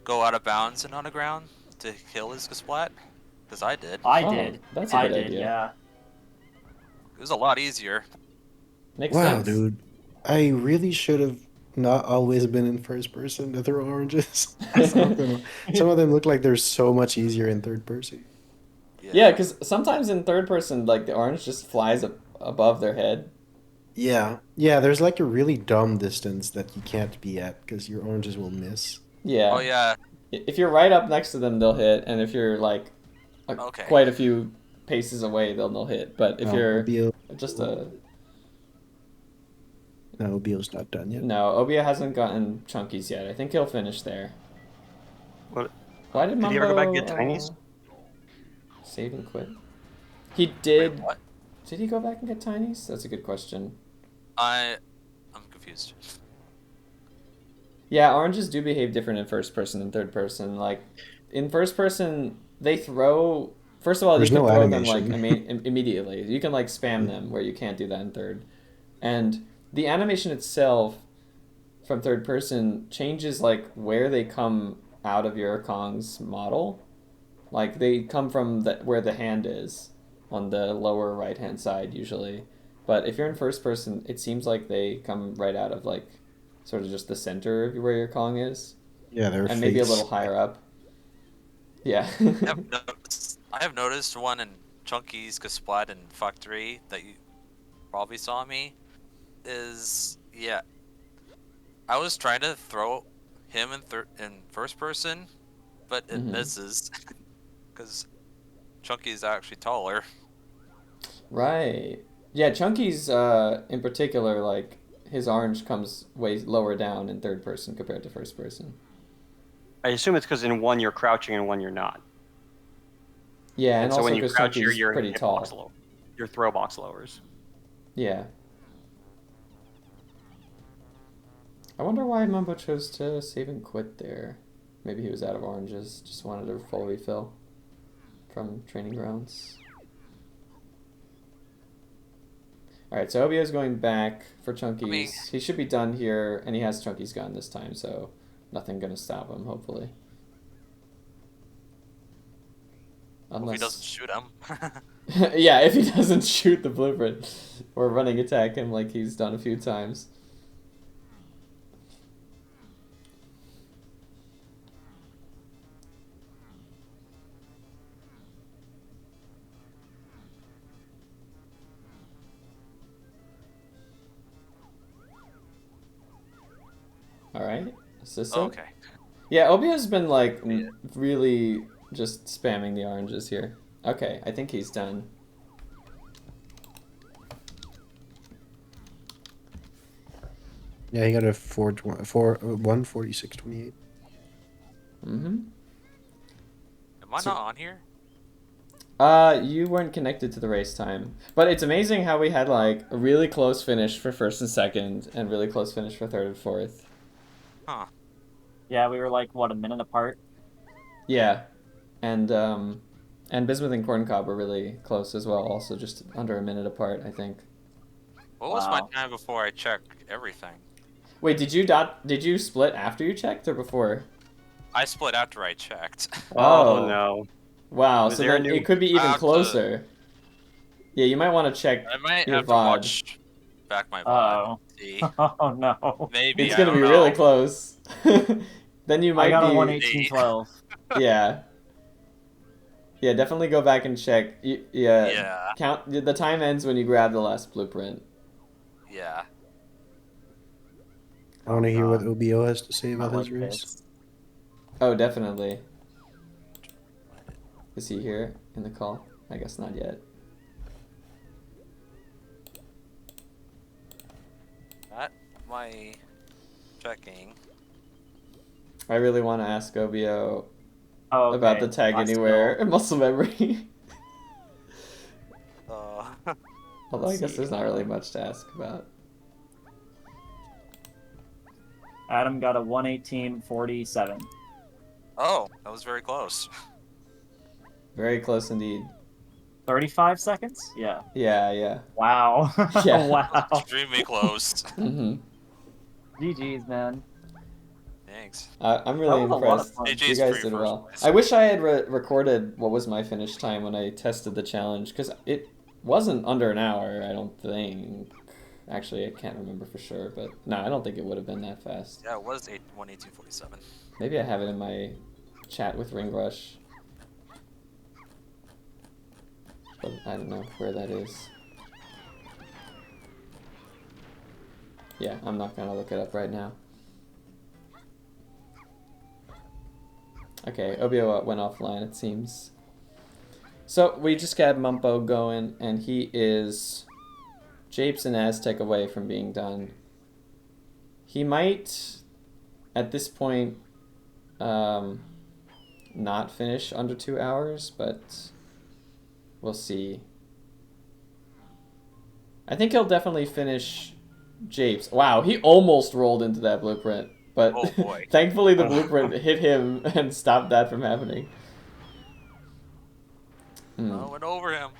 go out of bounds and underground to kill his Kasplat? Because I did. I Oh, did. that's a I good did. idea. Yeah. It was a lot easier. Makes Wow, sense. dude. I really should have not always been in first person to throw oranges. some of them look like they're so much easier in third person. Yeah, because sometimes in third person, like the orange just flies up above their head. Yeah. Yeah, there's like a really dumb distance that you can't be at because your oranges will miss. Yeah. Oh yeah. If you're right up next to them, they'll hit, and if you're like Okay. quite a few paces away, they'll hit. But if you're Obiyo, just a No, Obiyo's not done yet. No, Obiyo hasn't gotten chunkies yet. I think he'll finish there. What? Why did Mumbo Did he ever go back and get tinies? Save and quit? He did. Wait, what? Did he go back and get tinies? That's a good question. I'm confused. Yeah, oranges do behave different in first person and third person. Like, in first person, they throw. First of all, There's you can no throw them like animation. immediately. You can like spam them where you can't do that in third. And the animation itself from third person changes like where they come out of your Kong's model. Like they come from where the hand is on the lower right hand side usually. But if you're in first person, it seems like they come right out of like sort of just the center of where your Kong is. Yeah, they're And maybe a little higher up. Yeah. I have noticed one in Chunky's Kasplat and Fuck 3 that you probably saw me. Yeah. I was trying to throw him in first person, but it misses. Because Chunky's actually taller. Right. Yeah, Chunky's in particular, like his orange comes way lower down in third person compared to first person. I assume it's because in one you're crouching and one you're not. Yeah, and so also when you because crouch, Chunky's your pretty hitbox tall. Your throw box lowers. Yeah. I wonder why Mumbo chose to save and quit there. Maybe he was out of oranges, just wanted a full refill from training grounds. Alright, so Obiyo's going back for Chunkies. He should be done here, and he has Chunky's gun this time, so nothing gonna stop him, hopefully. If he doesn't shoot him. Yeah, if he doesn't shoot the blueprint or running attack him like he's done a few times. Alright, is this it? Okay. Yeah, Obiyo's been like really just spamming the oranges here. Okay, I think he's done. Yeah, he got a 146.28. Mm-hmm. Am I not on here? You weren't connected to the race time. But it's amazing how we had like a really close finish for first and second and really close finish for third and fourth. Huh. Yeah, we were like, what, a minute apart? Yeah. And Bismuth and Corncob were really close as well, also just under a minute apart, I think. What was my time before I checked everything? Wait, did you split after you checked or before? I split after I checked. Oh no. Wow, Was so there a then new- it could be even closer. Yeah, you might want to check I might your have to VOD. watch back my VOD. See. Oh no. Maybe. It's gonna be really close. Then you might I got be... a 118.12. Yeah. Yeah, definitely go back and check. Yeah. Count. The time ends when you grab the last blueprint. Yeah. I want to hear what Obiyo has to say about I his like race. this. Oh, definitely. Is he here in the call? I guess not yet. Not my checking. I really want to ask Obiyo Oh, okay. about the tag anywhere muscle memory. Although I guess there's not really much to ask about. Adam got a 118.47. Oh, that was very close. Very close indeed. 35 seconds? Yeah. Yeah. Wow. Yeah. Wow. Extremely close. GG's, man. Thanks. I'm really That was a lot of impressed. fun. You AJ's guys free did first well. place. I wish I had recorded what was my finish time when I tested the challenge, because it wasn't under an hour, I don't think. Actually, I can't remember for sure, but no, I don't think it would have been that fast. Yeah, it was 118.47. Maybe I have it in my chat with Ringrush. But I don't know where that is. Yeah, I'm not gonna look it up right now. Okay, Obiyo went offline, it seems. So, we just got Mumbo going, and he is Japes and Aztec away from being done. He might, at this point, not finish under 2 hours, but we'll see. I think he'll definitely finish Japes. Wow, he almost rolled into that blueprint, but Oh boy. thankfully the blueprint hit him and stopped that from happening. I went over him.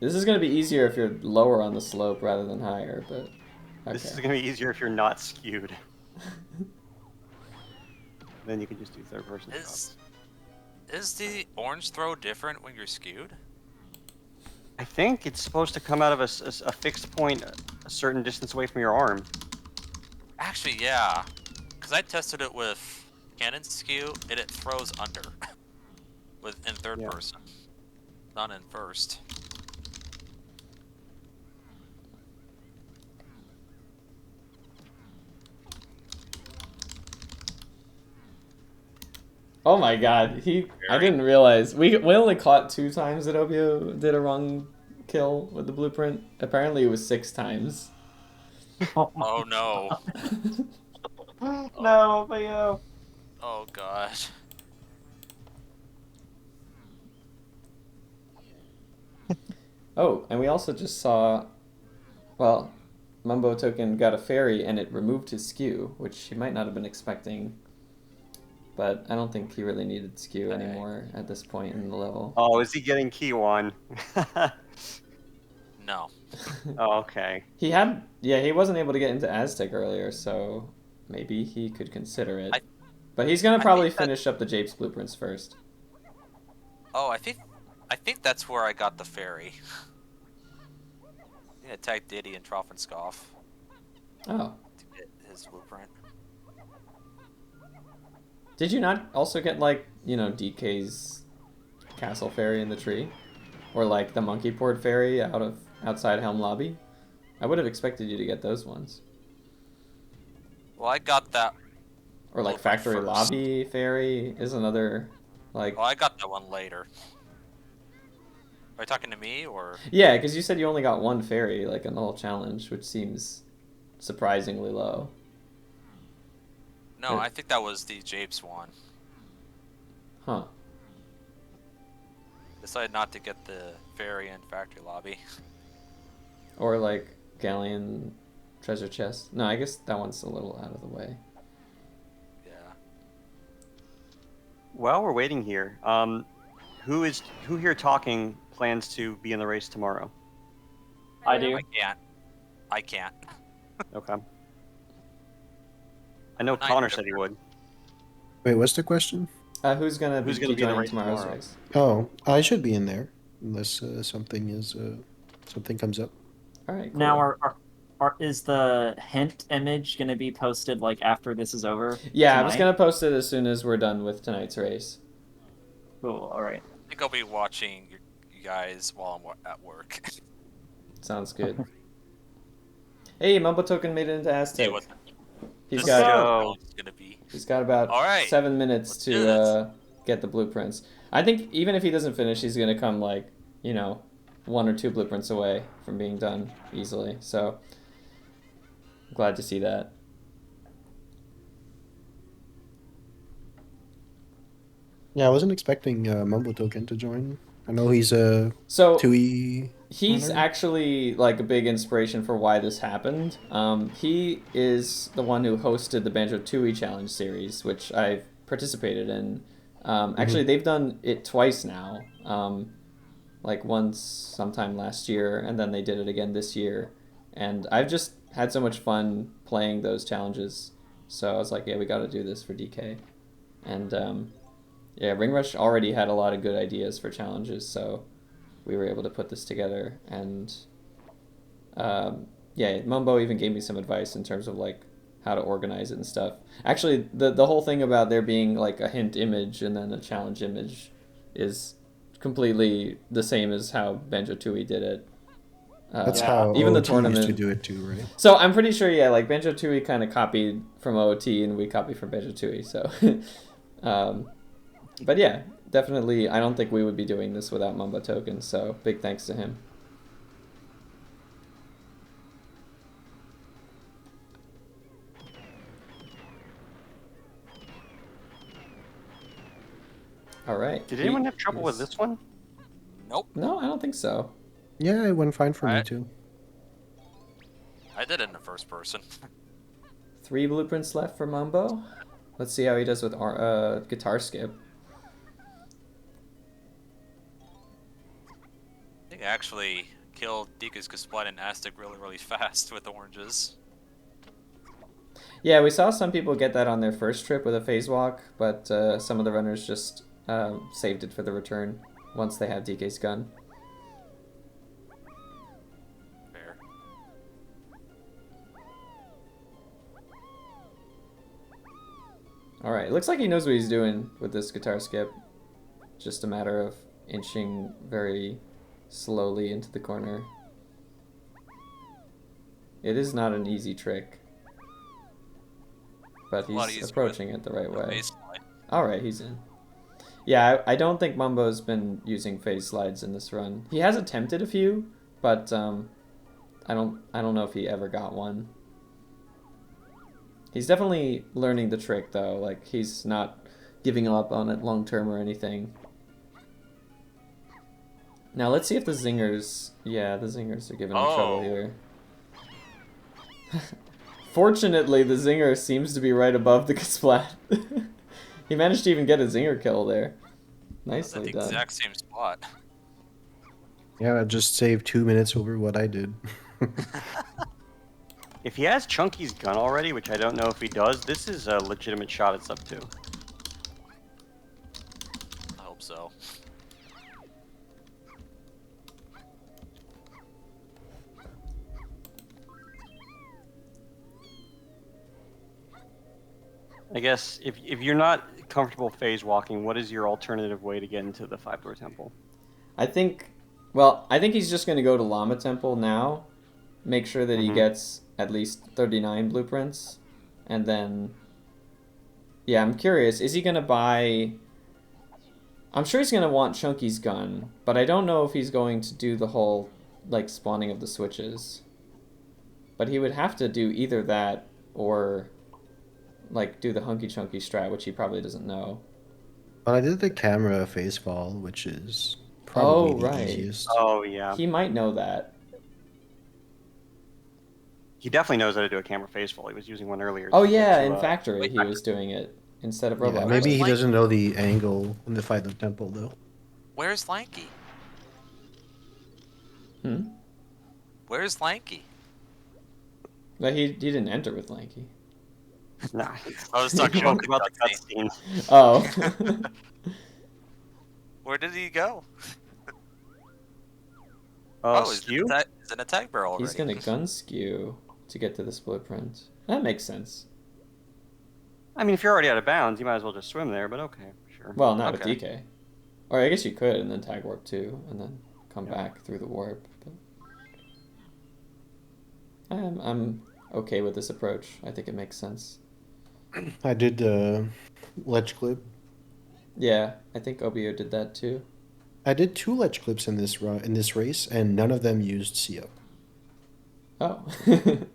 This is going to be easier if you're lower on the slope rather than higher, but okay. This is going to be easier if you're not skewed. Then you can just do third person shots. Is the orange throw different when you're skewed? I think it's supposed to come out of a fixed point a certain distance away from your arm. Actually, yeah. Because I tested it with cannon skew, and it throws under. In third person. Not in first. Oh my god, I didn't realize. We only caught 2 times that Obiyo did a wrong kill with the blueprint. Apparently it was 6 times. Oh no. No, Obiyo. Oh gosh. Oh, and we also just saw, well, Mumbotoken got a fairy and it removed his skew, which he might not have been expecting. But I don't think he really needed skew anymore at this point in the level. Oh, is he getting Kiwan? No. Oh, okay. He wasn't able to get into Aztec earlier, so maybe he could consider it. But he's gonna probably finish up the Japes blueprints first. Oh, I think that's where I got the fairy. I attacked Diddy and Troffenskoff. Oh. To get his blueprint. Did you not also get, like, you know, DK's castle fairy in the tree? Or, like, the monkey port fairy outside Helm Lobby? I would have expected you to get those ones. Well, I got that. Or, like, factory lobby fairy is another, like... Oh, I got that one later. Are you talking to me, or...? Yeah, because you said you only got 1 fairy, like, in the whole challenge, which seems surprisingly low. No, I think that was the Japes one. Huh. Decided not to get the fairy in factory lobby. Or like Galleon treasure chest. No, I guess that one's a little out of the way. Yeah. While we're waiting here, who here talking plans to be in the race tomorrow? I do. I can't. Okay. I know Connor said he would. Wait, what's the question? Who's gonna be in the joining race tomorrow's tomorrow? race? Oh, I should be in there unless something comes up. All right. Cool. Now, is the hint image going to be posted like after this is over? Yeah, tonight? I was gonna post it as soon as we're done with tonight's race. Cool. All right. I think I'll be watching you guys while I'm at work. Sounds good. Hey, Mumbotoken made it into Aztec. He's This got is gonna be. he's got about All right. 7 minutes Let's do to get the blueprints. I think even if he doesn't finish, he's gonna come like, you know, 1 or 2 blueprints away from being done easily. So glad to see that. Yeah, I wasn't expecting Mumbotoken to join. I know he's a So 2E. he's actually like a big inspiration for why this happened. He is the one who hosted the Banjo-Tooie Challenge series, which I've participated in. Actually, they've done it twice now. Like once sometime last year, and then they did it again this year. And I've just had so much fun playing those challenges. So I was like, yeah, we got to do this for DK. And yeah, Ringrush already had a lot of good ideas for challenges, so we were able to put this together. And yeah, Mumbo even gave me some advice in terms of like how to organize it and stuff. Actually, the whole thing about there being like a hint image and then a challenge image is completely the same as how Banjo-Tooie did it. That's how even the OOT tournament used to do it too, right? So I'm pretty sure, yeah, like Banjo-Tooie kind of copied from OOT and we copied from Banjo-Tooie. So, but yeah, definitely, I don't think we would be doing this without Mumbotoken. So big thanks to him. All right. Did anyone have trouble with this one? Nope. No, I don't think so. Yeah, it went fine for me Alright. too. I did it in the first person. 3 blueprints left for Mumbo. Let's see how he does with guitar skip. I think I actually killed Dekus Kasplat and Aztec really fast with oranges. Yeah, we saw some people get that on their first trip with a phase walk, but some of the runners just saved it for the return once they have DK's gun. Fair. Alright, looks like he knows what he's doing with this guitar skip. Just a matter of inching very slowly into the corner. It is not an easy trick, but he's approaching it the right way. Alright, he's in. Yeah, I don't think Mumbo's been using phase slides in this run. He has attempted a few, but I don't know if he ever got one. He's definitely learning the trick though, like he's not giving up on it long term or anything. Now let's see if the zingers, yeah, the zingers are giving him trouble here. Fortunately, the zinger seems to be right above the Kasplat. He managed to even get a zinger kill there. Nicely the done. exact same spot. Yeah, I just saved 2 minutes over what I did. If he has Chunky's gun already, which I don't know if he does, this is a legitimate shot at sub 2. I hope so. I guess if you're not comfortable phase walking, what is your alternative way to get into the 5-door temple? I think he's just going to go to Llama Temple now, make sure that he gets at least 39 blueprints, and then, yeah, I'm curious, is he going to buy, I'm sure he's going to want Chunky's gun, but I don't know if he's going to do the whole, like, spawning of the switches. But he would have to do either that or, like, do the Hunky Chunky strat, which he probably doesn't know. But I did the camera phase fall, which is probably the right. easiest. Oh, yeah. He might know that. He definitely knows how to do a camera phase fall. He was using one earlier. Oh, yeah, in Factory he was doing it instead of Roblox. Yeah, maybe he doesn't know the angle in the 5-door temple, though. Where's Lanky? Where's Lanky? But he didn't enter with Lanky. Nah. I was talking about the cutscene. Oh. Where did he go? Skew? He's in a tag barrel already. He's gonna gun skew to get to this blueprint. That makes sense. I mean, if you're already out of bounds, you might as well just swim there, but okay, sure. Well, not okay. with DK. Or I guess you could, and then tag warp too, and then come back through the warp. But I'm okay with this approach. I think it makes sense. I did ledge clip. Yeah, I think Obiyo did that too. I did 2 ledge clips in this race, and none of them used CO. Oh,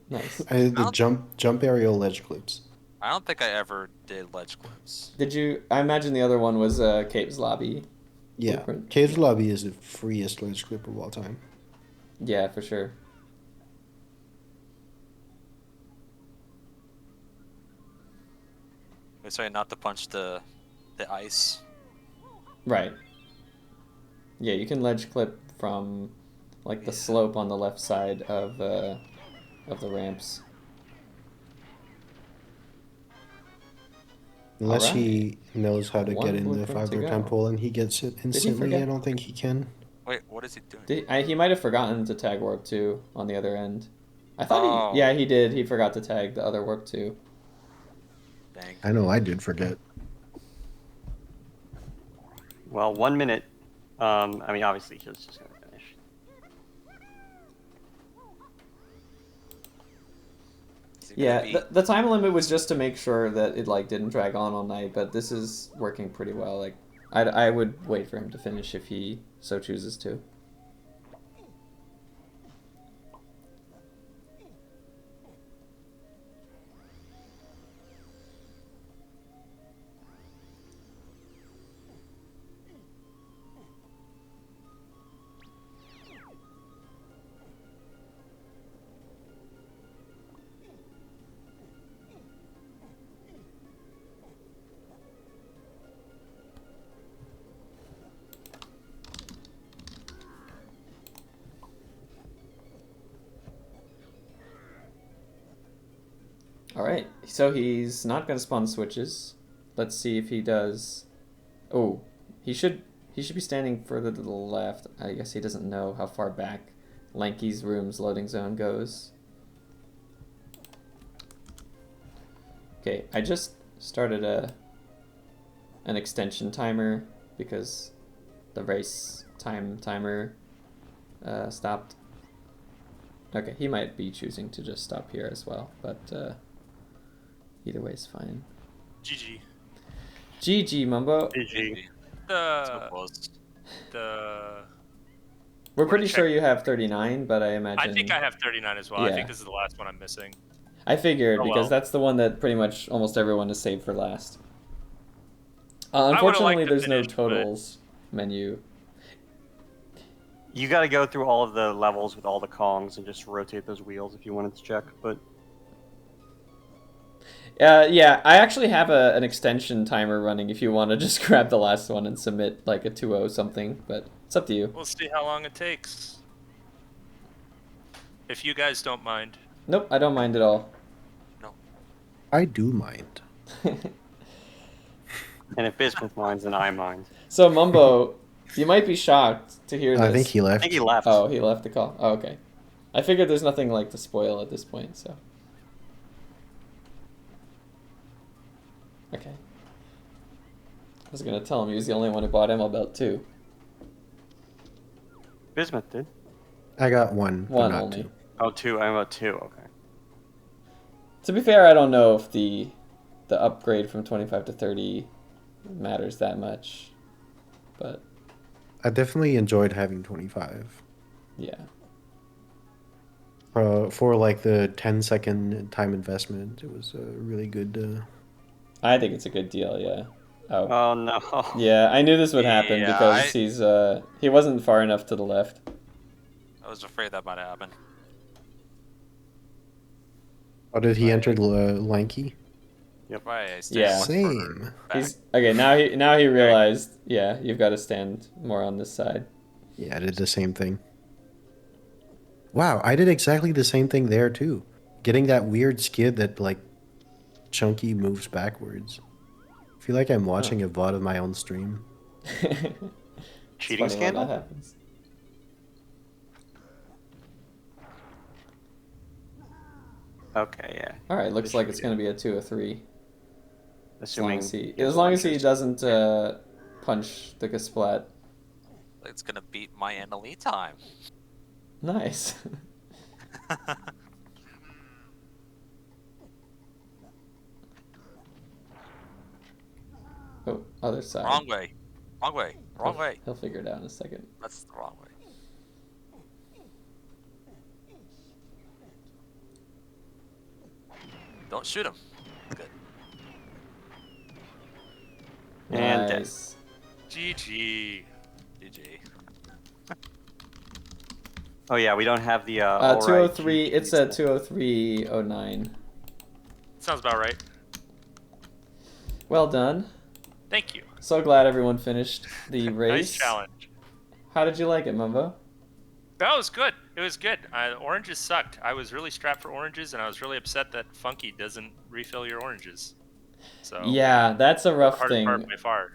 nice. I did the jump aerial ledge clips. I don't think I ever did ledge clips. Did you? I imagine the other one was Cave's Lobby. Yeah, Blueprint. Cave's Lobby is the freest ledge clip of all time. Yeah, for sure. Wait, sorry, not to punch the ice. Right. Yeah, you can ledge clip from like the slope on the left side of the ramps. Unless he knows how to get in the blueprint to 5-door go. temple and he gets it instantly, forget? I don't think he can. Wait, what is he doing? He might have forgotten to tag warp 2 on the other end. I thought yeah, he did. He forgot to tag the other warp 2. Dang. I know I did forget. Well, 1 minute. I mean, obviously, he was just going to finish. Yeah, the time limit was just to make sure that it like didn't drag on all night, but this is working pretty well. Like, I would wait for him to finish if he so chooses to. Alright, so he's not going to spawn switches. Let's see if he does... Oh, he should be standing further to the left. I guess he doesn't know how far back Lanky's room's loading zone goes. Okay, I just started an extension timer because the race timer stopped. Okay, he might be choosing to just stop here as well, but either way is fine. GG. GG, Mumbo. GG. We're pretty check. sure you have 39, but I imagine... I think I have 39 as well. I Yeah. think this is the last one I'm missing. I figured, Oh, because well. that's the one that pretty much almost everyone has saved for last. would've Unfortunately, liked to there's no finish, but- totals menu. You got to go through all of the levels with all the Kongs and just rotate those wheels if you wanted to check. But Yeah, I actually have an extension timer running if you want to just grab the last one and submit like a 2-0 something, but it's up to you. We'll see how long it takes. If you guys don't mind. Nope, I don't mind at all. I do mind. and if Bismuth minds, then I mind. So, Mumbo, you might be shocked to hear this. I think he I left. think he left. Oh, he left the call. Oh, okay. I figured there's nothing like to spoil at this point, so. Okay. I was gonna tell him he was the only one who bought Ammo Belt too. Bismuth did. I got one, but One not only. two. Oh, two. I'm about two. Okay. To be fair, I don't know if the upgrade from 25 to 30 matters that much, but I definitely enjoyed having 25. yeah. For like the 10-second time investment, it was a really good. I think it's a good deal, yeah. Oh. Oh no. Yeah, I knew this would happen Yeah, because he wasn't far enough to the left. I was afraid that might happen. Oh, did he enter Lanky? Right, I Yeah. much Same. further back. He's okay, now he realized, yeah, you've got to stand more on this side. Yeah, I did the same thing. Wow, I did exactly the same thing there too. Getting that weird skid that like Chunky moves backwards. I feel like I'm watching a VOD of my own stream. Cheating It's funny when scandal? that happens. Okay, yeah. All right, looks This like should it's be going to be a 2 or 3. Assuming As long as he doesn't punch the Gasplat. It's gonna beat my NLE time. Nice. Oh, other side. Wrong way. Wrong way. Wrong way. He'll figure it out in a second. That's the wrong way. Don't shoot him. Good. And dead. Nice. GG. GG. Oh yeah, we don't have the all right 203. cheat It's sheets a there. 20309. Sounds about right. Well done. Thank you. So glad everyone finished the race. Nice challenge. How did you like it, Mumbo? That was good. It was good. Oranges sucked. I was really strapped for oranges, and I was really upset that Funky doesn't refill your oranges. So Yeah, that's a rough hardest thing. part by far.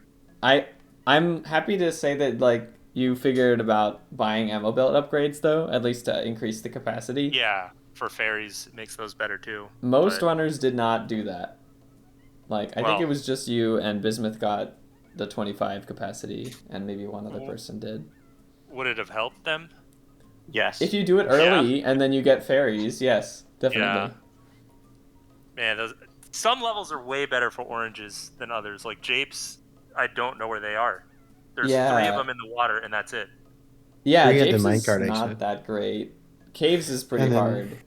I'm happy to say that like you figured about buying ammo belt upgrades though, at least to increase the capacity. Yeah, for fairies, it makes those better too. Most but- runners did not do that. Like I think Well- it was just you and Bismuth got the 25 capacity, and maybe one other person did. Would it have helped them? Yes. If you do it early and then you get fairies, yes, definitely. Yeah. Man, some levels are way better for oranges than others. Like Japes, I don't know where they are. There's 3 Yeah. of them in the water, and that's it. Yeah, We had the Japes is minecart not exit. that great. Caves is pretty And then- hard.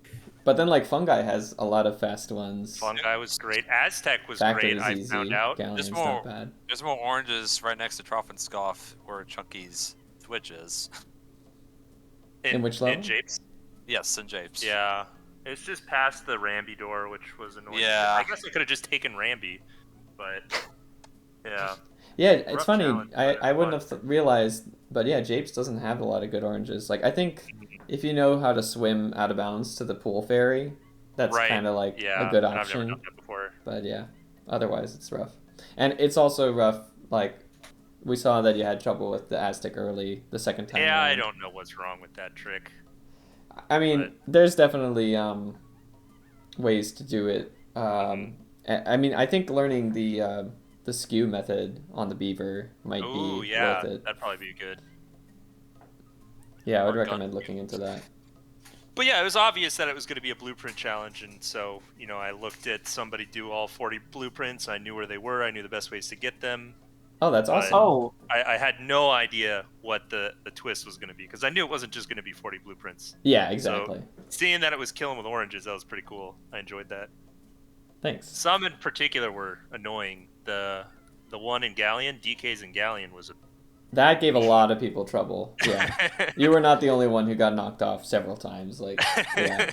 But then like Fungi has a lot of fast ones. Fungi was great. Aztec was Factor great. is I easy. found out. Galleon's There's more- not bad. There's more oranges right next to Trough and Scoff where Chunky's Twitch is. In which level? In Japes. Yes, and Japes. Yeah. It's just past the Ramby door, which was annoying. Yeah. I guess I could have just taken Ramby, but yeah. Yeah, it's Rough funny. challenge, I but wouldn't have realized, but yeah, Japes doesn't have a lot of good oranges. Like I think if you know how to swim out of bounds to the pool fairy, that's Right. kind of like Yeah, a good and I've option. never done that before. But yeah, otherwise it's rough. And it's also rough, like, we saw that you had trouble with the Aztec early the second time Yeah, I around. don't know what's wrong with that trick. I mean, there's definitely ways to do it. I mean, I think learning the skew method on the beaver might Oh, be yeah, worth it. that'd probably be good. Yeah, I would Or gun recommend looking into that. But yeah, it was obvious that it was going to be a blueprint challenge, and so, you know, I looked at somebody do all 40 blueprints. I knew where they were. I knew the best ways to get them. Oh, that's But awesome. Oh, I had no idea what the twist was going to be, because I knew it wasn't just going to be 40 blueprints. Yeah, exactly. Seeing that it was killing with oranges, that was pretty cool. I enjoyed that. Thanks. Some in particular were annoying. The one in Galleon, DK's in Galleon, was a... That gave a lot of people trouble. Yeah. You were not the only one who got knocked off several times. Like, yeah.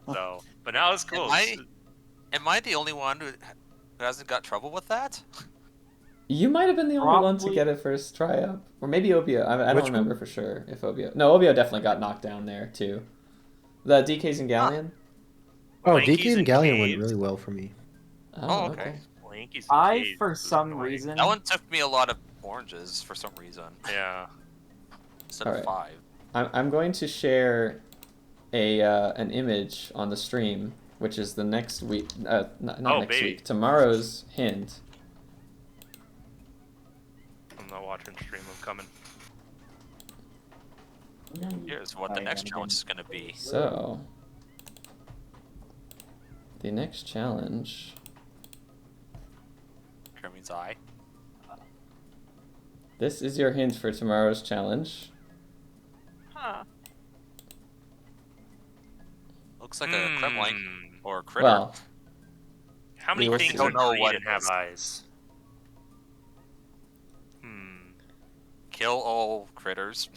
So, but now it's cool. Am I the only one who hasn't got trouble with that? You might have been the only one to Probably- get it first try up. Or maybe Obiyo. I don't Which remember for sure if Obiyo... No, Obiyo definitely got knocked down there, too. The DK's in Galleon? Oh, Blankies DK and and Galleon went Caves. really well for me. Oh, okay. Blankies and I, Caves for was some annoying. reason, That one took me a lot of oranges for some reason. Yeah. Instead Alright. of 5. I'm going to share an image on the stream, which is the next week... not Oh, next baby. week. Tomorrow's hint. I'm not watching stream. I'm coming. Here's what the Sorry, next again. challenge is going to be. So... The next challenge... Kermit's eye. This is your hint for tomorrow's challenge. Huh. Looks like a Kremling Hmm. or a critter. Well, How many We will things see. are Don't know green what and it have is. eyes? Kill all critters.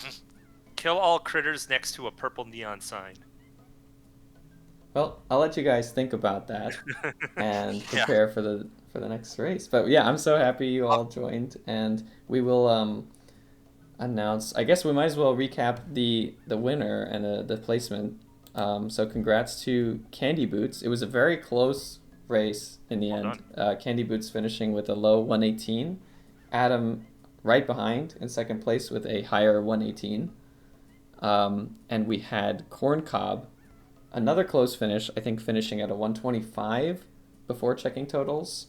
Kill all critters next to a purple neon sign. well, I'll let you guys think about that and Yeah. prepare for the next race. But yeah, I'm so happy you all joined, and we will announce. I guess we might as well recap the winner and the placement. So congrats to Candy Boots. It was a very close race in the Well end. Candy Boots finishing with a low 118. Adam right behind in second place with a higher 118. And we had Corncob, another close finish, I think finishing at a 125 before checking totals.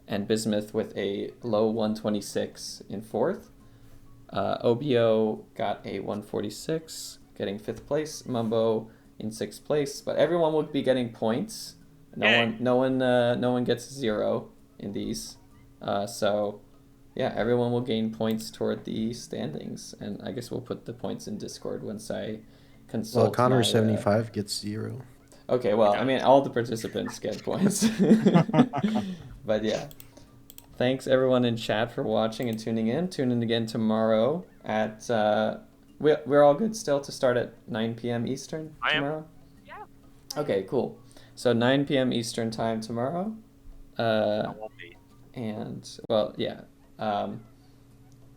And Bismuth with a low 126 in fourth. Obiyo got a 146, getting fifth place. Mumbo in sixth place. But everyone will be getting points. Yay. No one gets 0 in these. So yeah, everyone will gain points toward the standings, and I guess we'll put the points in Discord once I consult. Well, Connor my, 75 gets 0. Okay, well, I mean, all the participants get points. But yeah, thanks everyone in chat for watching and tuning in. Tune in again tomorrow at. We're all good still to start at 9 p.m. Eastern I am. tomorrow. Yeah. Okay, cool. So 9 p.m. Eastern time tomorrow. I won't be. And well, yeah.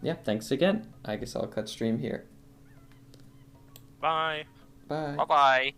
Yeah, thanks again. I guess I'll cut stream here. Bye. Bye. Bye-bye.